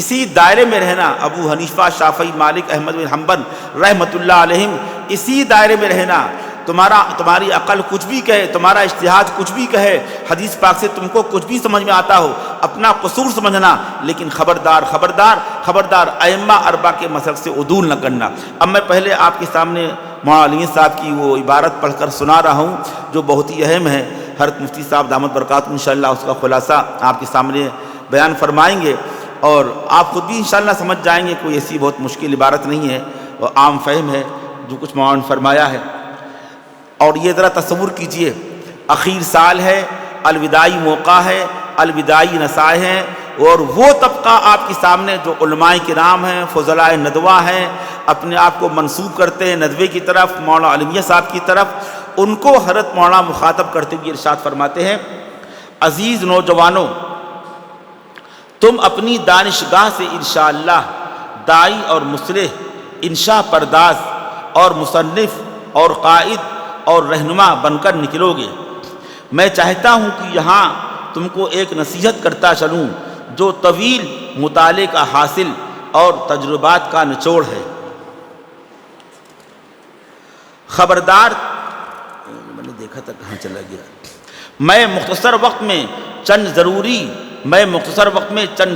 اسی دائرے میں رہنا۔ ابو حنیفہ، شافعی، مالک، احمد بن حنبل رحمۃ اللہ علیہم، اسی دائرے میں رہنا۔ تمہاری عقل کچھ بھی کہے، تمہارا اجتہاد کچھ بھی کہے، حدیث پاک سے تم کو کچھ بھی سمجھ میں آتا ہو، اپنا قصور سمجھنا، لیکن خبردار خبردار خبردار ائمہ اربع کے مسلک سے عدول نہ کرنا۔ اب میں پہلے آپ کے سامنے مولانا علی صاحب کی وہ عبارت پڑھ کر سنا رہا ہوں جو بہت ہی اہم ہے۔ حضرت مفتی صاحب دامت برکاتہ انشاءاللہ اس کا خلاصہ آپ کے سامنے بیان فرمائیں گے، اور آپ خود بھی انشاءاللہ سمجھ جائیں گے، کوئی ایسی بہت مشکل عبارت نہیں ہے، وہ عام فہم ہے جو کچھ مولانا نے فرمایا ہے۔ اور یہ ذرا تصور کیجئے، اخیر سال ہے، الوداعی موقع ہے، الوداعی نصائح ہیں، اور وہ طبقہ آپ کے سامنے جو علماء کرام ہیں، فضلاء ندوہ ہیں، اپنے آپ کو منسوب کرتے ہیں ندوے کی طرف، مولانا علمیہ صاحب کی طرف، ان کو حضرت مولانا مخاطب کرتے ہوئے ارشاد فرماتے ہیں، عزیز نوجوانوں، تم اپنی دانشگاہ سے انشاءاللہ داعی اور مصلح، انشاء پرداز اور مصنف اور قائد اور رہنما بن کر نکلو گے۔ میں چاہتا ہوں کہ یہاں تم کو ایک نصیحت کرتا چلوں جو طویل مطالعے کا حاصل اور تجربات کا نچوڑ ہے۔ خبردار، میں نے دیکھا تھا کہاں چلا گیا۔ میں مختصر وقت میں چند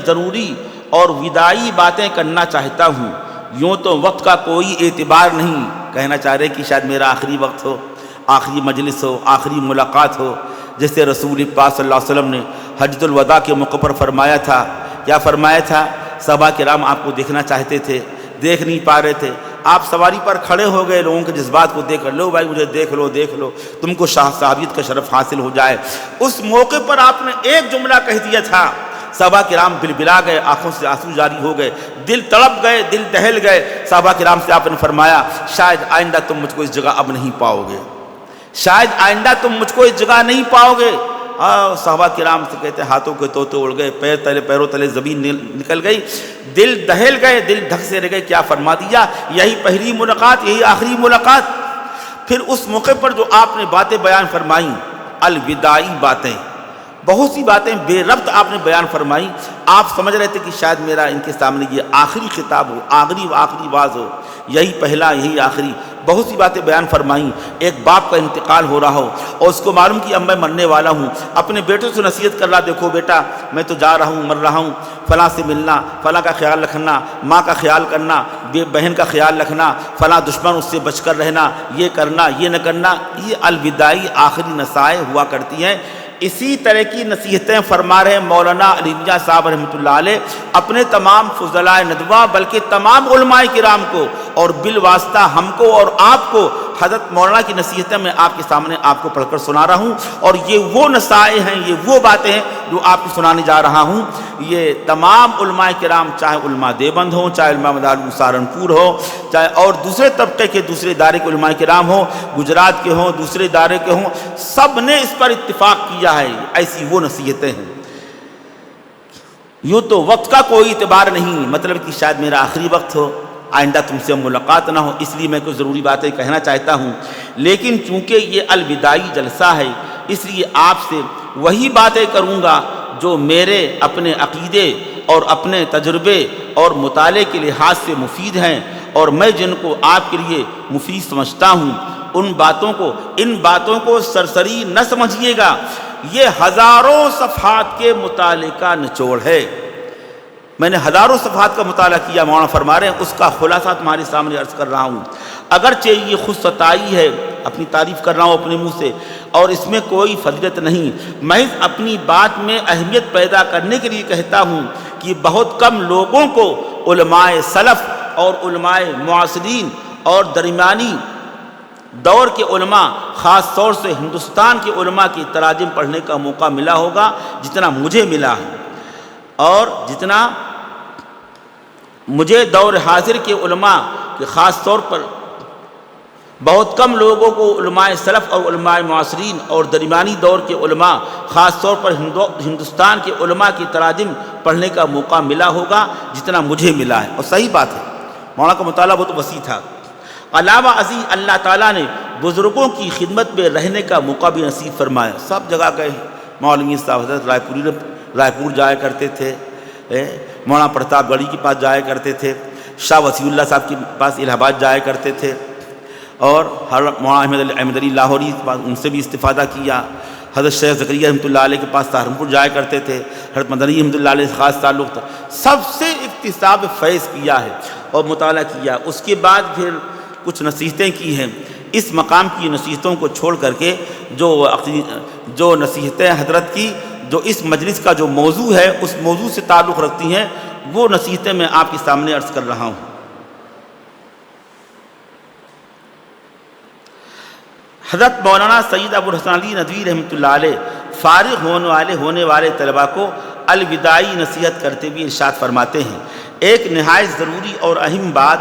ضروری اور وداعی باتیں کرنا چاہتا ہوں۔ یوں تو وقت کا کوئی اعتبار نہیں، کہنا چاہ رہے کہ شاید میرا آخری وقت ہو، آخری مجلس ہو، آخری ملاقات ہو، جیسے رسول پاک صلی اللہ علیہ وسلم نے حجۃ الوداع کے موقع پر فرمایا تھا۔ کیا فرمایا تھا؟ صحابہ کرام آپ کو دیکھنا چاہتے تھے، دیکھ نہیں پا رہے تھے، آپ سواری پر کھڑے ہو گئے لوگوں کے جذبات کو دیکھ کر، لو بھائی مجھے دیکھ لو، تم کو صحابیت کا شرف حاصل ہو جائے۔ اس موقع پر آپ نے ایک جملہ کہہ دیا تھا، صحابہ کرام بلبلا گئے، آنکھوں سے آنسو جاری ہو گئے، دل تڑپ گئے، دل دہل گئے۔ صحابہ کرام سے آپ نے فرمایا، شاید آئندہ تم مجھ کو اس جگہ اب نہیں پاؤ گے، شاید آئندہ تم مجھ کو اس جگہ نہیں پاؤ گے۔ صحابہ کرام سے کہتے ہاتھوں کے طوطے اڑ گئے، پیروں تلے زمین نکل گئی، دل دہل گئے، دل دھک سے رہ گئے۔ کیا فرما دیا؟ یہی پہلی ملاقات، یہی آخری ملاقات۔ پھر اس موقع پر جو آپ نے باتیں بیان فرمائیں، الوداعی باتیں، بہت سی باتیں بے ربط آپ نے بیان فرمائی۔ آپ سمجھ رہے تھے کہ شاید میرا ان کے سامنے یہ آخری خطاب ہو، آخری باز ہو، یہی پہلا، یہی آخری۔ بہت سی باتیں بیان فرمائیں، ایک باپ کا انتقال ہو رہا ہو اور اس کو معلوم کہ اب میں مرنے والا ہوں، اپنے بیٹوں سے نصیحت کر رہا، دیکھو بیٹا میں تو جا رہا ہوں، مر رہا ہوں، فلاں سے ملنا، فلاں کا خیال رکھنا، ماں کا خیال کرنا، بہن کا خیال رکھنا، فلاں دشمن اس سے بچ کر رہنا، یہ کرنا، یہ نہ کرنا۔ یہ الوداعی آخری نصائح ہوا کرتی ہیں۔ اسی طرح کی نصیحتیں فرما رہے مولانا علی میاں صاحب رحمۃ اللہ علیہ اپنے تمام فضلاء ندوہ، بلکہ تمام علماء کرام کو، اور بالواسطہ ہم کو اور آپ کو حضرت مولانا کی نصیحتیں میں آپ کے سامنے آپ کو پڑھ کر سنا رہا ہوں، اور یہ وہ نصائح ہیں، یہ وہ باتیں ہیں جو آپ کو سنانے جا رہا ہوں۔ یہ تمام علماء کرام، چاہے علماء دیوبند ہوں، چاہے علماء مدارالعلوم سہارنپور ہو، چاہے اور دوسرے طبقے کے دوسرے ادارے کے علماء کرام ہوں، گجرات کے ہوں، دوسرے ادارے کے ہوں، سب نے اس پر اتفاق کیا ہے۔ ایسی وہ نصیحتیں ہیں۔ یوں تو وقت کا کوئی اعتبار نہیں، مطلب کہ شاید میرا آخری وقت ہو، آئندہ تم سے ملاقات نہ ہو، اس لیے میں کچھ ضروری باتیں کہنا چاہتا ہوں، لیکن چونکہ یہ الوداعی جلسہ ہے اس لیے آپ سے وہی باتیں کروں گا جو میرے اپنے عقیدے اور اپنے تجربے اور مطالعے کے لحاظ سے مفید ہیں، اور میں جن کو آپ کے لیے مفید سمجھتا ہوں ان باتوں کو سرسری نہ سمجھیے گا، یہ ہزاروں صفحات کے مطالعے کا نچوڑ ہے۔ میں نے ہزاروں صفحات کا مطالعہ کیا، مولانا فرما رہے ہیں، اس کا خلاصہ تمہارے سامنے عرض کر رہا ہوں۔ اگرچہ یہ خود ستائی ہے، اپنی تعریف کر رہا ہوں اپنے منہ سے، اور اس میں کوئی فضیلت نہیں، محض اپنی بات میں اہمیت پیدا کرنے کے لیے کہتا ہوں کہ بہت کم لوگوں کو علماء سلف اور علماء معاصرین اور درمیانی دور کے علماء، خاص طور سے ہندوستان کے علماء کی تراجم پڑھنے کا موقع ملا ہوگا جتنا مجھے ملا ہے، اور جتنا مجھے دور حاضر کے علماء کے خاص طور پر بہت کم لوگوں کو علماء سلف اور علماء معاصرین اور درمیانی دور کے علماء، خاص طور پر ہندوستان کے علماء کی تراجم پڑھنے کا موقع ملا ہوگا جتنا مجھے ملا ہے، اور صحیح بات ہے، مولانا کا مطالعہ بہت وسیع تھا۔ علاوہ ازیں اللہ تعالیٰ نے بزرگوں کی خدمت میں رہنے کا موقع بھی نصیب فرمایا، سب جگہ گئے، مولوی صاحب حضرت رائے پور جایا کرتے تھے، مولانا پرتاپ گڑھی کے پاس جایا کرتے تھے، شاہ وسیع اللہ صاحب کے پاس الہ آباد جایا کرتے تھے، اور مولانا احمد علی لاہوری ان سے بھی استفادہ کیا، حضرت شیخ زکریا رحمۃ اللہ علیہ کے پاس سہارنپور جایا کرتے تھے، حضرت مدنی رحمۃ اللہ علیہ سے خاص تعلق تھا، سب سے اکتساب فیض کیا ہے اور مطالعہ کیا۔ اس کے بعد پھر کچھ نصیحتیں کی ہیں، اس مقام کی نصیحتوں کو چھوڑ کر کے جو نصیحتیں حضرت کی جو اس مجلس کا جو موضوع ہے اس موضوع سے تعلق رکھتی ہیں، وہ نصیحتیں میں آپ کے سامنے عرض کر رہا ہوں۔ حضرت مولانا سید ابو الحسن علی ندوی رحمۃ اللہ علیہ فارغ ہونے والے طلباء کو الوداعی نصیحت کرتے ہوئے ارشاد فرماتے ہیں، ایک نہایت ضروری اور اہم بات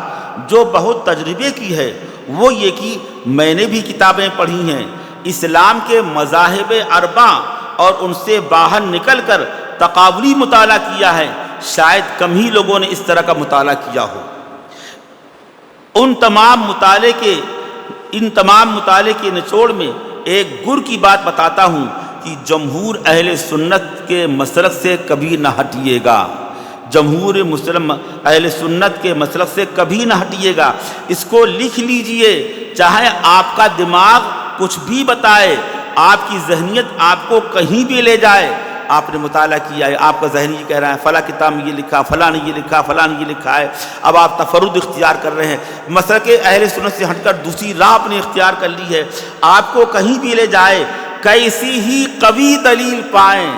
جو بہت تجربے کی ہے وہ یہ کہ میں نے بھی کتابیں پڑھی ہیں، اسلام کے مذاہب اربع اور ان سے باہر نکل کر تقابلی مطالعہ کیا ہے، شاید کم ہی لوگوں نے اس طرح کا مطالعہ کیا ہو۔ ان تمام مطالعے کے نچوڑ میں ایک گر کی بات بتاتا ہوں کہ جمہور اہل سنت کے مسلک سے کبھی نہ ہٹیے گا، جمہور مسلم اہل سنت کے مسلک سے کبھی نہ ہٹیے گا، اس کو لکھ لیجئے، چاہے آپ کا دماغ کچھ بھی بتائے، آپ کی ذہنیت آپ کو کہیں بھی لے جائے، آپ نے مطالعہ کیا ہے، آپ کا ذہن یہ کہہ رہا ہے فلاں کتاب میں یہ لکھا، فلاں نے یہ لکھا، فلاں نے یہ لکھا ہے، اب آپ تفرد اختیار کر رہے ہیں، مسلک اہل سنت سے ہٹ کر دوسری راہ اپنے اختیار کر لی ہے، آپ کو کہیں بھی لے جائے، کیسی ہی قوی دلیل پائیں،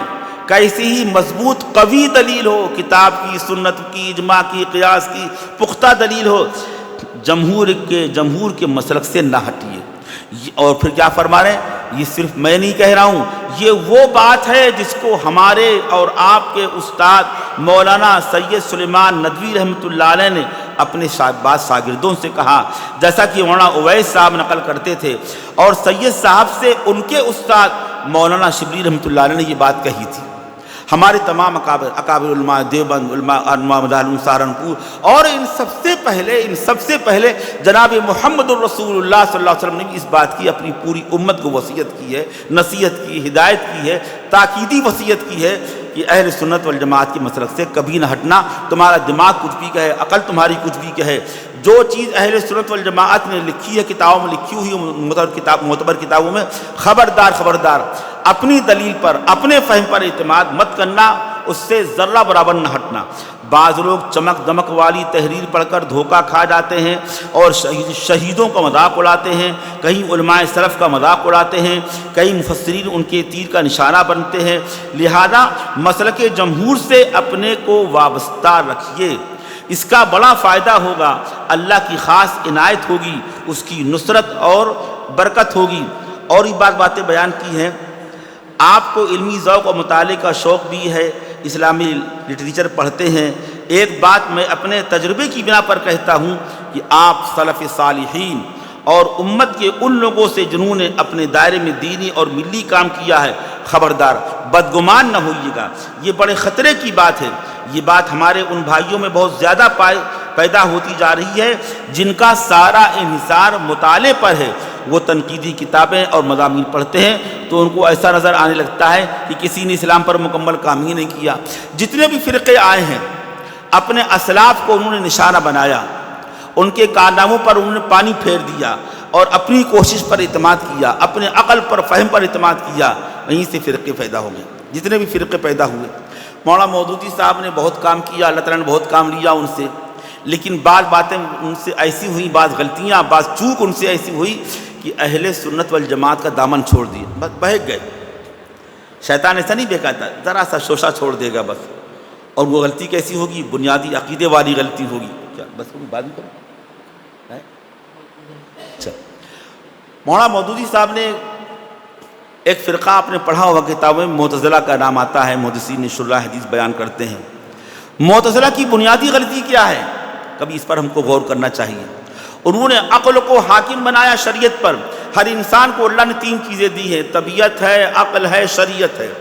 کیسی ہی مضبوط قوی دلیل ہو، کتاب کی، سنت کی، اجماع کی، قیاس کی پختہ دلیل ہو، جمہور کے مسلک سے نہ ہٹیے۔ اور پھر کیا فرما رہے ہیں، یہ صرف میں نہیں کہہ رہا ہوں، یہ وہ بات ہے جس کو ہمارے اور آپ کے استاد مولانا سید سلیمان ندوی رحمۃ اللہ علیہ نے اپنے بعض شاگردوں سے کہا، جیسا کہ مولانا اویس صاحب نقل کرتے تھے، اور سید صاحب سے ان کے استاد مولانا شبلی رحمۃ اللہ علیہ نے یہ بات کہی تھی۔ ہمارے تمام اکابر علماء دیوبند، علماء مدارس سہارنپور، اور ان سب سے پہلے جناب محمد الرسول اللہ صلی اللہ علیہ وسلم نے بھی اس بات کی اپنی پوری امت کو وصیت کی ہے، نصیحت کی، ہدایت کی ہے، تاکیدی وصیت کی ہے کہ اہل سنت والجماعت کی مسلک سے کبھی نہ ہٹنا، تمہارا دماغ کچھ بھی کہے، عقل تمہاری کچھ بھی کہے، جو چیز اہل سنت والجماعت نے لکھی ہے، کتابوں میں لکھی ہوئی معتبر کتابوں میں، خبردار اپنی دلیل پر، اپنے فہم پر اعتماد مت کرنا، اس سے ذرہ برابر نہ ہٹنا۔ بعض لوگ چمک دمک والی تحریر پڑھ کر دھوکہ کھا جاتے ہیں اور شہیدوں کا مذاق اڑاتے ہیں، کہیں علماء سلف کا مذاق اڑاتے ہیں، کئی مفسرین ان کے تیر کا نشانہ بنتے ہیں، لہذا مسلک جمہور سے اپنے کو وابستہ رکھیے، اس کا بڑا فائدہ ہوگا، اللہ کی خاص عنایت ہوگی، اس کی نصرت اور برکت ہوگی۔ اور یہ باتیں بیان کی ہیں، آپ کو علمی ذوق و مطالعے کا شوق بھی ہے، اسلامی لٹریچر پڑھتے ہیں، ایک بات میں اپنے تجربے کی بنا پر کہتا ہوں کہ آپ سلف صالحین اور امت کے ان لوگوں سے جنہوں نے اپنے دائرے میں دینی اور ملی کام کیا ہے، خبردار بدگمان نہ ہوئیے گا، یہ بڑے خطرے کی بات ہے، یہ بات ہمارے ان بھائیوں میں بہت زیادہ پیدا ہوتی جا رہی ہے جن کا سارا انحصار مطالعے پر ہے، وہ تنقیدی کتابیں اور مضامین پڑھتے ہیں تو ان کو ایسا نظر آنے لگتا ہے کہ کسی نے اسلام پر مکمل کام ہی نہیں کیا۔ جتنے بھی فرقے آئے ہیں اپنے اسلاف کو انہوں نے نشانہ بنایا، ان کے کارناموں پر انہوں نے پانی پھیر دیا اور اپنی کوشش پر اعتماد کیا، اپنے عقل پر فہم پر اعتماد کیا، وہیں سے فرقے پیدا ہو گئے۔ جتنے بھی فرقے پیدا ہوئے، مولانا مودودی صاحب نے بہت کام کیا، اللہ تعالیٰ نے بہت کام لیا ان سے، لیکن بعض باتیں ان سے ایسی ہوئیں، بعض غلطیاں، بعض چوک ان سے ایسی ہوئی کہ اہل سنت والجماعت کا دامن چھوڑ دیا، بس بہک گئے۔ شیطان ایسا نہیں بہکاتا، ذرا سا شوشہ چھوڑ دے گا بس، اور وہ غلطی کیسی ہوگی؟ بنیادی عقیدے والی غلطی ہوگی۔ کیا بس وہ بات نہیں کرو؟ اچھا، مولانا مودودی صاحب نے ایک فرقہ آپ نے پڑھا ہوا کتابوں میں، معتزلہ کا نام آتا ہے، محدثین شرح حدیث بیان کرتے ہیں۔ معتزلہ کی بنیادی غلطی کیا ہے؟ کبھی اس پر ہم کو غور کرنا چاہیے۔ انہوں نے عقل کو حاکم بنایا شریعت پر۔ ہر انسان کو اللہ نے 3 چیزیں دی ہیں، طبیعت ہے، عقل ہے، شریعت ہے۔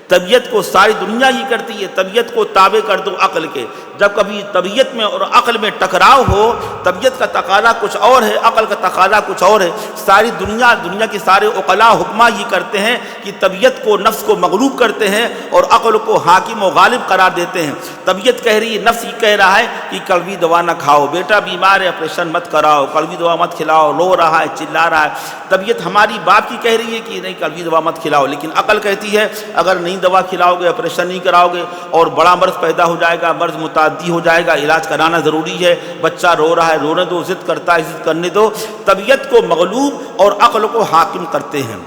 طبیعت کو ساری دنیا یہ کرتی ہے، طبیعت کو تابع کر دو عقل کے۔ جب کبھی طبیعت میں اور عقل میں ٹکراؤ ہو، طبیعت کا تقاضا کچھ اور ہے، عقل کا تقاضا کچھ اور ہے، ساری دنیا کے سارے عقلاء حکما یہ کرتے ہیں کہ طبیعت کو، نفس کو مغلوب کرتے ہیں اور عقل کو حاکم و غالب قرار دیتے ہیں۔ طبیعت کہہ رہی ہے، نفس یہ کہہ رہا ہے کہ کڑوی دوا نہ کھاؤ، بیٹا بیمار ہے آپریشن مت کراؤ، کڑوی دوا مت کھلاؤ، رو رہا ہے، چلا رہا ہے۔ طبیعت ہماری باپ کی کہہ رہی ہے کہ نہیں کڑوی دوا مت کھلاؤ، لیکن عقل کہتی ہے اگر نہیں دوا کھلاؤ گے، آپریشن نہیں کراؤ گے اور بڑا مرض پیدا ہو جائے گا، مرض متعدی ہو جائے گا، علاج کرانا ضروری ہے، بچہ رو رہا ہے، رونے دو، ضد کرتا ہے، ضد کرنے دو۔ طبیعت کو مغلوب اور عقل کو حاکم کرتے ہیں۔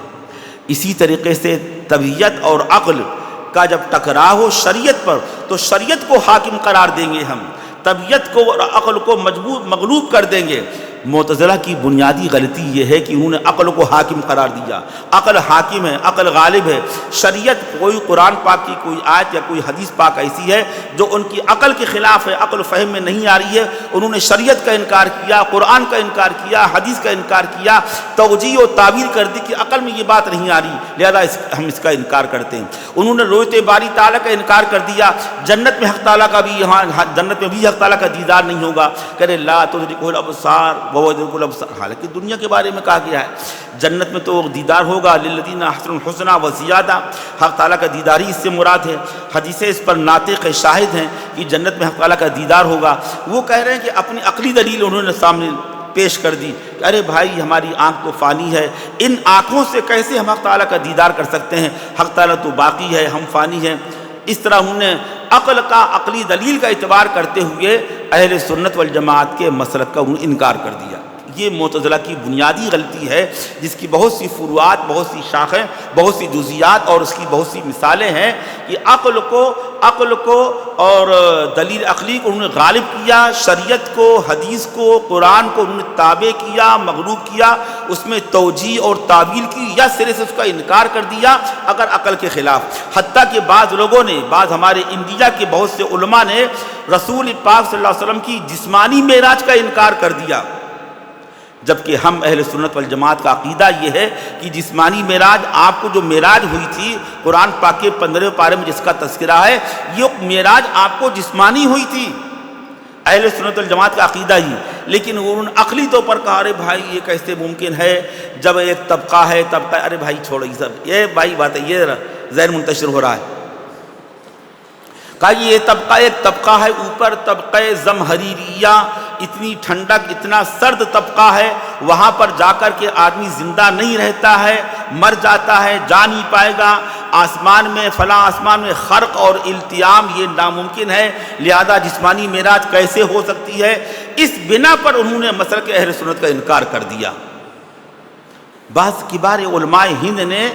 اسی طریقے سے طبیعت اور عقل کا جب ٹکراؤ ہو شریعت پر تو شریعت کو حاکم قرار دیں گے ہم، طبیعت کو اور عقل کو مغلوب کر دیں گے۔ معتزلہ کی بنیادی غلطی یہ ہے کہ انہوں نے عقل کو حاکم قرار دیا۔ عقل حاکم ہے، عقل غالب ہے۔ شریعت کوئی قرآن پاک کی کوئی آیت یا کوئی حدیث پاک ایسی ہے جو ان کی عقل کے خلاف ہے، عقل فہم میں نہیں آ رہی ہے، انہوں نے شریعت کا انکار کیا، قرآن کا انکار کیا، حدیث کا انکار کیا، توجیہ و تعبیر کر دی کہ عقل میں یہ بات نہیں آ رہی، لہذا ہم اس کا انکار کرتے ہیں۔ انہوں نے رؤیت باری تعالیٰ کا انکار کر دیا، جنت میں حق تعالیٰ کا بھی، یہاں جنت میں بھی حق تعالیٰ کا دیدار نہیں ہوگا، کہ لا تدرکہ الابصار وهو يدرك الابصار، حالانکہ دنیا کے بارے میں کہا گیا ہے جنت میں تو دیدار ہوگا، للذین احسنوا الحسنى وزیادہ، حق تعالیٰ کا دیدار ہی اس سے مراد ہے۔ حدیثیں اس پر ناطق شاہد ہیں کہ جنت میں حق تعالیٰ کا دیدار ہوگا۔ وہ کہہ رہے ہیں کہ اپنی عقلی دلیل انہوں نے سامنے پیش کر دی کہ ارے بھائی ہماری آنکھ تو فانی ہے، ان آنکھوں سے کیسے ہم حق تعالیٰ کا دیدار کر سکتے ہیں، حق تعالیٰ تو باقی ہے، ہم فانی ہیں۔ اس طرح انہوں نے عقل کا، عقلی دلیل کا اعتبار کرتے ہوئے اہل سنت والجماعت کے مسلک کا انکار کر دیا۔ یہ معتزلہ کی بنیادی غلطی ہے جس کی بہت سی فروعات، بہت سی شاخیں، بہت سی جزیات اور اس کی بہت سی مثالیں ہیں کہ عقل کو اور دلیل عقلی کو انہوں نے غالب کیا، شریعت کو، حدیث کو، قرآن کو انہوں نے تابع کیا، مغلوب کیا، اس میں توجیہ اور تعویل کی یا سرے سے اس کا انکار کر دیا اگر عقل کے خلاف۔ حتیٰ کہ بعض لوگوں نے، بعض ہمارے انڈیا کے بہت سے علماء نے رسول پاک صلی اللہ علیہ وسلم کی جسمانی معراج کا انکار کر دیا، جبکہ ہم اہل سنت والجماعت کا عقیدہ یہ ہے کہ جسمانی معراج، آپ کو جو معراج ہوئی تھی قرآن پاک کے 15ویں پارے میں جس کا تذکرہ ہے، یہ معراج آپ کو جسمانی ہوئی تھی، اہل سنت والجماعت کا عقیدہ ہی۔ لیکن انہوں نے عقلی طور پر کہا ارے بھائی یہ کیسے ممکن ہے، جب ایک طبقہ ہے، ارے بھائی چھوڑو یہ سب، یہ بھائی بات ہے، یہ ذہن منتشر ہو رہا ہے۔ کہا یہ طبقہ ایک طبقہ ہے، اوپر طبقہ زمہریریہ، اتنی ٹھنڈک، اتنا سرد طبقہ ہے، وہاں پر جا کر کے آدمی زندہ نہیں رہتا ہے، مر جاتا ہے، جا نہیں پائے گا۔ آسمان میں، فلاں آسمان میں خرق اور التیام یہ ناممکن ہے، لہذا جسمانی معراج کیسے ہو سکتی ہے؟ اس بنا پر انہوں نے مسلک اہل سنت کا انکار کر دیا۔ بعض کبار علماء ہند نے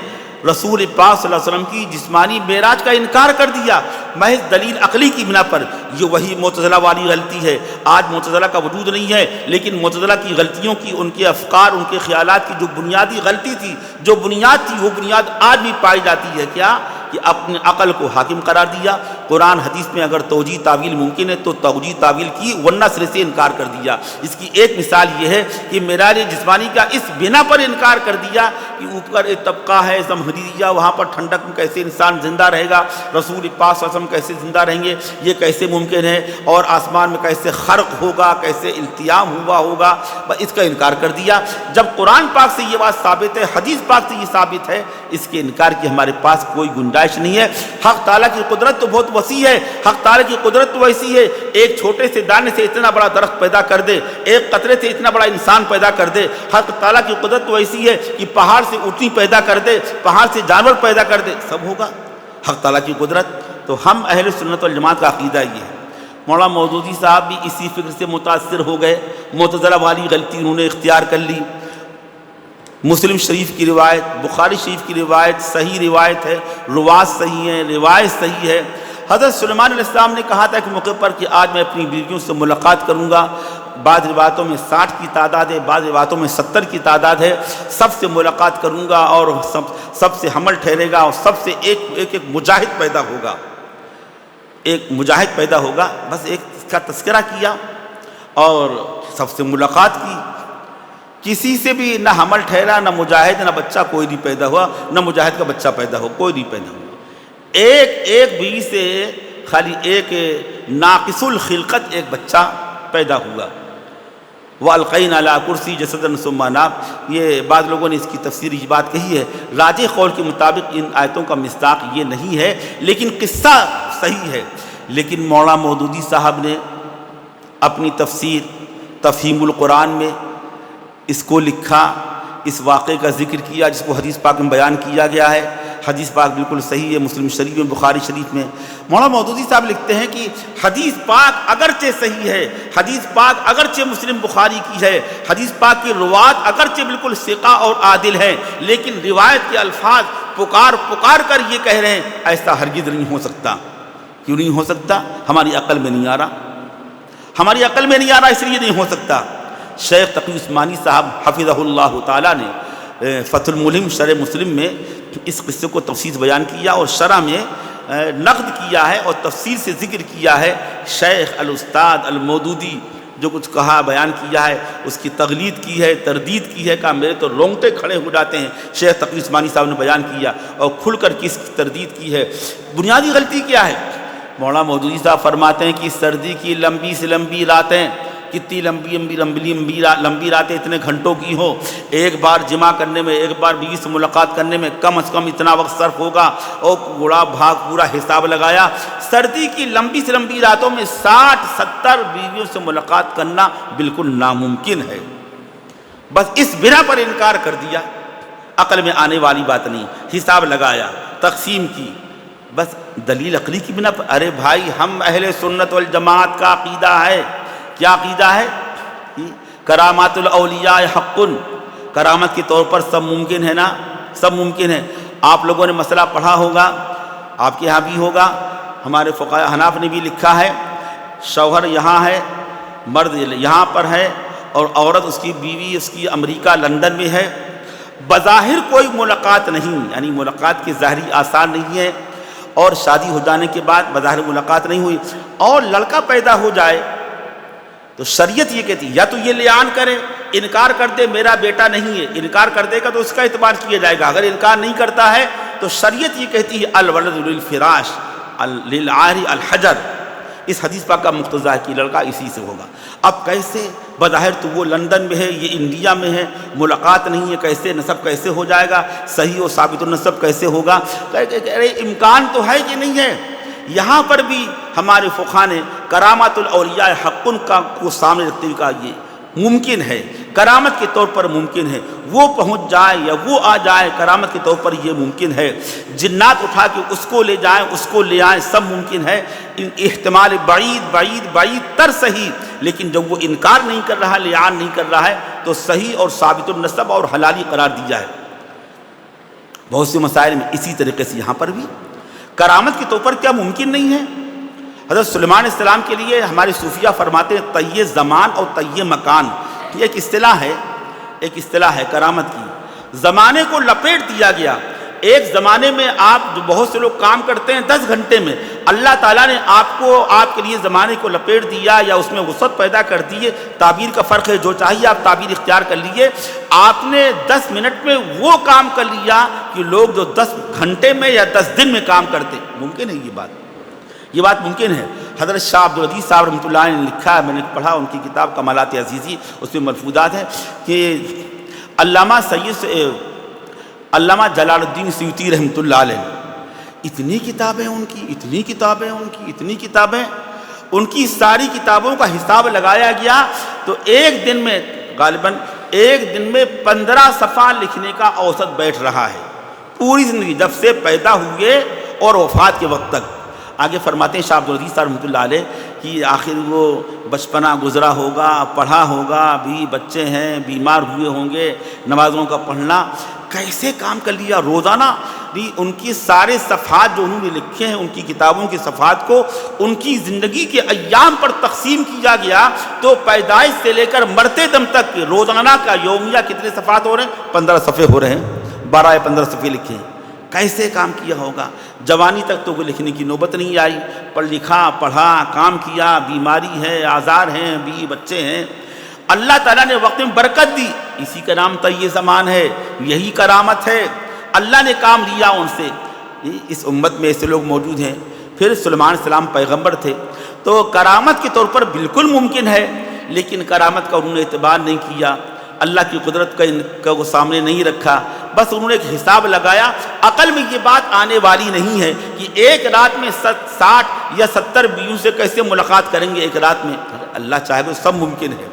رسول پاک صلی اللہ علیہ وسلم کی جسمانی معراج کا انکار کر دیا محض دلیل عقلی کی بنا پر۔ یہ وہی معتزلہ والی غلطی ہے۔ آج معتزلہ کا وجود نہیں ہے، لیکن معتزلہ کی غلطیوں کی، ان کے افکار، ان کے خیالات کی جو بنیادی غلطی تھی، جو بنیاد تھی، وہ بنیاد آج بھی پائی جاتی ہے۔ کیا کہ اپنے عقل کو حاکم قرار دیا. قرآن حدیث میں اگر توجیہ تعویل ممکن ہے تو توجیہ تعویل کی، ورنہ سرے سے انکار کر دیا. اس کی ایک مثال یہ ہے کہ معراج جسمانی کا اس بنا پر انکار کر دیا کہ اوپر ایک طبقہ ہے زمہریہ، وہاں پر ٹھنڈک میں کیسے انسان زندہ رہے گا، رسول پاک صلی اللہ علیہ وسلم کیسے زندہ رہیں گے، یہ کیسے ممکن ہے، اور آسمان میں کیسے خرق ہوگا، کیسے التیام ہوا ہوگا، بس اس کا انکار کر دیا. جب قرآن پاک سے یہ بات ثابت ہے، حدیث پاک سے یہ ثابت ہے، اس کے انکار کی ہمارے پاس کوئی گنجائش نہیں ہے. حق تعالیٰ کی قدرت تو بہت وسیع ہے، حق تعالیٰ کی قدرت تو ایسی ہے ایک چھوٹے سے دانے سے اتنا بڑا درخت پیدا کر دے، ایک قطرے سے اتنا بڑا انسان پیدا کر دے. حق تعالیٰ کی قدرت تو ایسی ہے کہ پہاڑ سے اونٹنی پیدا کر دے، پہاڑ سے جانور پیدا کر دے، سب ہوگا حق تعالیٰ کی قدرت. تو ہم اہل سنت والجماعت کا عقیدہ یہ ہے. مولانا مودودی صاحب بھی اسی فکر سے متاثر ہو گئے، معتزلہ والی غلطی انہوں نے اختیار کر لی. مسلم شریف کی روایت، بخاری شریف کی روایت صحیح روایت ہے، روایت صحیح ہے، روایت صحیح ہے. حضرت سلیمان علیہ السلام نے کہا تھا ایک موقع پر کہ آج میں اپنی بیویوں سے ملاقات کروں گا. بعض روایتوں میں 60 کی تعداد ہے، بعض روایتوں میں 70 کی تعداد ہے. سب سے ملاقات کروں گا اور سب سے حمل ٹھہرے گا، اور سب سے ایک مجاہد پیدا ہوگا، ایک مجاہد پیدا ہوگا. بس ایک اس کا تذکرہ کیا اور سب سے ملاقات کی. کسی سے بھی نہ حمل ٹھہرا، نہ مجاہد، نہ بچہ کوئی نہیں پیدا ہوا، نہ مجاہد کا بچہ پیدا ہو، کوئی نہیں پیدا ہوا. ایک بیوی سے خالی ایک ناقص الخلقت ایک بچہ پیدا ہوا. وَأَلْقَيْنَا عَلَىٰ كُرْسِيٍّ جَسَدًا ثُمَّ نَابَ. یہ بعض لوگوں نے اس کی تفسیر یہ بات کہی ہے. راجح قول کے مطابق ان آیتوں کا مصداق یہ نہیں ہے، لیکن قصہ صحیح ہے. لیکن مولانا مودودی صاحب نے اپنی تفسیر تفہیم القرآن میں اس کو لکھا، اس واقعے کا ذکر کیا جس کو حدیث پاک میں بیان کیا گیا ہے. حدیث پاک بالکل صحیح ہے، مسلم شریف میں، بخاری شریف میں. مولانا مودودی صاحب لکھتے ہیں کہ حدیث پاک اگرچہ صحیح ہے، حدیث پاک اگرچہ مسلم بخاری کی ہے، حدیث پاک کی روایت اگرچہ بالکل ثقہ اور عادل ہے، لیکن روایت کے الفاظ پکار کر یہ کہہ رہے ہیں ایسا ہرگز نہیں ہو سکتا. کیوں نہیں ہو سکتا؟ ہماری عقل میں نہیں آ رہا، ہماری عقل میں نہیں آ رہا، اس لیے نہیں ہو سکتا. شیخ تقی عثمانی صاحب حفظہ اللہ تعالیٰ نے فتح الملہم شرح مسلم میں اس قصے کو تفصیل بیان کیا اور شرح میں نقد کیا ہے اور تفصیل سے ذکر کیا ہے. شیخ الاستاد المودودی جو کچھ کہا بیان کیا ہے، اس کی تغلید کی ہے، تردید کی ہے، کہا میرے تو رونگٹے کھڑے ہو جاتے ہیں. شیخ تقی عثمانی صاحب نے بیان کیا اور کھل کر کس کی تردید کی ہے. بنیادی غلطی کیا ہے؟ مولانا مودودی صاحب فرماتے ہیں کہ سردی کی لمبی سے لمبی راتیں، کتنی لمبی راتیں اتنے گھنٹوں کی ہو، ایک بار جمع کرنے میں، ایک بار بیوی سے ملاقات کرنے میں کم از کم اتنا وقت صرف ہوگا. اور گڑا بھاگ پورا حساب لگایا. سردی کی لمبی سے لمبی راتوں میں 60-70 بیویوں سے ملاقات کرنا بالکل ناممکن ہے. بس اس بنا پر انکار کر دیا، عقل میں آنے والی بات نہیں. حساب لگایا، تقسیم کی، بس دلیل عقلی کی بنا پر. ارے بھائی، ہم اہل سنت والجماعت کا عقیدہ ہے. کیا عقیدہ ہے؟ کرامات الاولیاء حق. کرامت کے طور پر سب ممکن ہے نا، سب ممکن ہے. آپ لوگوں نے مسئلہ پڑھا ہوگا، آپ کے ہاں بھی ہوگا، ہمارے فقہاء حناف نے بھی لکھا ہے. شوہر یہاں ہے، مرد یہاں پر ہے، اور عورت اس کی بیوی اس کی امریکہ لندن میں ہے. بظاہر کوئی ملاقات نہیں، یعنی ملاقات کے ظاہری آثار نہیں ہے، اور شادی ہو جانے کے بعد بظاہر ملاقات نہیں ہوئی، اور لڑکا پیدا ہو جائے تو شریعت یہ کہتی ہے یا تو یہ لعان کرے، انکار کر دے میرا بیٹا نہیں ہے. انکار کر دے گا تو اس کا اعتبار کیا جائے گا. اگر انکار نہیں کرتا ہے تو شریعت یہ کہتی ہے الولد للفراش للعار الحجر. اس حدیث پاک کا مقتضی ہے کہ لڑکا اسی سے ہوگا. اب کیسے؟ بظاہر تو وہ لندن میں ہے، یہ انڈیا میں ہے، ملاقات نہیں ہے، کیسے نسب کیسے ہو جائے گا؟ صحیح و ثابت النسب کیسے ہوگا؟ ارے امکان تو ہے کہ نہیں ہے. یہاں پر بھی ہمارے فقہاء نے کرامات الاولیاء حق کو سامنے رکھتے ہوئے کہا یہ ممکن ہے، کرامت کے طور پر ممکن ہے. وہ پہنچ جائے یا وہ آ جائے، کرامت کے طور پر یہ ممکن ہے. جنات اٹھا کے اس کو لے جائیں، اس کو لے آئیں، سب ممکن ہے. احتمال بعید تر صحیح. لیکن جب وہ انکار نہیں کر رہا، لعان نہیں کر رہا ہے، تو صحیح اور ثابت النسب اور حلالی قرار دیا ہے. بہت سے مسائل میں اسی طریقے سے یہاں پر بھی کرامت کے طور پر کیا ممکن نہیں ہے؟ حضرت سلیمان علیہ السلام کے لیے ہمارے صوفیہ فرماتے ہیں طی زمان اور طی مکان. یہ ایک اصطلاح ہے، ایک اصطلاح ہے کرامت کی. زمانے کو لپیٹ دیا گیا، ایک زمانے میں آپ جو بہت سے لوگ کام کرتے ہیں 10 گھنٹے میں، اللہ تعالیٰ نے آپ کو آپ کے لیے زمانے کو لپیٹ دیا یا اس میں وسعت پیدا کر دی ہے۔ تعبیر کا فرق ہے، جو چاہیے آپ تعبیر اختیار کر لیجیے۔ آپ نے 10 منٹ میں وہ کام کر لیا کہ لوگ جو 10 گھنٹے میں یا 10 دن میں کام کرتے۔ ممکن ہے یہ بات ممکن ہے۔ حضرت شاہ عبدالعزیز صاحب رحمۃ اللہ علیہ نے لکھا ہے، میں نے پڑھا ان کی کتاب کمالات عزیزی، اس میں ملفوظات ہیں کہ علامہ جلال الدین سیوطی رحمۃ اللہ علیہ، اتنی کتابیں ان کی ساری کتابوں کا حساب لگایا گیا تو ایک دن میں غالباً 15 صفحہ لکھنے کا اوسط بیٹھ رہا ہے پوری زندگی، جب سے پیدا ہوئے اور وفات کے وقت تک۔ آگے فرماتے ہیں شاہ عبدالعزیز صاحب رحمۃ اللہ علیہ کہ آخر وہ بچپنا گزرا ہوگا، پڑھا ہوگا بھی، بچے ہیں بیمار ہوئے ہوں گے، نمازوں کا پڑھنا کیسے کام کر لیا روزانہ۔ ان کی سارے صفحات جو انہوں نے لکھے ہیں، ان کی کتابوں کے صفحات کو ان کی زندگی کے ایام پر تقسیم کیا گیا تو پیدائش سے لے کر مرتے دم تک روزانہ کا یومیہ کتنے صفحات ہو رہے ہیں؟ 15 صفحے ہو رہے ہیں، 12 یا 15 صفحے لکھے ہیں۔ کیسے کام کیا ہوگا؟ جوانی تک تو وہ لکھنے کی نوبت نہیں آئی، پر لکھا، پڑھا، کام کیا، بیماری ہے، آزار ہیں، بیوی بچے ہیں، اللہ تعالیٰ نے وقت میں برکت دی۔ اسی کا نام طی زمان ہے، یہی کرامت ہے، اللہ نے کام لیا ان سے۔ اس امت میں ایسے لوگ موجود ہیں۔ پھر سلیمان علیہ السلام پیغمبر تھے تو کرامت کے طور پر بالکل ممکن ہے، لیکن کرامت کا انہوں نے اعتبار نہیں کیا، اللہ کی قدرت کا وہ سامنے نہیں رکھا، بس انہوں نے ایک حساب لگایا۔ عقل میں یہ بات آنے والی نہیں ہے کہ ایک رات میں 60 یا 70 بیویوں سے کیسے ملاقات کریں گے ایک رات میں؟ اللہ چاہے تو سب ممکن ہے۔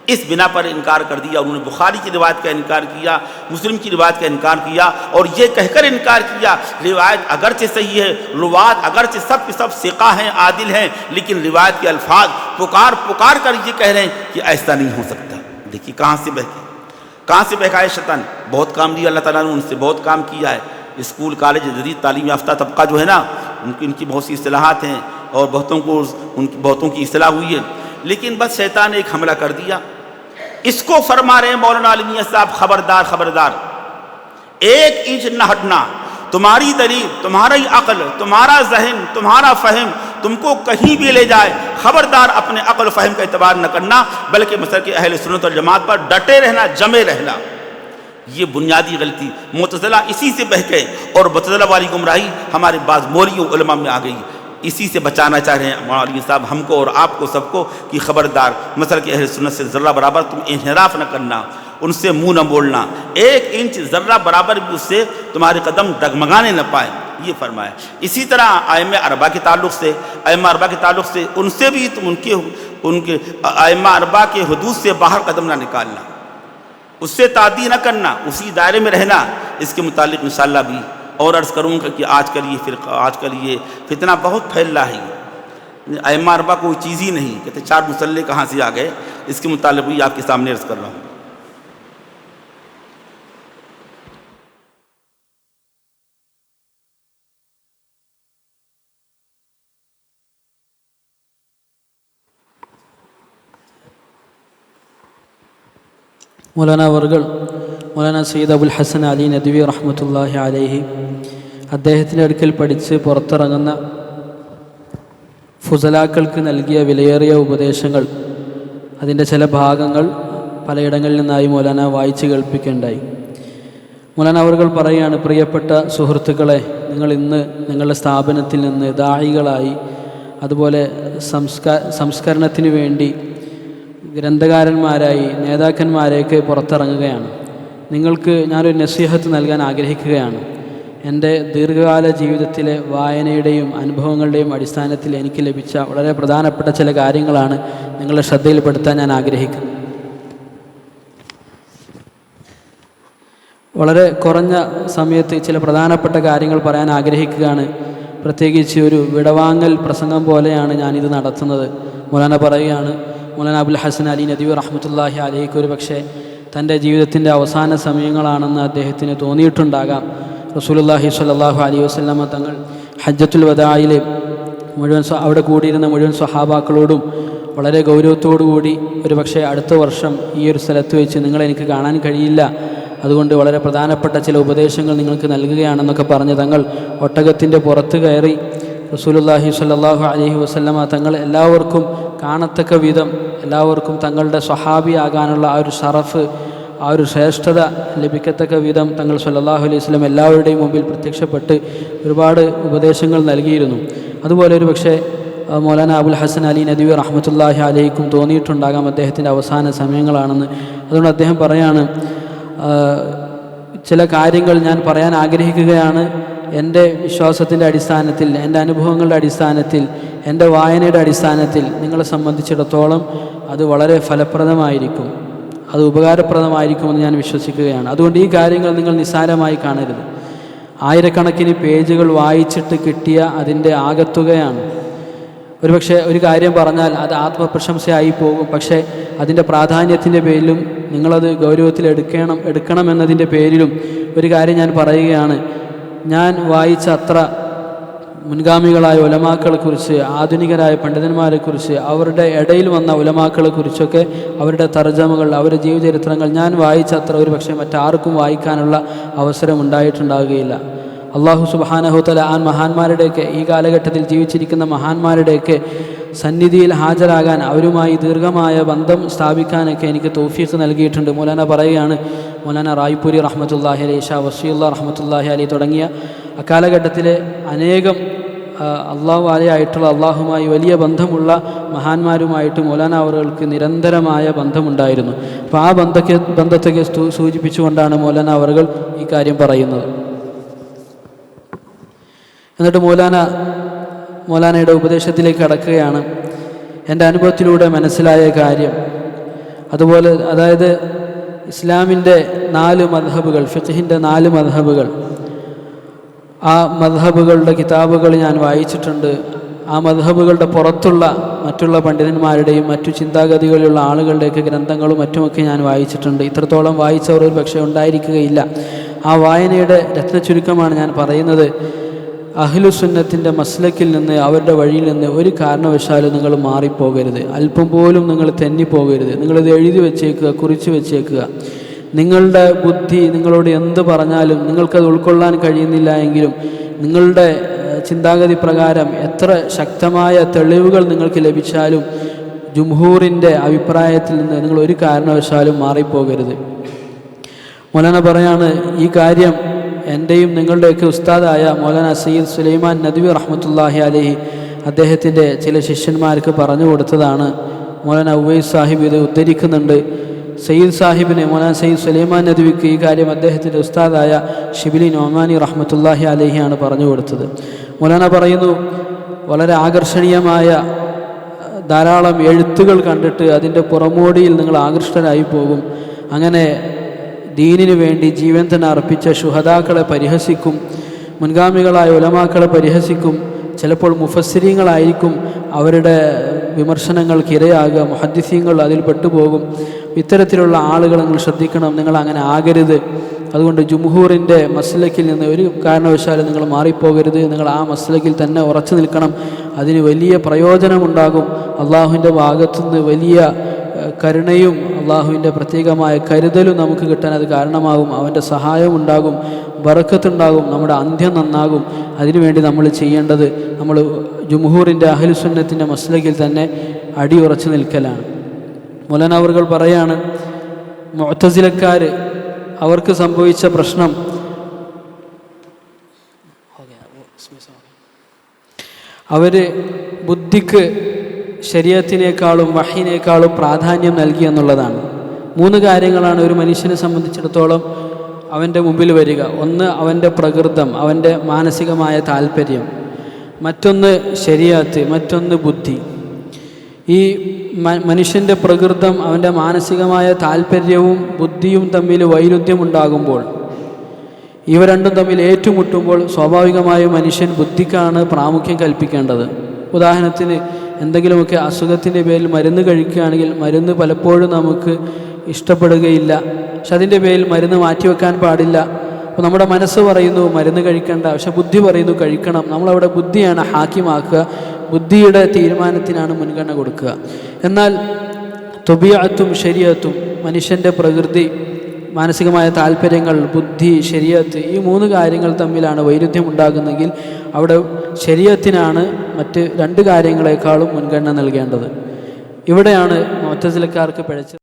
اس بنا پر انکار کر دیا انہوں نے، بخاری کی روایت کا انکار کیا، مسلم کی روایت کا انکار کیا، اور یہ کہہ کر انکار کیا روایت اگرچہ صحیح ہے، روایت اگرچہ سب کے سب ثقہ ہیں، عادل ہیں، لیکن روایت کے الفاظ پکار کر یہ کہہ رہے ہیں کہ ایسا نہیں ہو سکتا۔ دیکھیے کہاں سے بہکا ہے شیطان۔ بہت کام دیا اللہ تعالیٰ نے، ان سے بہت کام کیا ہے۔ اسکول کالج جدید تعلیم یافتہ طبقہ جو ہے نا، ان کی بہت سی اصطلاحات ہیں اور بہتوں کی اصلاح ہوئی ہے، لیکن بس شیطان نے ایک حملہ کر دیا۔ اس کو فرما رہے ہیں مولانا علی میاں صاحب، خبردار 1 انچ نہ ہٹنا، تمہاری دلیل، تمہاری عقل، تمہارا ذہن، تمہارا فہم تم کو کہیں بھی لے جائے، خبردار اپنے عقل و فہم کا اعتبار نہ کرنا، بلکہ مسلک اہل سنت والجماعت پر ڈٹے رہنا، جمے رہنا۔ یہ بنیادی غلطی معتزلہ اسی سے بہکے، اور معتزلہ والی گمراہی ہمارے بعض مولوی علماء میں آ گئی۔ اسی سے بچانا چاہ رہے ہیں مولانا علی صاحب ہم کو اور آپ کو سب کو کہ خبردار مسلک اہل سنت سے ذرہ برابر تم انحراف نہ کرنا، ان سے منہ نہ بولنا، 1 انچ ذرہ برابر بھی اس سے تمہارے قدم ڈگمگانے نہ پائے، یہ فرمایا۔ اسی طرح ائمہ اربعہ کے تعلق سے ان سے بھی تم ان کے ائمہ اربعہ کے حدود سے باہر قدم نہ نکالنا، اس سے تعدی نہ کرنا، اسی دائرے میں رہنا۔ اس کے متعلق انشاءاللہ بھی اور عرض کروں گا کہ آج کل یہ فتنہ بہت پھیل رہا ہے، ائمہ اربعہ کوئی چیز ہی نہیں، کہتے 4 مسلح کہاں سے آ گئے، اس کے متعلق بھی آپ کے سامنے عرض کر رہا ہوں۔ മൗലാന സയ്യിദ് അബുൽ ഹസൻ അലി നദ്വി റഹ്മത്തുള്ളാഹി അലൈഹി അദ്ദേഹത്തിൻ്റെ അടുക്കൽ പഠിച്ച് പുറത്തിറങ്ങുന്ന ഫുസലാക്കൾക്ക് നൽകിയ വിലയേറിയ ഉപദേശങ്ങൾ, അതിൻ്റെ ചില ഭാഗങ്ങൾ പലയിടങ്ങളിൽ നിന്നായി മൗലാന വായിച്ച് കേൾപ്പിക്കുകയുണ്ടായി. മൗലാന അവർകൾ പറയുകയാണ്, പ്രിയപ്പെട്ട സുഹൃത്തുക്കളെ, നിങ്ങൾ ഇന്ന് നിങ്ങളുടെ സ്ഥാപനത്തിൽ നിന്ന് ദായികളായി, അതുപോലെ സംസ്കരണത്തിന് വേണ്ടി ഗ്രന്ഥകാരന്മാരായി, നേതാക്കന്മാരെയൊക്കെ പുറത്തിറങ്ങുകയാണ്. നിങ്ങൾക്ക് ഞാനൊരു നസീഹത്ത് നൽകാൻ ആഗ്രഹിക്കുകയാണ്. എൻ്റെ ദീർഘകാല ജീവിതത്തിലെ വായനയുടെയും അനുഭവങ്ങളുടെയും അടിസ്ഥാനത്തിൽ എനിക്ക് ലഭിച്ച വളരെ പ്രധാനപ്പെട്ട ചില കാര്യങ്ങളാണ് നിങ്ങളുടെ ശ്രദ്ധയിൽപ്പെടുത്താൻ ഞാൻ ആഗ്രഹിക്കുന്നത്. വളരെ കുറഞ്ഞ സമയത്ത് ചില പ്രധാനപ്പെട്ട കാര്യങ്ങൾ പറയാൻ ആഗ്രഹിക്കുകയാണ്. പ്രത്യേകിച്ച് ഒരു വിടവാങ്ങൽ പ്രസംഗം പോലെയാണ് ഞാനിത് നടത്തുന്നത്. മൗലാന പറയുകയാണ്, മൗലാന അബുൽ ഹസൻ അലി നദ്വി റഹ്മത്തുള്ളാഹി അലൈഹി ഒരു പക്ഷേ തൻ്റെ ജീവിതത്തിൻ്റെ അവസാന സമയങ്ങളാണെന്ന് അദ്ദേഹത്തിന് തോന്നിയിട്ടുണ്ടാകാം. റസൂലുള്ളാഹി സ്വല്ലല്ലാഹു അലൈഹി വസല്ലമ തങ്ങൾ ഹജ്ജത്തുൽ വദാഇൽ അവിടെ കൂടിയിരുന്ന മുഴുവൻ സ്വഹാബാക്കളോടും വളരെ ഗൗരവത്തോടു കൂടി ഒരു പക്ഷേ അടുത്ത വർഷം ഈ ഒരു സ്ഥലത്ത് വെച്ച് നിങ്ങളെനിക്ക് കാണാൻ കഴിയില്ല, അതുകൊണ്ട് വളരെ പ്രധാനപ്പെട്ട ചില ഉപദേശങ്ങൾ നിങ്ങൾക്ക് നൽകുകയാണെന്നൊക്കെ പറഞ്ഞ് തങ്ങൾ ഒട്ടകത്തിൻ്റെ പുറത്ത് കയറി റസൂലുള്ളാഹി സ്വല്ലല്ലാഹു അലൈഹി വസല്ലമ തങ്ങൾ എല്ലാവർക്കും കാണത്തക്ക വിധം എല്ലാവർക്കും തങ്ങളുടെ സ്വഹാബിയാകാനുള്ള ആ ഒരു ഷറഫ്, ആ ഒരു ശ്രേഷ്ഠത ലഭിക്കത്തക്ക വിധം തങ്ങൾ സ്വല്ലല്ലാഹു അലൈഹി വസല്ലം എല്ലാവരുടെയും മുമ്പിൽ പ്രത്യക്ഷപ്പെട്ട് ഒരുപാട് ഉപദേശങ്ങൾ നൽകിയിരുന്നു. അതുപോലെ ഒരു പക്ഷേ മൗലാന അബുൽ ഹസൻ അലി നദ്വി റഹ്മത്തുള്ളാഹി അലൈഹിക്കും തോന്നിയിട്ടുണ്ടാകാം അദ്ദേഹത്തിൻ്റെ അവസാന സമയങ്ങളാണെന്ന്. അതുകൊണ്ട് അദ്ദേഹം പറയാണ്, ചില കാര്യങ്ങൾ ഞാൻ പറയാൻ ആഗ്രഹിക്കുകയാണ്. എൻ്റെ വിശ്വാസത്തിൻ്റെ അടിസ്ഥാനത്തിൽ, എൻ്റെ അനുഭവങ്ങളുടെ അടിസ്ഥാനത്തിൽ, എൻ്റെ വായനയുടെ അടിസ്ഥാനത്തിൽ നിങ്ങളെ സംബന്ധിച്ചിടത്തോളം അത് വളരെ ഫലപ്രദമായിരിക്കും, അത് ഉപകാരപ്രദമായിരിക്കുമെന്ന് ഞാൻ വിശ്വസിക്കുകയാണ്. അതുകൊണ്ട് ഈ കാര്യങ്ങൾ നിങ്ങൾ നിസ്സാരമായി കാണരുത്. ആയിരക്കണക്കിന് പേജുകൾ വായിച്ചിട്ട് കിട്ടിയ അതിൻ്റെ ആകത്തുകയാണ്. ഒരുപക്ഷെ ഒരു കാര്യം പറഞ്ഞാൽ അത് ആത്മപ്രശംസയായി പോകും. പക്ഷേ അതിൻ്റെ പ്രാധാന്യത്തിൻ്റെ പേരിലും നിങ്ങളത് ഗൗരവത്തിൽ എടുക്കണം എന്നതിൻ്റെ പേരിലും ഒരു കാര്യം ഞാൻ പറയുകയാണ്. ഞാൻ വായിച്ച അത്ര മുൻഗാമികളായ ഉലമാക്കളെക്കുറിച്ച്, ആധുനികരായ പണ്ഡിതന്മാരെക്കുറിച്ച്, അവരുടെ ഇടയിൽ വന്ന ഉലമാക്കളെക്കുറിച്ചൊക്കെ അവരുടെ തർജമകൾ, അവരുടെ ജീവചരിത്രങ്ങൾ ഞാൻ വായിച്ച അത്ര ഒരു പക്ഷേ മറ്റാർക്കും വായിക്കാനുള്ള അവസരം ഉണ്ടായിട്ടുണ്ടാവുകയില്ല. അള്ളാഹു സുബ്ഹാനഹു തആല ആ മഹാന്മാരുടെയൊക്കെ, ഈ കാലഘട്ടത്തിൽ ജീവിച്ചിരിക്കുന്ന മഹാന്മാരുടെയൊക്കെ സന്നിധിയിൽ ഹാജരാകാൻ, അവരുമായി ദീർഘമായ ബന്ധം സ്ഥാപിക്കാനൊക്കെ എനിക്ക് തൗഫീഖ് നൽകിയിട്ടുണ്ട്. മൗലാന പറയുകയാണ്, മൗലാന റായ്പൂരി റഹ്മത്തുള്ളാഹി അലൈഹി, ഷാ വസിയുള്ള റഹ്മത്തുള്ളാഹി അലൈഹി തുടങ്ങിയ അക്കാലഘട്ടത്തിലെ അനേകം അള്ളാഹു ആലയായിട്ടുള്ള, അള്ളാഹുമായി വലിയ ബന്ധമുള്ള മഹാന്മാരുമായിട്ട് മൗലാന അവർക്ക് നിരന്തരമായ ബന്ധമുണ്ടായിരുന്നു. അപ്പോൾ ആ ബന്ധത്തൊക്കെ സൂചിപ്പിച്ചുകൊണ്ടാണ് മൗലാന അവർ ഈ കാര്യം പറയുന്നത്. എന്നിട്ട് മൗലാനയുടെ ഉപദേശത്തിലേക്ക് കടക്കുകയാണ്. എൻ്റെ അനുഭവത്തിലൂടെ മനസ്സിലായ കാര്യം, അതുപോലെ അതായത് ഇസ്ലാമിൻ്റെ 4 മദ്ഹബുകൾ, ഫിഖ്ഹിൻ്റെ 4 മദ്ഹബുകൾ, ആ മദ്ഹബുകളുടെ കിതാബുകൾ ഞാൻ വായിച്ചിട്ടുണ്ട്. ആ മദ്ഹബുകളുടെ പുറത്തുള്ള മറ്റുള്ള പണ്ഡിതന്മാരുടെയും മറ്റു ചിന്താഗതികളിലുള്ള ആളുകളുടെയൊക്കെ ഗ്രന്ഥങ്ങളും മറ്റുമൊക്കെ ഞാൻ വായിച്ചിട്ടുണ്ട്. ഇത്രത്തോളം വായിച്ചവർ ഒരു പക്ഷേ ഉണ്ടായിരിക്കുകയില്ല. ആ വായനയുടെ രത്നചുരുക്കമാണ് ഞാൻ പറയുന്നത്. അഹ്ലുസുന്നത്തിൻ്റെ മസ്ലക്കിൽ നിന്ന്, അവരുടെ വഴിയിൽ നിന്ന് ഒരു കാരണവശാലും നിങ്ങൾ മാറിപ്പോകരുത്. അല്പം പോലും നിങ്ങൾ തെന്നിപ്പോകരുത്. നിങ്ങളിത് എഴുതി വെച്ചേക്കുക, കുറിച്ച് വെച്ചേക്കുക. നിങ്ങളുടെ ബുദ്ധി നിങ്ങളോട് എന്ത് പറഞ്ഞാലും നിങ്ങൾക്കത് ഉൾക്കൊള്ളാൻ കഴിയുന്നില്ല എങ്കിലും, നിങ്ങളുടെ ചിന്താഗതി പ്രകാരം എത്ര ശക്തമായ തെളിവുകൾ നിങ്ങൾക്ക് ലഭിച്ചാലും ജുംഹൂറിൻ്റെ അഭിപ്രായത്തിൽ നിന്ന് നിങ്ങൾ ഒരു കാരണവശാലും മാറിപ്പോകരുത്. മൗലാന പറയാണ്, ഈ കാര്യം എൻ്റെയും നിങ്ങളുടെയൊക്കെ ഉസ്താദായ മൗലാന സയ്യിദ് സുലൈമാൻ നദ്വി റഹ്മത്തുള്ളാഹി അലൈഹി അദ്ദേഹത്തിൻ്റെ ചില ശിഷ്യന്മാർക്ക് പറഞ്ഞു കൊടുത്തതാണ്. മൗലാന ഉവൈസ് സാഹിബ് ഇത് ഉദ്ധരിക്കുന്നുണ്ട്. സയ്യിദ് സാഹിബിന്, മൗലാന സയ്യിദ് സുലൈമാൻ നദ്വിക്ക് ഈ കാര്യം അദ്ദേഹത്തിൻ്റെ ഉസ്താദായ ഷിബിലി നൊമാനി റഹ്മത്തുള്ളാഹി അലൈഹിയാണ് പറഞ്ഞു കൊടുത്തത്. മൗലാന പറയുന്നു, വളരെ ആകർഷണീയമായ ധാരാളം എഴുത്തുകൾ കണ്ടിട്ട് അതിൻ്റെ പുറമോടിയിൽ നിങ്ങൾ ആകൃഷ്ടരായി പോകും. അങ്ങനെ ദീനിനു വേണ്ടി ജീവൻ തന്നെ അർപ്പിച്ച ശുഹദാക്കളെ പരിഹസിക്കും, മുൻഗാമികളായ ഉലമാക്കളെ പരിഹസിക്കും. ചിലപ്പോൾ മുഫസ്സിരീങ്ങളായിരിക്കും അവരുടെ വിമർശനങ്ങൾക്ക് ഇരയാകുക, മുഹദ്ദിസീങ്ങൾ അതിൽ പെട്ടുപോകും. ഇത്തരത്തിലുള്ള ആളുകൾ നിങ്ങൾ ശ്രദ്ധിക്കണം, നിങ്ങൾ അങ്ങനെ ആകരുത്. അതുകൊണ്ട് ജുംഹൂറിൻ്റെ മസ്ലക്കിൽ നിന്ന് ഒരു കാരണവശാലും നിങ്ങൾ മാറിപ്പോകരുത്. നിങ്ങൾ ആ മസ്ലക്കിൽ തന്നെ ഉറച്ചു നിൽക്കണം. അതിന് വലിയ പ്രയോജനമുണ്ടാകും. അള്ളാഹുവിൻ്റെ ഭാഗത്തുനിന്ന് വലിയ കരുണയും അള്ളാഹുവിൻ്റെ പ്രത്യേകമായ കരുതലും നമുക്ക് കിട്ടാൻ അത് കാരണമാകും. അവൻ്റെ സഹായം ഉണ്ടാകും, ബറക്കത്തുണ്ടാകും, നമ്മുടെ അന്ത്യം നന്നാകും. അതിനുവേണ്ടി നമ്മൾ ചെയ്യേണ്ടത് നമ്മൾ ജുംഹൂറിൻ്റെ അഹ്ലുസുന്നത്തിൻ്റെ മസ്ലക്കിൽ തന്നെ അടിയുറച്ചു നിൽക്കലാണ്. മൗലാന അവർ പറയാണ്, മുഅ്തസിലക്കാർ അവർക്ക് സംഭവിച്ച പ്രശ്നം, അവർ ബുദ്ധിക്ക് ശരീഅത്തിനേക്കാളും വഹീനേക്കാളും പ്രാധാന്യം നൽകി എന്നുള്ളതാണ്. 3 കാര്യങ്ങളാണ് ഒരു മനുഷ്യനെ സംബന്ധിച്ചിടത്തോളം അവൻ്റെ മുമ്പിൽ വരിക. ഒന്ന് അവൻ്റെ പ്രകൃതം, അവൻ്റെ മാനസികമായ താല്പര്യം. മറ്റൊന്ന് ശരീഅത്ത്, മറ്റൊന്ന് ബുദ്ധി. ഈ മനുഷ്യൻ്റെ പ്രകൃതം, അവൻ്റെ മാനസികമായ താല്പര്യവും ബുദ്ധിയും തമ്മിൽ വൈരുദ്ധ്യമുണ്ടാകുമ്പോൾ, ഇവ രണ്ടും തമ്മിൽ ഏറ്റുമുട്ടുമ്പോൾ സ്വാഭാവികമായും മനുഷ്യൻ ബുദ്ധിക്കാണ് പ്രാമുഖ്യം കൽപ്പിക്കേണ്ടത്. ഉദാഹരണത്തിന് എന്തെങ്കിലുമൊക്കെ അസുഖത്തിൻ്റെ പേരിൽ മരുന്ന് കഴിക്കുകയാണെങ്കിൽ മരുന്ന് പലപ്പോഴും നമുക്ക് ഇഷ്ടപ്പെടുകയില്ല. പക്ഷെ അതിൻ്റെ പേരിൽ മരുന്ന് മാറ്റിവെക്കാൻ പാടില്ല. അപ്പോൾ നമ്മുടെ മനസ്സ് പറയുന്നു മരുന്ന് കഴിക്കേണ്ട, പക്ഷെ ബുദ്ധി പറയുന്നു കഴിക്കണം. നമ്മളവിടെ ബുദ്ധിയാണ് ഹാക്കിമാക്കുക, ബുദ്ധിയുടെ തീരുമാനത്തിനാണ് മുൻഗണന കൊടുക്കുക. എന്നാൽ തൊബിയത്തും ശരീഅത്തും, മനുഷ്യൻ്റെ പ്രകൃതി, മാനസികമായ താല്പര്യങ്ങൾ, ബുദ്ധി, ശരീഅത്ത്, ഈ 3 കാര്യങ്ങൾ തമ്മിലാണ് വൈരുദ്ധ്യം ഉണ്ടാകുന്നെങ്കിൽ അവിടെ ശരീഅത്തിനാണ് മറ്റ് 2 കാര്യങ്ങളെക്കാളും മുൻഗണന നൽകേണ്ടത്. ഇവിടെയാണ് മുഅ്തസിലക്കാർക്ക് പിഴച്ചത്.